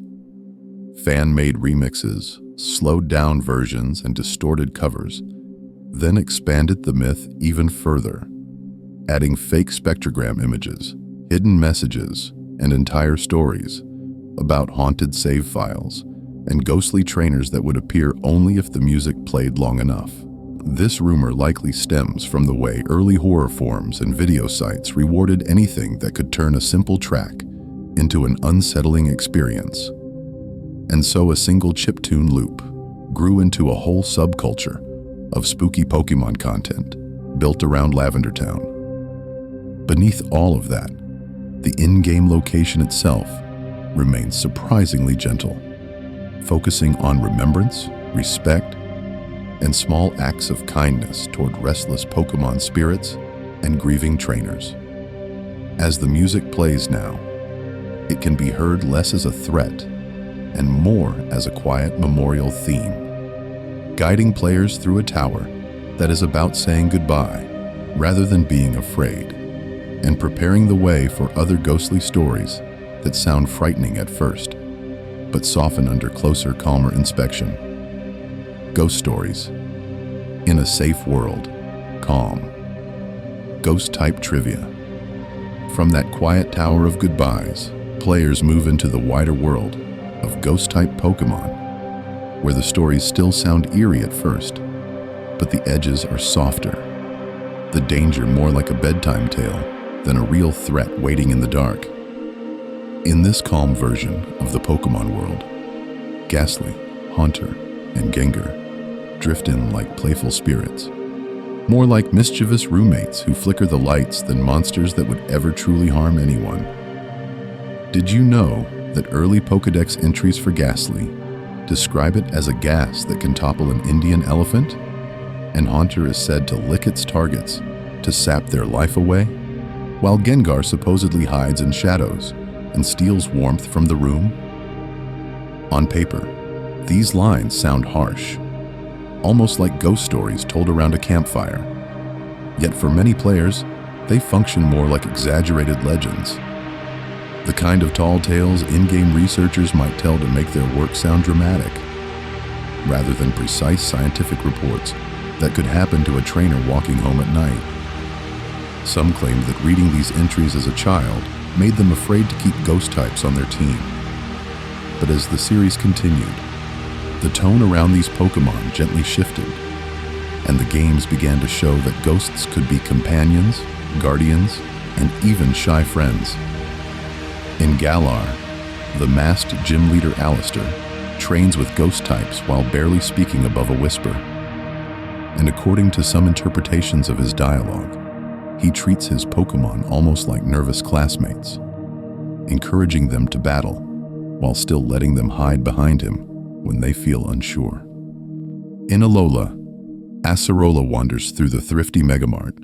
Fan-made remixes, slowed-down versions, and distorted covers then expanded the myth even further, adding fake spectrogram images, hidden messages, and entire stories about haunted save files and ghostly trainers that would appear only if the music played long enough. This rumor likely stems from the way early horror forums and video sites rewarded anything that could turn a simple track into an unsettling experience. And so a single chiptune loop grew into a whole subculture of spooky Pokemon content built around Lavender Town. Beneath all of that, the in-game location itself remains surprisingly gentle, focusing on remembrance, respect, and small acts of kindness toward restless Pokémon spirits and grieving trainers. As the music plays now, it can be heard less as a threat and more as a quiet memorial theme, guiding players through a tower that is about saying goodbye rather than being afraid, and preparing the way for other ghostly stories that sound frightening at first, but soften under closer, calmer inspection. Ghost stories. In a safe world, calm. Ghost-type trivia. From that quiet tower of goodbyes, players move into the wider world of ghost-type Pokémon, where the stories still sound eerie at first, but the edges are softer. The danger more like a bedtime tale than a real threat waiting in the dark. In this calm version of the Pokémon world, Gastly, Haunter, and Gengar drift in like playful spirits, more like mischievous roommates who flicker the lights than monsters that would ever truly harm anyone. Did you know that early Pokédex entries for Gastly describe it as a gas that can topple an Indian elephant, and Haunter is said to lick its targets to sap their life away, while Gengar supposedly hides in shadows and steals warmth from the room? On paper, these lines sound harsh, almost like ghost stories told around a campfire. Yet for many players, they function more like exaggerated legends. The kind of tall tales in-game researchers might tell to make their work sound dramatic, rather than precise scientific reports that could happen to a trainer walking home at night. Some claim that reading these entries as a child made them afraid to keep ghost types on their team. But as the series continued, the tone around these Pokémon gently shifted, and the games began to show that ghosts could be companions, guardians, and even shy friends. In Galar, the masked gym leader Alistair trains with ghost types while barely speaking above a whisper. And according to some interpretations of his dialogue, he treats his Pokémon almost like nervous classmates, encouraging them to battle while still letting them hide behind him when they feel unsure. In Alola, Acerola wanders through the thrifty Megamart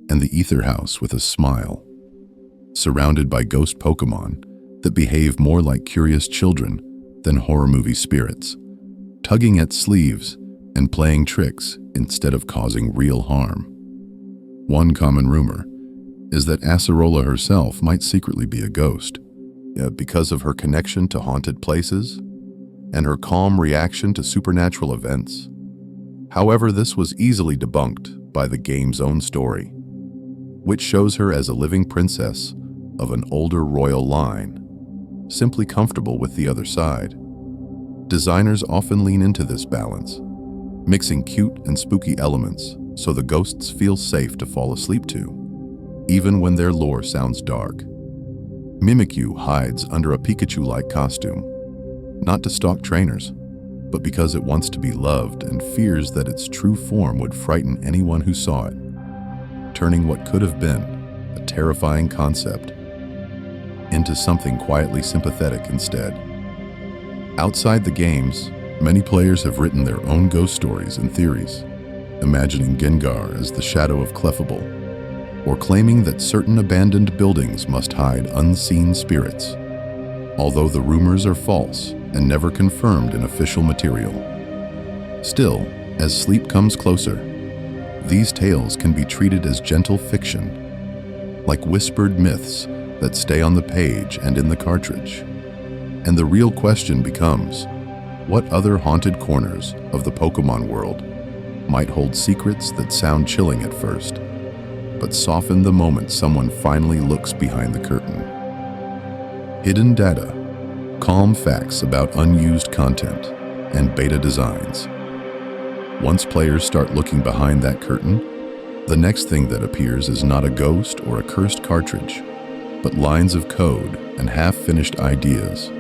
and the Ether House with a smile, surrounded by ghost Pokémon that behave more like curious children than horror movie spirits, tugging at sleeves and playing tricks instead of causing real harm. One common rumor is that Acerola herself might secretly be a ghost, because of her connection to haunted places and her calm reaction to supernatural events. However, this was easily debunked by the game's own story, which shows her as a living princess of an older royal line, simply comfortable with the other side. Designers often lean into this balance, mixing cute and spooky elements so the ghosts feel safe to fall asleep to, even when their lore sounds dark. Mimikyu hides under a Pikachu-like costume, not to stalk trainers, but because it wants to be loved and fears that its true form would frighten anyone who saw it, turning what could have been a terrifying concept into something quietly sympathetic instead. Outside the games, many players have written their own ghost stories and theories, imagining Gengar as the shadow of Clefable, or claiming that certain abandoned buildings must hide unseen spirits, although the rumors are false and never confirmed in official material. Still, as sleep comes closer, these tales can be treated as gentle fiction, like whispered myths that stay on the page and in the cartridge. And the real question becomes, what other haunted corners of the Pokémon world might hold secrets that sound chilling at first, but soften the moment someone finally looks behind the curtain? Hidden data, calm facts about unused content, and beta designs. Once players start looking behind that curtain, the next thing that appears is not a ghost or a cursed cartridge, but lines of code and half-finished ideas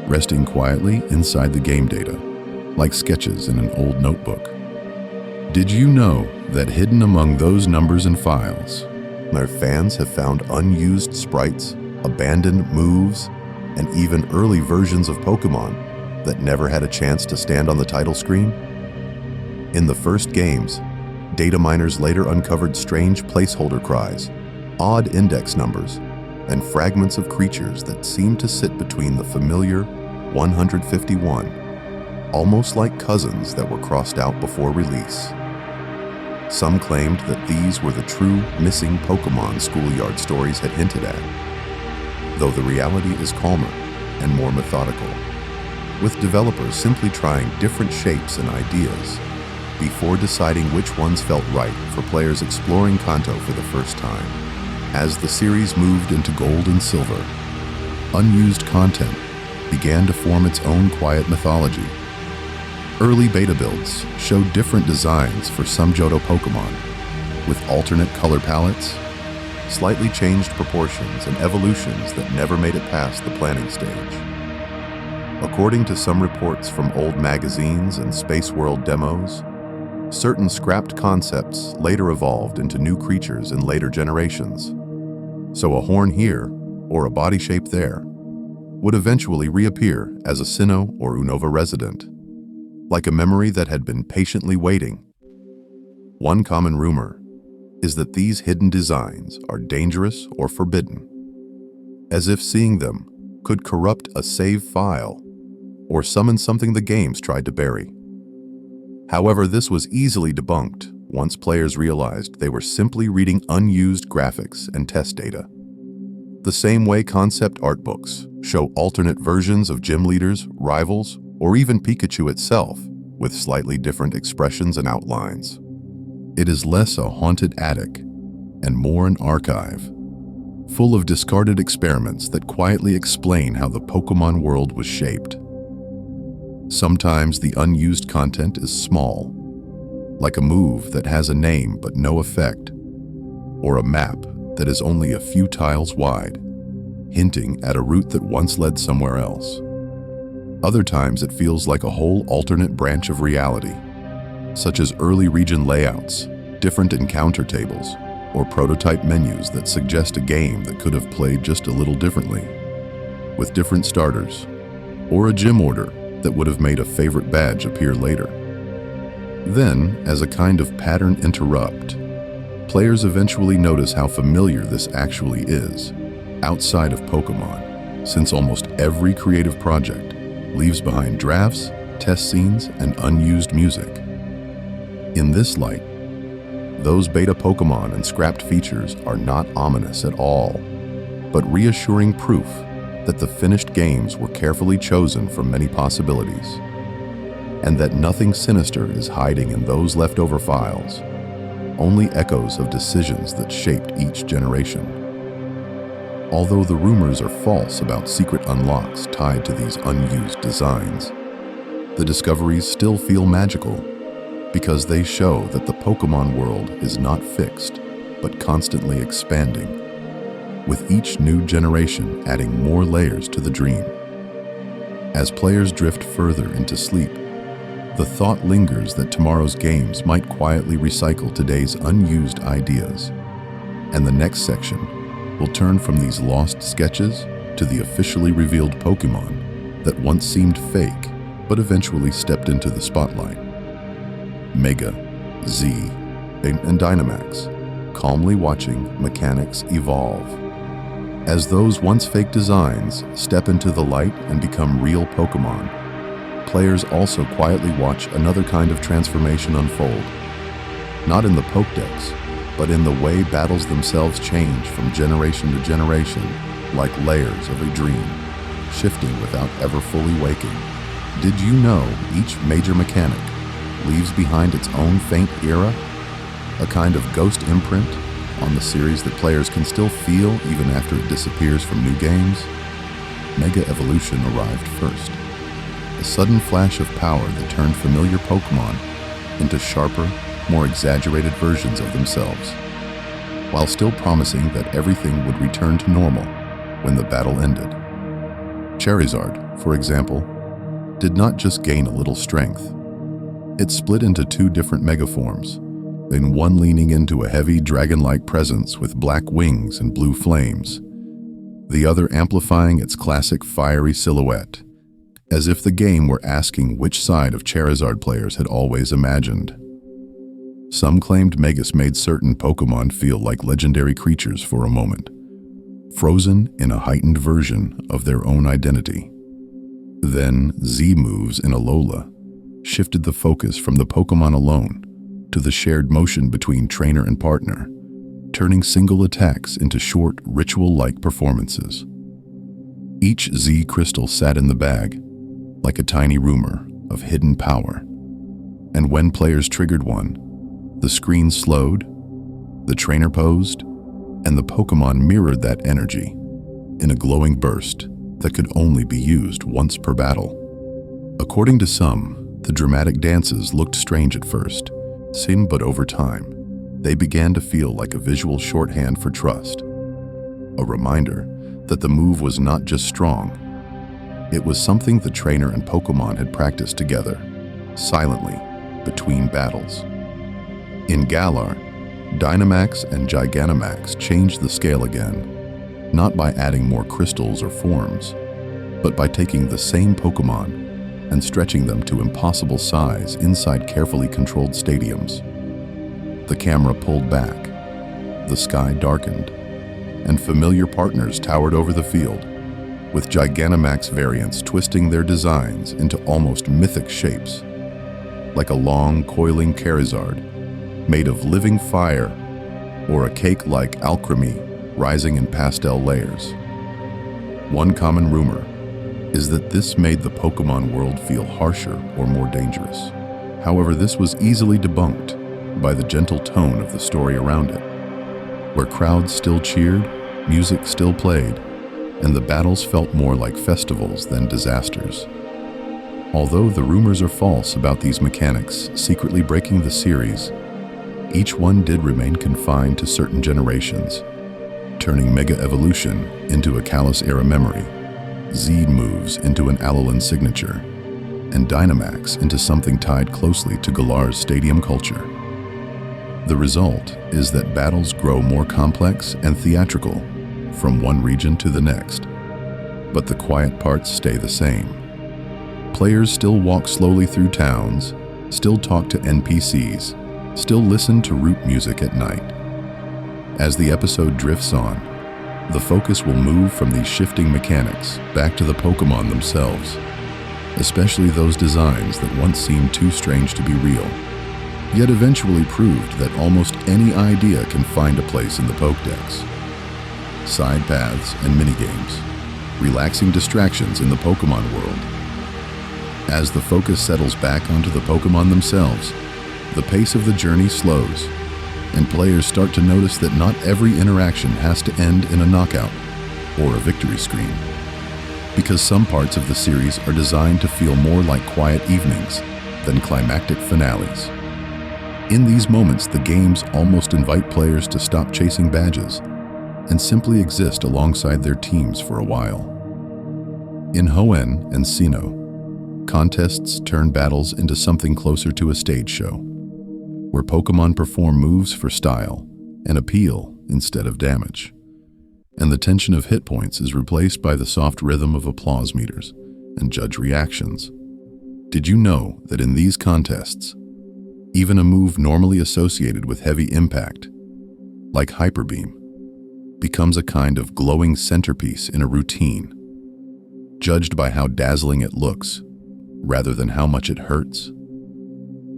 resting quietly inside the game data, like sketches in an old notebook. Did you know that hidden among those numbers and files, their fans have found unused sprites, abandoned moves, and even early versions of Pokémon that never had a chance to stand on the title screen? In the first games, data miners later uncovered strange placeholder cries, odd index numbers, and fragments of creatures that seemed to sit between the familiar 151, almost like cousins that were crossed out before release. Some claimed that these were the true missing Pokémon schoolyard stories had hinted at, though the reality is calmer and more methodical, with developers simply trying different shapes and ideas before deciding which ones felt right for players exploring Kanto for the first time. As the series moved into gold and silver, unused content began to form its own quiet mythology. Early beta builds showed different designs for some Johto Pokémon, with alternate color palettes, slightly changed proportions, and evolutions that never made it past the planning stage. According to some reports from old magazines and Space World demos, certain scrapped concepts later evolved into new creatures in later generations. So a horn here, or a body shape there, would eventually reappear as a Sinnoh or Unova resident, like a memory that had been patiently waiting. One common rumor is that these hidden designs are dangerous or forbidden, as if seeing them could corrupt a save file or summon something the games tried to bury. However, this was easily debunked once players realized they were simply reading unused graphics and test data. The same way concept art books show alternate versions of gym leaders, rivals, or even Pikachu itself with slightly different expressions and outlines. It is less a haunted attic and more an archive, full of discarded experiments that quietly explain how the Pokémon world was shaped. Sometimes the unused content is small, like a move that has a name but no effect, or a map that is only a few tiles wide, hinting at a route that once led somewhere else. Other times it feels like a whole alternate branch of reality, such as early region layouts, different encounter tables, or prototype menus that suggest a game that could have played just a little differently, with different starters, or a gym order that would have made a favorite badge appear later. Then, as a kind of pattern interrupt, players eventually notice how familiar this actually is, outside of Pokémon, since almost every creative project leaves behind drafts, test scenes, and unused music. In this light, those beta Pokémon and scrapped features are not ominous at all, but reassuring proof that the finished games were carefully chosen from many possibilities, and that nothing sinister is hiding in those leftover files, only echoes of decisions that shaped each generation. Although the rumors are false about secret unlocks tied to these unused designs, the discoveries still feel magical because they show that the Pokémon world is not fixed, but constantly expanding, with each new generation adding more layers to the dream. As players drift further into sleep, the thought lingers that tomorrow's games might quietly recycle today's unused ideas, and the next section will turn from these lost sketches to the officially revealed Pokémon that once seemed fake but eventually stepped into the spotlight. Mega, Z, and Dynamax, calmly watching mechanics evolve. As those once fake designs step into the light and become real Pokémon, players also quietly watch another kind of transformation unfold. Not in the Pokédex, but in the way battles themselves change from generation to generation, like layers of a dream, shifting without ever fully waking. Did you know each major mechanic leaves behind its own faint era, a kind of ghost imprint on the series that players can still feel even after it disappears from new games? Mega Evolution arrived first, a sudden flash of power that turned familiar Pokémon into sharper, more exaggerated versions of themselves, while still promising that everything would return to normal when the battle ended. Charizard, for example, did not just gain a little strength. It split into two different mega forms, in one leaning into a heavy dragon-like presence with black wings and blue flames, the other amplifying its classic fiery silhouette, as if the game were asking which side of Charizard players had always imagined. Some claimed Megas made certain Pokémon feel like legendary creatures for a moment, frozen in a heightened version of their own identity. Then, Z moves in Alola shifted the focus from the Pokémon alone to the shared motion between trainer and partner, turning single attacks into short, ritual-like performances. Each Z crystal sat in the bag, like a tiny rumor of hidden power. And when players triggered one, the screen slowed, the trainer posed, and the Pokémon mirrored that energy in a glowing burst that could only be used once per battle. According to some, the dramatic dances looked strange at first, but over time, they began to feel like a visual shorthand for trust. A reminder that the move was not just strong, it was something the trainer and Pokémon had practiced together, silently, between battles. In Galar, Dynamax and Gigantamax changed the scale again, not by adding more crystals or forms, but by taking the same Pokémon and stretching them to impossible size inside carefully controlled stadiums. The camera pulled back, the sky darkened, and familiar partners towered over the field, with Gigantamax variants twisting their designs into almost mythic shapes, like a long, coiling Charizard made of living fire or a cake-like Alcremie rising in pastel layers. One common rumor is that this made the Pokémon world feel harsher or more dangerous. However, this was easily debunked by the gentle tone of the story around it, where crowds still cheered, music still played, and the battles felt more like festivals than disasters. Although the rumors are false about these mechanics secretly breaking the series, each one did remain confined to certain generations, turning Mega Evolution into a Kalos-era memory, Z moves into an Alolan signature, and Dynamax into something tied closely to Galar's stadium culture. The result is that battles grow more complex and theatrical from one region to the next, but the quiet parts stay the same. Players still walk slowly through towns, still talk to NPCs, still listen to root music at night. As the episode drifts on, the focus will move from these shifting mechanics back to the Pokémon themselves, especially those designs that once seemed too strange to be real, yet eventually proved that almost any idea can find a place in the Pokédex. Side paths and minigames, relaxing distractions in the Pokémon world. As the focus settles back onto the Pokémon themselves, the pace of the journey slows, and players start to notice that not every interaction has to end in a knockout or a victory screen, because some parts of the series are designed to feel more like quiet evenings than climactic finales. In these moments, the games almost invite players to stop chasing badges and simply exist alongside their teams for a while. In Hoenn and Sinnoh, contests turn battles into something closer to a stage show, where Pokémon perform moves for style and appeal instead of damage, and the tension of hit points is replaced by the soft rhythm of applause meters and judge reactions. Did you know that in these contests, even a move normally associated with heavy impact, like Hyper Beam, becomes a kind of glowing centerpiece in a routine, judged by how dazzling it looks, rather than how much it hurts?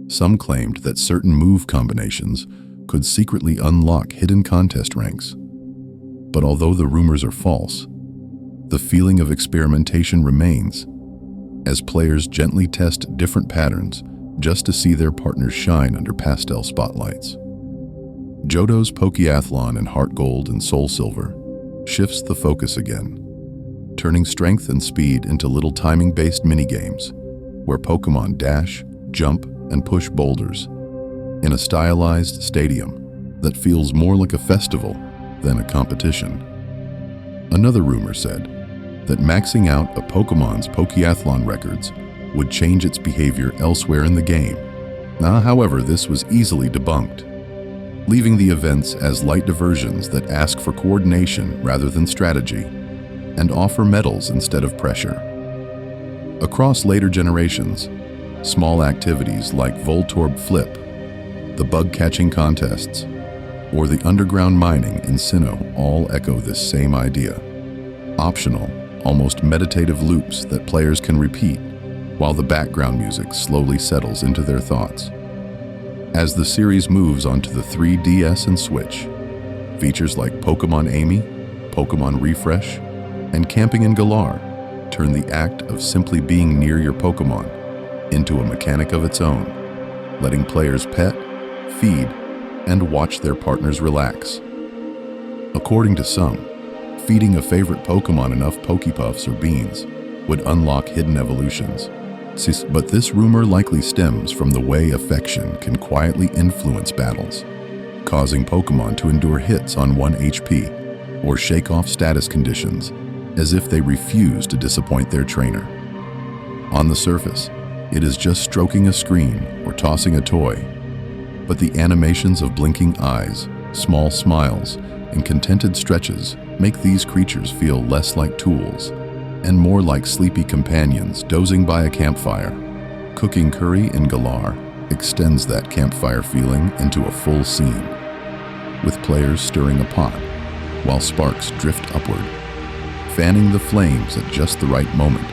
Some claimed that certain move combinations could secretly unlock hidden contest ranks. But although the rumors are false, the feeling of experimentation remains, as players gently test different patterns just to see their partners shine under pastel spotlights. Johto's Pokeathlon in Heart Gold and Soul Silver shifts the focus again, turning strength and speed into little timing-based minigames, where Pokémon dash, jump, and push boulders in a stylized stadium that feels more like a festival than a competition. Another rumor said that maxing out a Pokémon's Pokeathlon records would change its behavior elsewhere in the game. However, this was easily debunked, leaving the events as light diversions that ask for coordination rather than strategy and offer medals instead of pressure. Across later generations, small activities like Voltorb Flip the bug-catching contests, or the underground mining in Sinnoh all echo this same idea. Optional, almost meditative loops that players can repeat while the background music slowly settles into their thoughts. As the series moves onto the 3DS and Switch, features like Pokémon Amy, Pokémon Refresh, and Camping in Galar turn the act of simply being near your Pokémon into a mechanic of its own, letting players pet, feed, and watch their partners relax. According to some, feeding a favorite Pokémon enough Pokepuffs or beans would unlock hidden evolutions. But this rumor likely stems from the way affection can quietly influence battles, causing Pokémon to endure hits on 1 HP or shake off status conditions as if they refuse to disappoint their trainer. On the surface, it is just stroking a screen or tossing a toy, but the animations of blinking eyes, small smiles, and contented stretches make these creatures feel less like tools and more like sleepy companions dozing by a campfire. Cooking curry in Galar extends that campfire feeling into a full scene, with players stirring a pot while sparks drift upward, fanning the flames at just the right moment,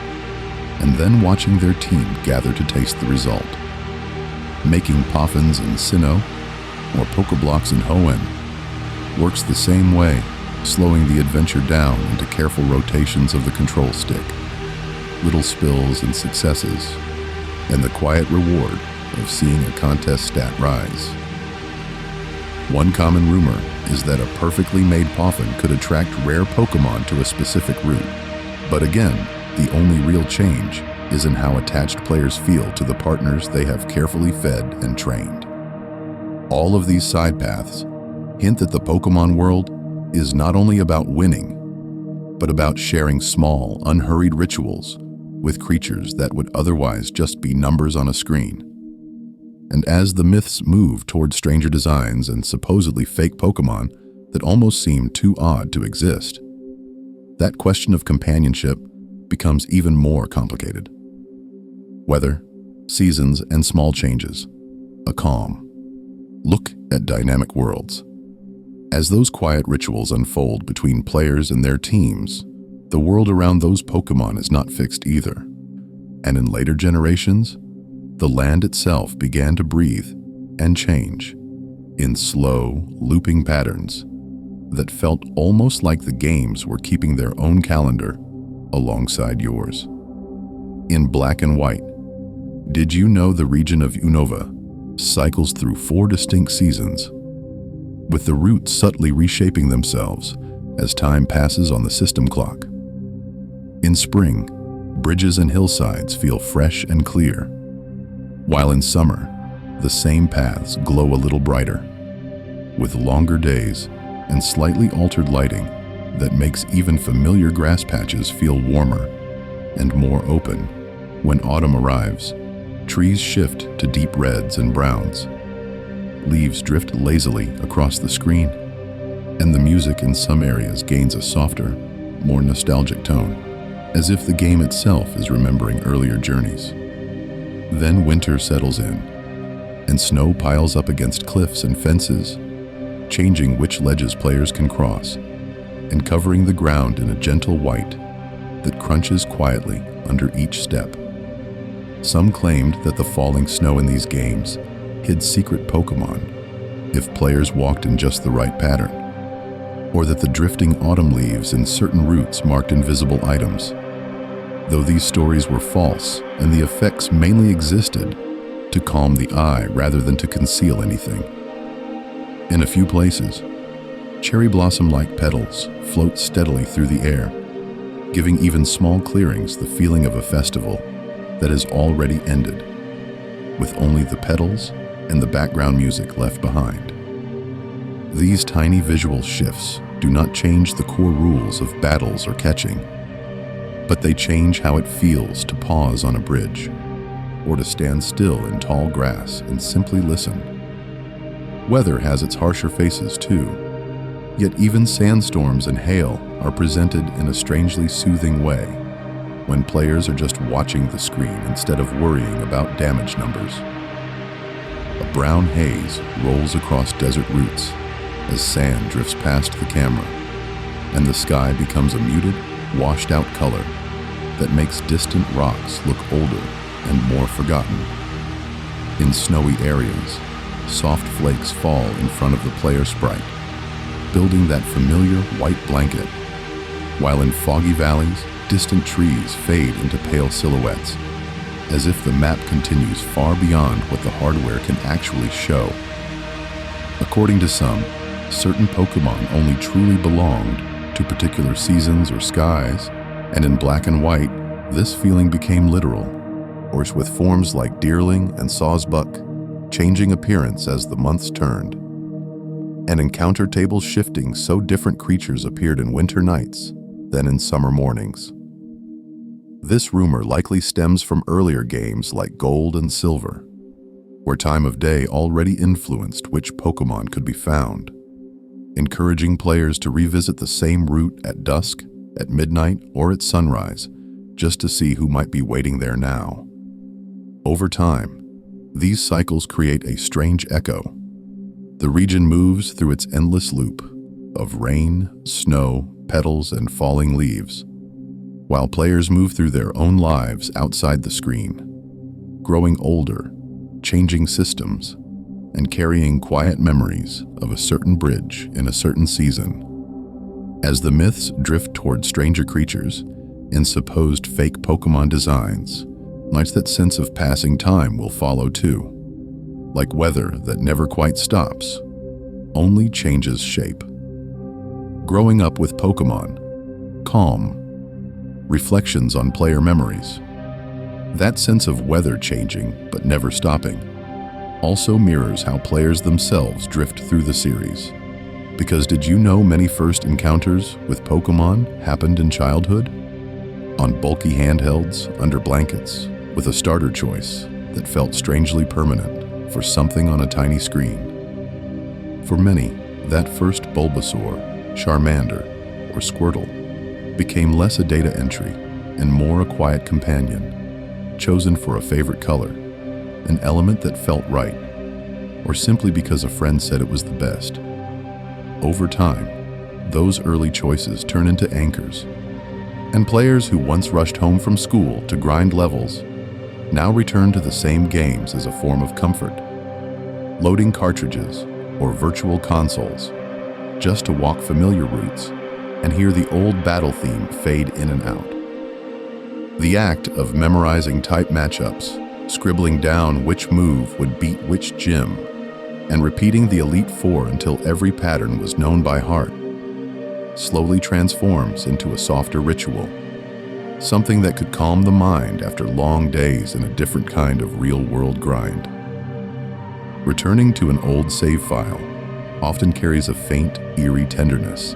and then watching their team gather to taste the result. Making Poffins in Sinnoh or Pokeblocks in Hoenn works the same way, slowing the adventure down into careful rotations of the control stick, little spills and successes, and the quiet reward of seeing a contest stat rise. One common rumor is that a perfectly made Poffin could attract rare Pokémon to a specific route, but again, the only real change is in how attached players feel to the partners they have carefully fed and trained. All of these side paths hint that the Pokémon world is not only about winning, but about sharing small, unhurried rituals with creatures that would otherwise just be numbers on a screen. And as the myths move toward stranger designs and supposedly fake Pokémon that almost seem too odd to exist, that question of companionship becomes even more complicated. Weather, seasons, and small changes. A calm look at dynamic worlds. As those quiet rituals unfold between players and their teams, the world around those Pokémon is not fixed either. And in later generations, the land itself began to breathe and change in slow, looping patterns that felt almost like the games were keeping their own calendar alongside yours. In Black and White, did you know the region of Unova cycles through 4 distinct seasons, with the routes subtly reshaping themselves as time passes on the system clock? In spring, bridges and hillsides feel fresh and clear, while in summer, the same paths glow a little brighter, with longer days and slightly altered lighting that makes even familiar grass patches feel warmer and more open. When autumn arrives, trees shift to deep reds and browns. Leaves drift lazily across the screen, and the music in some areas gains a softer, more nostalgic tone, as if the game itself is remembering earlier journeys. Then winter settles in, and snow piles up against cliffs and fences, changing which ledges players can cross, and covering the ground in a gentle white that crunches quietly under each step. Some claimed that the falling snow in these games hid secret Pokémon if players walked in just the right pattern, or that the drifting autumn leaves in certain routes marked invisible items, though these stories were false and the effects mainly existed to calm the eye rather than to conceal anything. In a few places, cherry blossom-like petals float steadily through the air, giving even small clearings the feeling of a festival that has already ended, with only the petals and the background music left behind. These tiny visual shifts do not change the core rules of battles or catching, but they change how it feels to pause on a bridge, or to stand still in tall grass and simply listen. Weather has its harsher faces too, yet even sandstorms and hail are presented in a strangely soothing way when players are just watching the screen instead of worrying about damage numbers. A brown haze rolls across desert routes as sand drifts past the camera, and the sky becomes a muted, washed-out color that makes distant rocks look older and more forgotten. In snowy areas, soft flakes fall in front of the player sprite, building that familiar white blanket, while in foggy valleys, distant trees fade into pale silhouettes, as if the map continues far beyond what the hardware can actually show. According to some, certain Pokémon only truly belonged to particular seasons or skies, and in Black and White, this feeling became literal, or with forms like Deerling and Sawsbuck changing appearance as the months turned, and encounter tables shifting so different creatures appeared in winter nights than in summer mornings. This rumor likely stems from earlier games like Gold and Silver, where time of day already influenced which Pokémon could be found, encouraging players to revisit the same route at dusk, at midnight, or at sunrise, just to see who might be waiting there now. Over time, these cycles create a strange echo. The region moves through its endless loop of rain, snow, petals, and falling leaves, while players move through their own lives outside the screen, growing older, changing systems, and carrying quiet memories of a certain bridge in a certain season. As the myths drift toward stranger creatures and supposed fake Pokémon designs, that sense of passing time will follow too, like weather that never quite stops, only changes shape. Growing up with Pokémon, calm, reflections on player memories. That sense of weather changing but never stopping also mirrors how players themselves drift through the series. Because did you know many first encounters with Pokémon happened in childhood? On bulky handhelds, under blankets, with a starter choice that felt strangely permanent for something on a tiny screen. For many, that first Bulbasaur, Charmander, or Squirtle became less a data entry and more a quiet companion, chosen for a favorite color, an element that felt right, or simply because a friend said it was the best. Over time, those early choices turn into anchors, and players who once rushed home from school to grind levels now return to the same games as a form of comfort, loading cartridges or virtual consoles just to walk familiar routes and hear the old battle theme fade in and out. The act of memorizing type matchups, scribbling down which move would beat which gym, and repeating the Elite Four until every pattern was known by heart, slowly transforms into a softer ritual, something that could calm the mind after long days in a different kind of real-world grind. Returning to an old save file often carries a faint, eerie tenderness,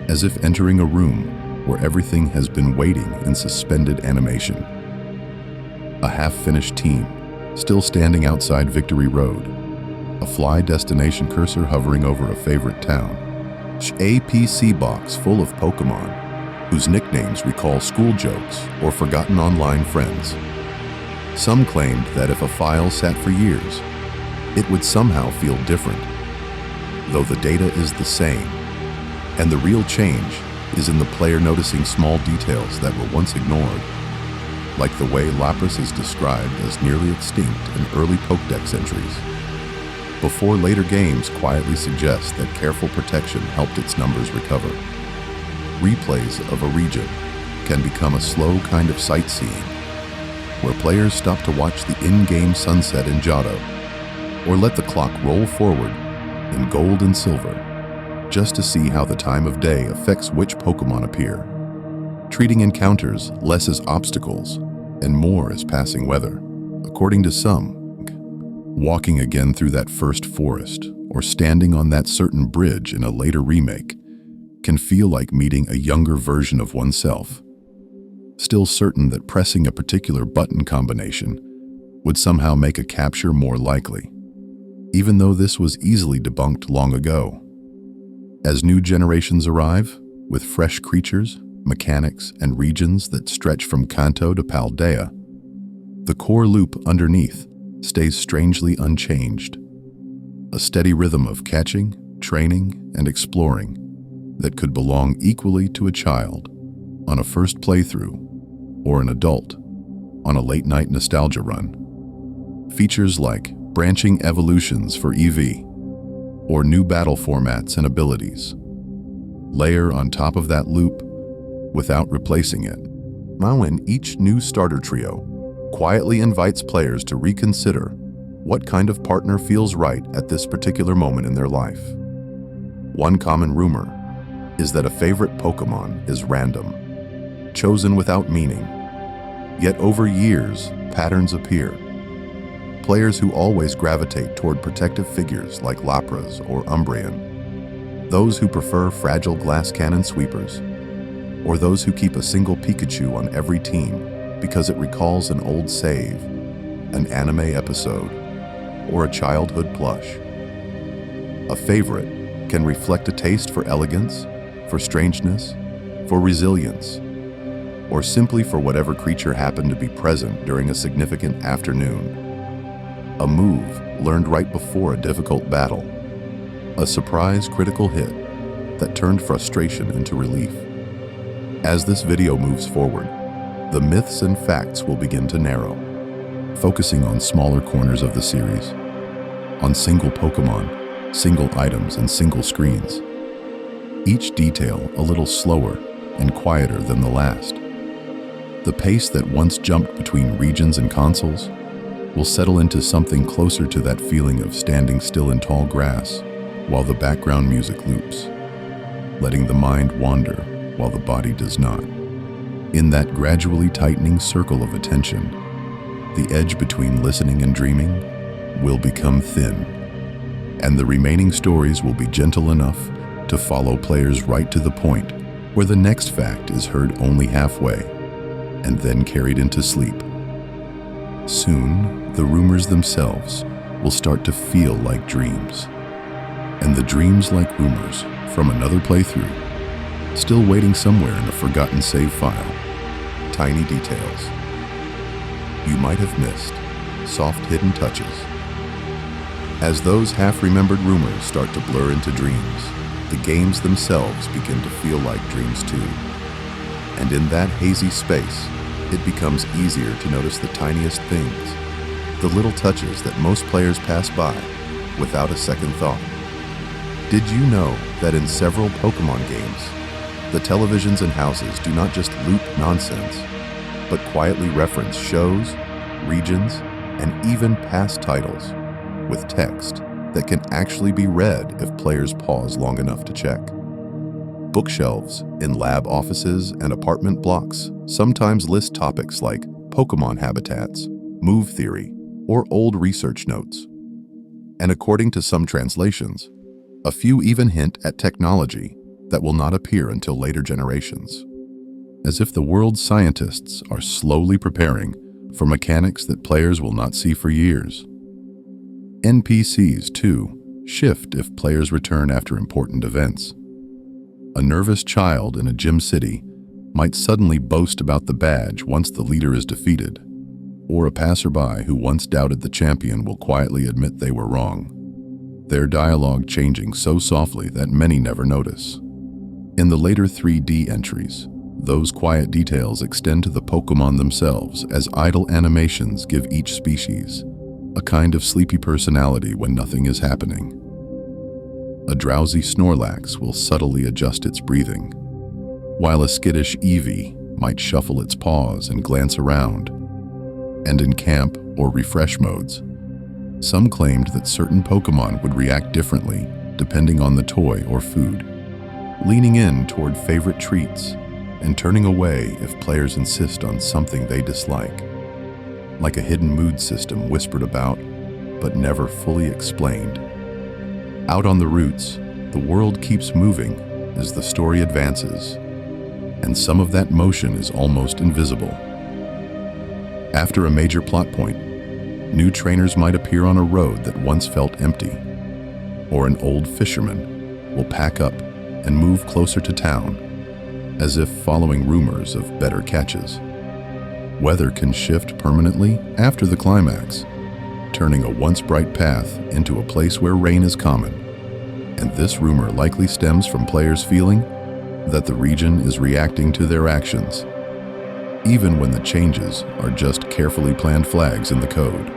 as if entering a room where everything has been waiting in suspended animation. A half-finished team, still standing outside Victory Road, a fly destination cursor hovering over a favorite town, a PC box full of Pokémon, whose nicknames recall school jokes or forgotten online friends. Some claimed that if a file sat for years, it would somehow feel different, though the data is the same. And the real change is in the player noticing small details that were once ignored, like the way Lapras is described as nearly extinct in early Pokédex entries, before later games quietly suggest that careful protection helped its numbers recover. Replays of a region can become a slow kind of sightseeing, where players stop to watch the in-game sunset in Johto, or let the clock roll forward in Gold and Silver, just to see how the time of day affects which Pokémon appear, treating encounters less as obstacles and more as passing weather. According to some, walking again through that first forest or standing on that certain bridge in a later remake can feel like meeting a younger version of oneself, still certain that pressing a particular button combination would somehow make a capture more likely, even though this was easily debunked long ago. As new generations arrive, with fresh creatures, mechanics, and regions that stretch from Kanto to Paldea, the core loop underneath stays strangely unchanged. A steady rhythm of catching, training, and exploring that could belong equally to a child on a first playthrough or an adult on a late-night nostalgia run. Features like branching evolutions for EV or new battle formats and abilities layer on top of that loop without replacing it. Now, when each new starter trio quietly invites players to reconsider what kind of partner feels right at this particular moment in their life. One common rumor is that a favorite Pokemon is random, chosen without meaning. Yet over years, patterns appear. Players who always gravitate toward protective figures like Lapras or Umbreon, those who prefer fragile glass cannon sweepers, or those who keep a single Pikachu on every team because it recalls an old save, an anime episode, or a childhood plush. A favorite can reflect a taste for elegance, for strangeness, for resilience, or simply for whatever creature happened to be present during a significant afternoon. A move learned right before a difficult battle, a surprise critical hit that turned frustration into relief. As this video moves forward, the myths and facts will begin to narrow, focusing on smaller corners of the series, on single Pokemon, single items, and single screens. Each detail a little slower and quieter than the last. The pace that once jumped between regions and consoles will settle into something closer to that feeling of standing still in tall grass while the background music loops, letting the mind wander while the body does not. In that gradually tightening circle of attention, the edge between listening and dreaming will become thin, and the remaining stories will be gentle enough to follow players right to the point where the next fact is heard only halfway and then carried into sleep. Soon, the rumors themselves will start to feel like dreams, and the dreams like rumors from another playthrough, still waiting somewhere in a forgotten save file. Tiny details you might have missed, soft hidden touches. As those half-remembered rumors start to blur into dreams, the games themselves begin to feel like dreams too. And in that hazy space, it becomes easier to notice the tiniest things, the little touches that most players pass by without a second thought. Did you know that in several Pokemon games, the televisions and houses do not just loop nonsense, but quietly reference shows, regions, and even past titles with text that can actually be read if players pause long enough to check? Bookshelves in lab offices and apartment blocks sometimes list topics like Pokemon habitats, move theory, or old research notes. And according to some translations, a few even hint at technology that will not appear until later generations, as if the world's scientists are slowly preparing for mechanics that players will not see for years. NPCs, too, shift if players return after important events. A nervous child in a gym city might suddenly boast about the badge once the leader is defeated, or a passerby who once doubted the champion will quietly admit they were wrong, their dialogue changing so softly that many never notice. In the later 3D entries, those quiet details extend to the Pokemon themselves as idle animations give each species a kind of sleepy personality when nothing is happening. A drowsy Snorlax will subtly adjust its breathing, while a skittish Eevee might shuffle its paws and glance around. And in camp or refresh modes, some claimed that certain Pokemon would react differently depending on the toy or food, leaning in toward favorite treats and turning away if players insist on something they dislike, like a hidden mood system whispered about but never fully explained. Out on the routes, the world keeps moving as the story advances, and some of that motion is almost invisible. After a major plot point, new trainers might appear on a road that once felt empty, or an old fisherman will pack up and move closer to town, as if following rumors of better catches. Weather can shift permanently after the climax, turning a once bright path into a place where rain is common. And this rumor likely stems from players feeling that the region is reacting to their actions, even when the changes are just carefully planned flags in the code.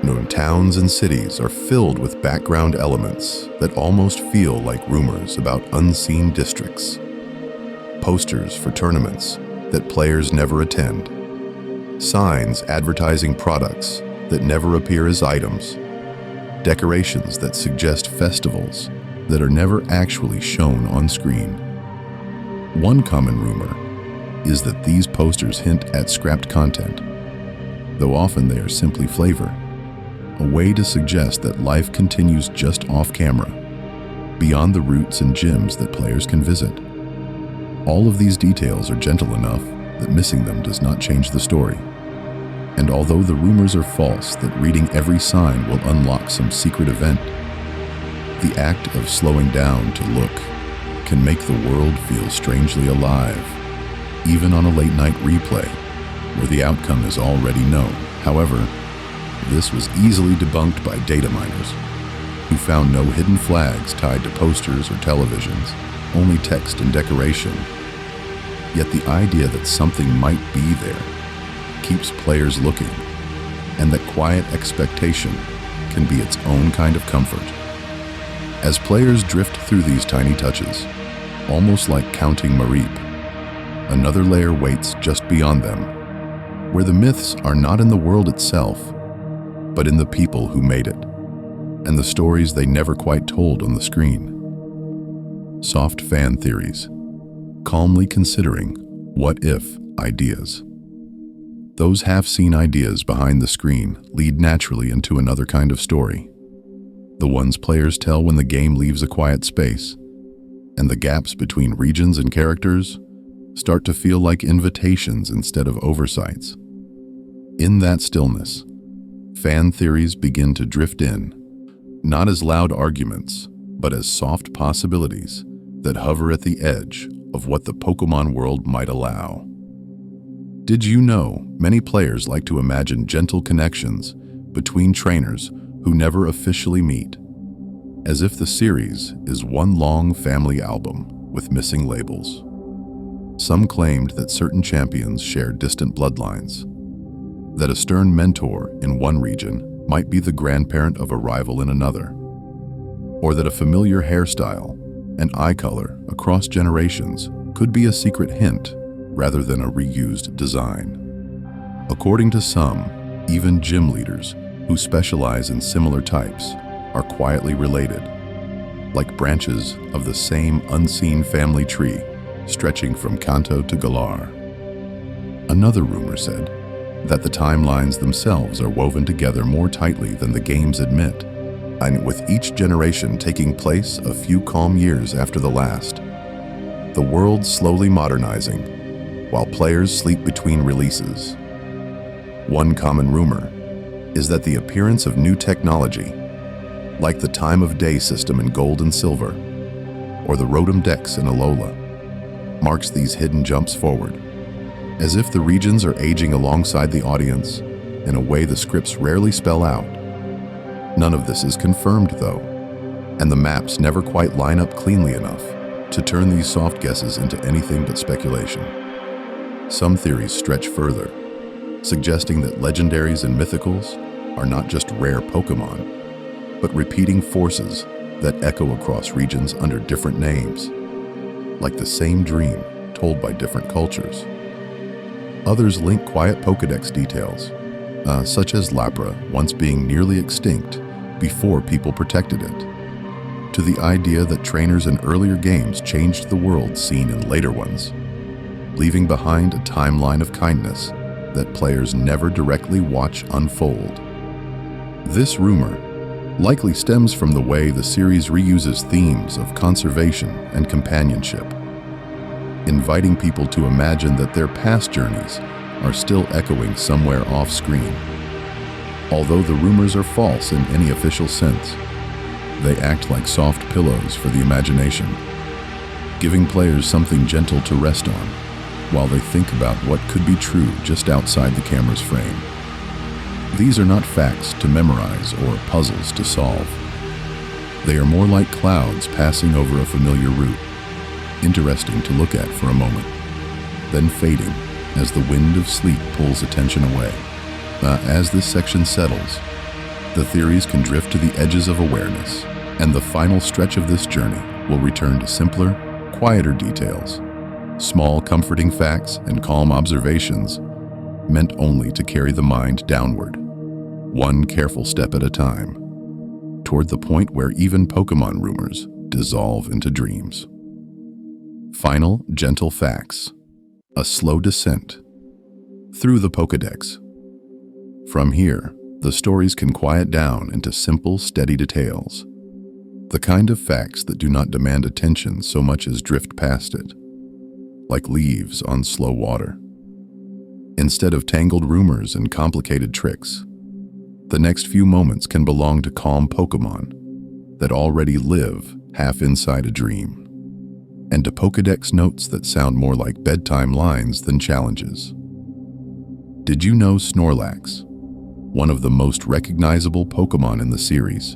Known towns and cities are filled with background elements that almost feel like rumors about unseen districts. Posters for tournaments that players never attend. Signs advertising products that never appear as items. Decorations that suggest festivals that are never actually shown on screen. One common rumor is that these posters hint at scrapped content, though often they are simply flavor, a way to suggest that life continues just off camera, beyond the routes and gyms that players can visit. All of these details are gentle enough that missing them does not change the story. And although the rumors are false that reading every sign will unlock some secret event, the act of slowing down to look can make the world feel strangely alive, even on a late-night replay where the outcome is already known. However, this was easily debunked by data miners, who found no hidden flags tied to posters or televisions, only text and decoration. Yet the idea that something might be there keeps players looking, and that quiet expectation can be its own kind of comfort. As players drift through these tiny touches, almost like counting Marip, another layer waits just beyond them, where the myths are not in the world itself, but in the people who made it, and the stories they never quite told on the screen. Soft fan theories, calmly considering what-if ideas. Those half-seen ideas behind the screen lead naturally into another kind of story. The ones players tell when the game leaves a quiet space, and the gaps between regions and characters start to feel like invitations instead of oversights. In that stillness, fan theories begin to drift in, not as loud arguments, but as soft possibilities that hover at the edge of what the Pokémon world might allow. Did you know many players like to imagine gentle connections between trainers who never officially meet, as if the series is one long family album with missing labels? Some claimed that certain champions share distant bloodlines, that a stern mentor in one region might be the grandparent of a rival in another, or that a familiar hairstyle and eye color across generations could be a secret hint rather than a reused design. According to some, even gym leaders who specialize in similar types are quietly related, like branches of the same unseen family tree stretching from Kanto to Galar. Another rumor said that the timelines themselves are woven together more tightly than the games admit, and with each generation taking place a few calm years after the last, the world slowly modernizing while players sleep between releases. One common rumor is that the appearance of new technology, like the time of day system in Gold and Silver, or the Rotom Dex in Alola, marks these hidden jumps forward, as if the regions are aging alongside the audience in a way the scripts rarely spell out. None of this is confirmed, though, and the maps never quite line up cleanly enough to turn these soft guesses into anything but speculation. Some theories stretch further, suggesting that legendaries and mythicals are not just rare Pokémon, but repeating forces that echo across regions under different names, like the same dream told by different cultures. Others link quiet Pokédex details, such as Lapra once being nearly extinct before people protected it, to the idea that trainers in earlier games changed the world seen in later ones, leaving behind a timeline of kindness that players never directly watch unfold. This rumor likely stems from the way the series reuses themes of conservation and companionship, inviting people to imagine that their past journeys are still echoing somewhere off-screen. Although the rumors are false in any official sense, they act like soft pillows for the imagination, giving players something gentle to rest on while they think about what could be true just outside the camera's frame. These are not facts to memorize or puzzles to solve. They are more like clouds passing over a familiar route, interesting to look at for a moment, then fading as the wind of sleep pulls attention away. As this section settles, the theories can drift to the edges of awareness, and the final stretch of this journey will return to simpler, quieter details, small comforting facts and calm observations meant only to carry the mind downward, one careful step at a time, toward the point where even Pokémon rumors dissolve into dreams. Final, gentle facts. A slow descent through the Pokédex. From here, the stories can quiet down into simple, steady details, the kind of facts that do not demand attention so much as drift past it, like leaves on slow water. Instead of tangled rumors and complicated tricks, the next few moments can belong to calm Pokémon that already live half inside a dream, and to Pokédex notes that sound more like bedtime lines than challenges. Did you know Snorlax, one of the most recognizable Pokémon in the series,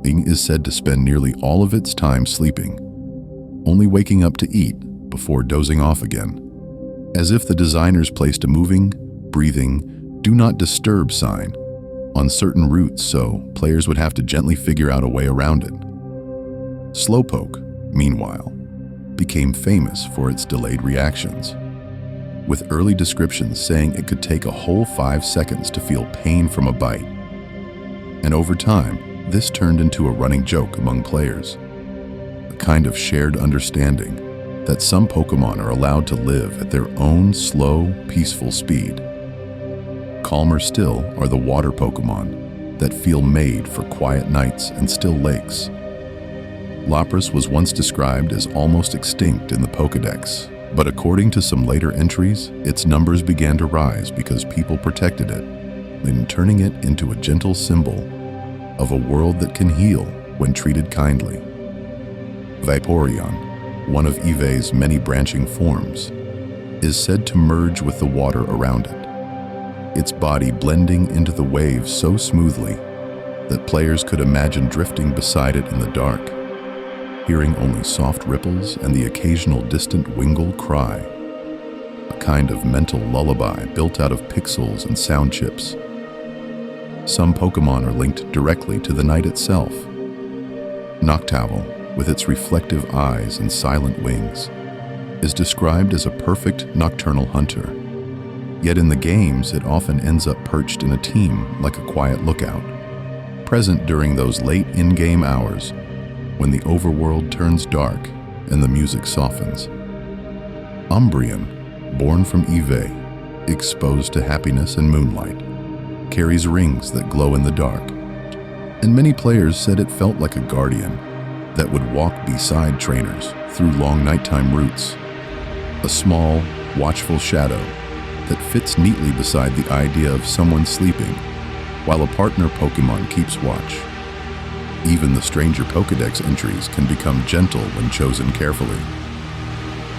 is said to spend nearly all of its time sleeping, only waking up to eat before dozing off again, as if the designers placed a moving, breathing, do not disturb sign on certain routes so players would have to gently figure out a way around it. Slowpoke, meanwhile, became famous for its delayed reactions, with early descriptions saying it could take a whole 5 seconds to feel pain from a bite. And over time, this turned into a running joke among players, a kind of shared understanding that some Pokémon are allowed to live at their own slow, peaceful speed. Calmer still are the water Pokémon that feel made for quiet nights and still lakes. Lapras was once described as almost extinct in the Pokédex, but according to some later entries, its numbers began to rise because people protected it, then turning it into a gentle symbol of a world that can heal when treated kindly. Vaporeon, one of Eevee's many branching forms, is said to merge with the water around it, its body blending into the waves so smoothly that players could imagine drifting beside it in the dark, hearing only soft ripples and the occasional distant Wingull cry, a kind of mental lullaby built out of pixels and sound chips. Some Pokémon are linked directly to the night itself. Noctowl, with its reflective eyes and silent wings, is described as a perfect nocturnal hunter. Yet in the games, it often ends up perched in a team like a quiet lookout, present during those late in-game hours when the overworld turns dark and the music softens. Umbreon, born from Eevee, exposed to happiness and moonlight, carries rings that glow in the dark, and many players said it felt like a guardian that would walk beside trainers through long nighttime routes, a small, watchful shadow that fits neatly beside the idea of someone sleeping while a partner Pokémon keeps watch. Even the stranger Pokédex entries can become gentle when chosen carefully.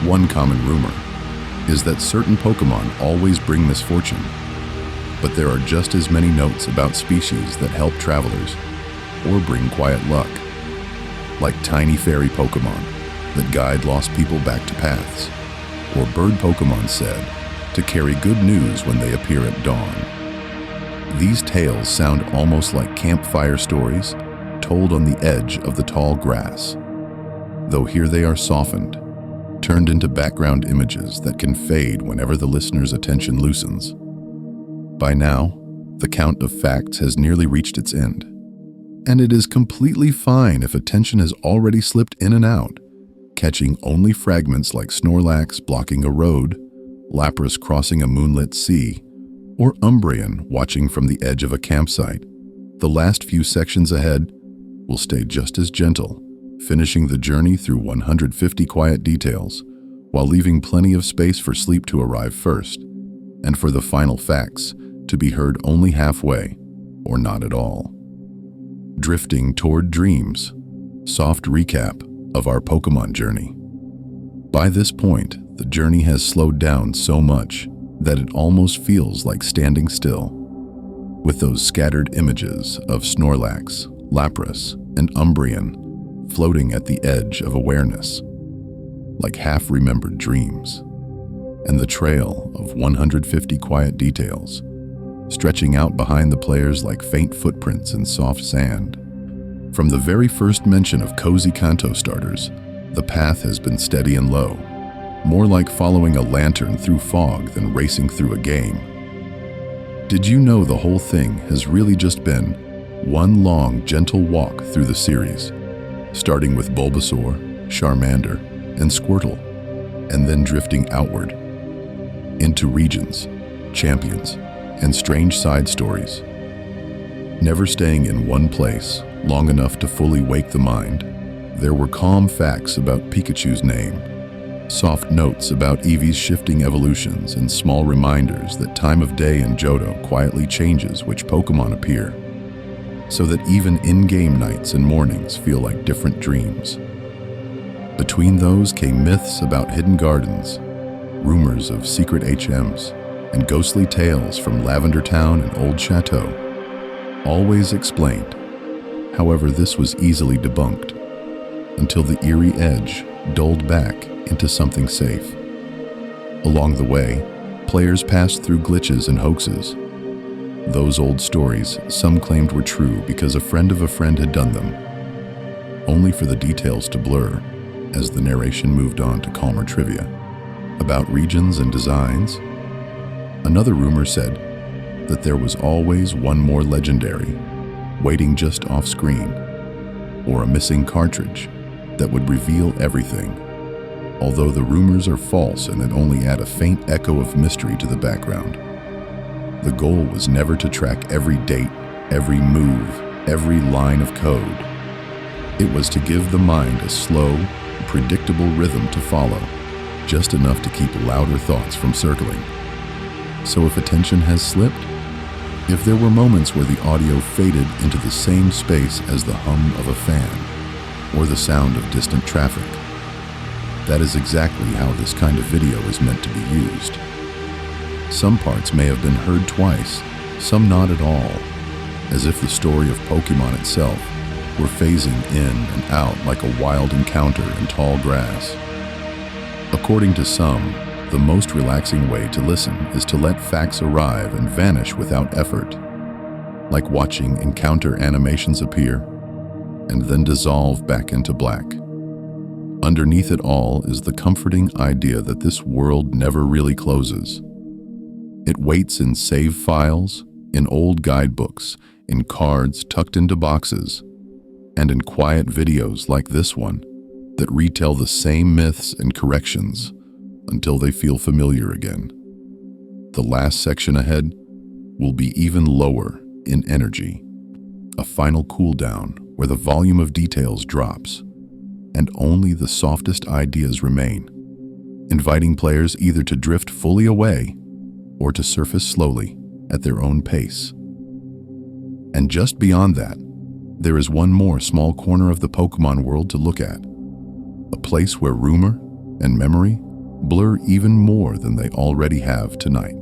One common rumor is that certain Pokémon always bring misfortune, but there are just as many notes about species that help travelers or bring quiet luck, like tiny fairy Pokémon that guide lost people back to paths, or bird Pokémon said to carry good news when they appear at dawn. These tales sound almost like campfire stories told on the edge of the tall grass, though here they are softened, turned into background images that can fade whenever the listener's attention loosens. By now, the count of facts has nearly reached its end, and it is completely fine if attention has already slipped in and out, catching only fragments like Snorlax blocking a road, Lapras crossing a moonlit sea, or Umbreon watching from the edge of a campsite. The last few sections ahead will stay just as gentle, finishing the journey through 150 quiet details, while leaving plenty of space for sleep to arrive first, and for the final facts to be heard only halfway, or not at all. Drifting toward dreams, soft recap of our Pokémon journey. By this point, the journey has slowed down so much that it almost feels like standing still. with those scattered images of Snorlax, Lapras, and Umbreon floating at the edge of awareness, like half-remembered dreams, and the trail of 150 quiet details, stretching out behind the players like faint footprints in soft sand. From the very first mention of cozy Kanto starters, the path has been steady and low, more like following a lantern through fog than racing through a game. Did you know the whole thing has really just been one long, gentle walk through the series, starting with Bulbasaur, Charmander, and Squirtle, and then drifting outward into regions, champions, and strange side stories, never staying in one place long enough to fully wake the mind. There were calm facts about Pikachu's name, soft notes about Eevee's shifting evolutions, and small reminders that time of day in Johto quietly changes which Pokemon appear, so that even in-game nights and mornings feel like different dreams. Between those came myths about hidden gardens, rumors of secret HMs, and ghostly tales from Lavender Town and Old Chateau, always explained. However, this was easily debunked until the eerie edge dulled back into something safe. Along the way, players passed through glitches and hoaxes. Those old stories some claimed were true because a friend of a friend had done them, only for the details to blur as the narration moved on to calmer trivia about regions and designs. Another rumor said that there was always one more legendary waiting just off screen, or a missing cartridge that would reveal everything. Although the rumors are false and that only add a faint echo of mystery to the background, the goal was never to track every date, every move, every line of code. It was to give the mind a slow, predictable rhythm to follow, just enough to keep louder thoughts from circling. So if attention has slipped, if there were moments where the audio faded into the same space as the hum of a fan or the sound of distant traffic, that is exactly how this kind of video is meant to be used. Some parts may have been heard twice, some not at all, as if the story of Pokemon itself were phasing in and out like a wild encounter in tall grass. According to some, the most relaxing way to listen is to let facts arrive and vanish without effort, like watching encounter animations appear and then dissolve back into black. Underneath it all is the comforting idea that this world never really closes. It waits in save files, in old guidebooks, in cards tucked into boxes, and in quiet videos like this one that retell the same myths and corrections until they feel familiar again. The last section ahead will be even lower in energy, a final cool down where the volume of details drops and only the softest ideas remain, inviting players either to drift fully away or to surface slowly at their own pace. And just beyond that, there is one more small corner of the Pokemon world to look at, a place where rumor and memory blur even more than they already have tonight.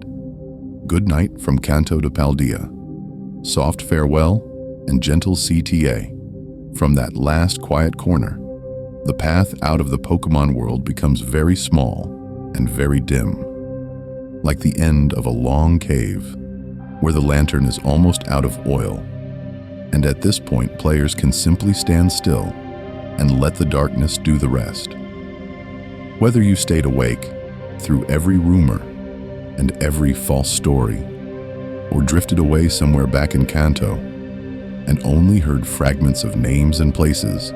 Good night from Kanto to Paldea. Soft farewell and gentle CTA. From that last quiet corner, the path out of the Pokemon world becomes very small and very dim, like the end of a long cave where the lantern is almost out of oil. And at this point, players can simply stand still and let the darkness do the rest. Whether you stayed awake through every rumor and every false story, or drifted away somewhere back in Kanto and only heard fragments of names and places,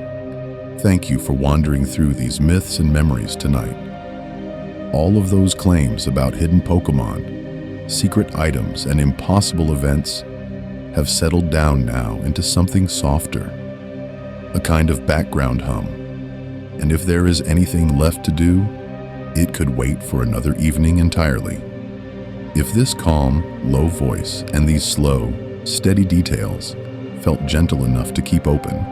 thank you for wandering through these myths and memories tonight. All of those claims about hidden Pokemon, secret items, and impossible events have settled down now into something softer, a kind of background hum. And if there is anything left to do, it could wait for another evening entirely. If this calm, low voice and these slow, steady details felt gentle enough to keep open,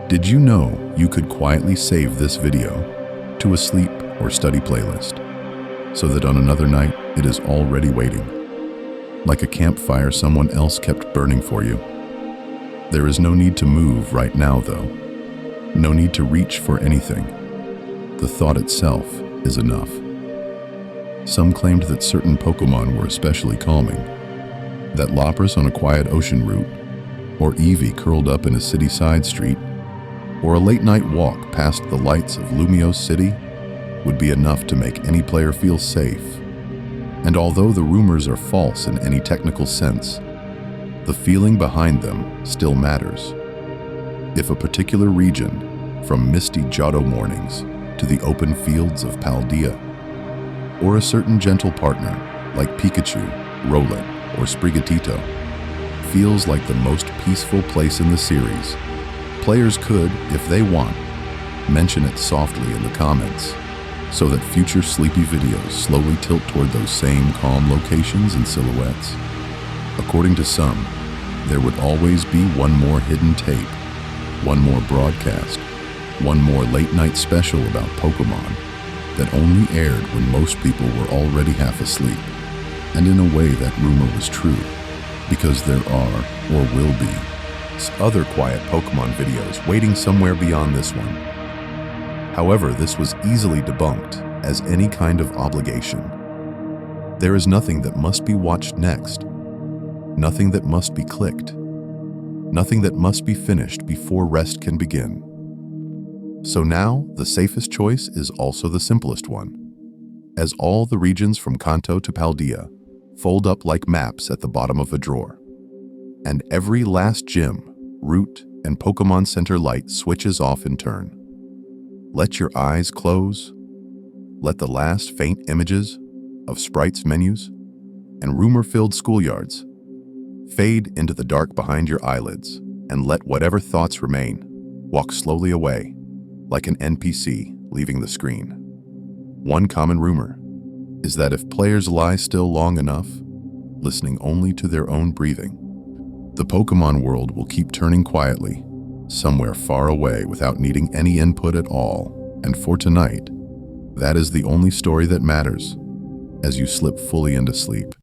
did you know you could quietly save this video to a sleep or study playlist, so that on another night it is already waiting? like a campfire someone else kept burning for you. There is no need to move right now, though. No need to reach for anything. The thought itself is enough. Some claimed that certain Pokemon were especially calming, that Lapras on a quiet ocean route, or Eevee curled up in a city side street, or a late-night walk past the lights of Lumiose City would be enough to make any player feel safe. And although the rumors are false in any technical sense, the feeling behind them still matters. If a particular region, from misty Johto mornings to the open fields of Paldea, or a certain gentle partner like Pikachu, Rowlet, or Sprigatito, feels like the most peaceful place in the series, players could, if they want, mention it softly in the comments, so that future Sleepy videos slowly tilt toward those same calm locations and silhouettes. According to some, there would always be one more hidden tape, one more broadcast, one more late-night special about Pokemon that only aired when most people were already half asleep. And in a way that rumor was true, because there are, or will be, other quiet Pokemon videos waiting somewhere beyond this one. However, this was easily debunked as any kind of obligation. There is nothing that must be watched next, nothing that must be clicked, nothing that must be finished before rest can begin. So now, the safest choice is also the simplest one, as all the regions from Kanto to Paldea fold up like maps at the bottom of a drawer, and every last gym, route, and Pokemon Center light switches off in turn. Let your eyes close. Let the last faint images of sprites menus and rumor-filled schoolyards fade into the dark behind your eyelids, and let whatever thoughts remain walk slowly away, like an NPC leaving the screen. One common rumor is that if players lie still long enough, listening only to their own breathing, the Pokemon world will keep turning quietly, somewhere far away without needing any input at all. And for tonight, that is the only story that matters as you slip fully into sleep.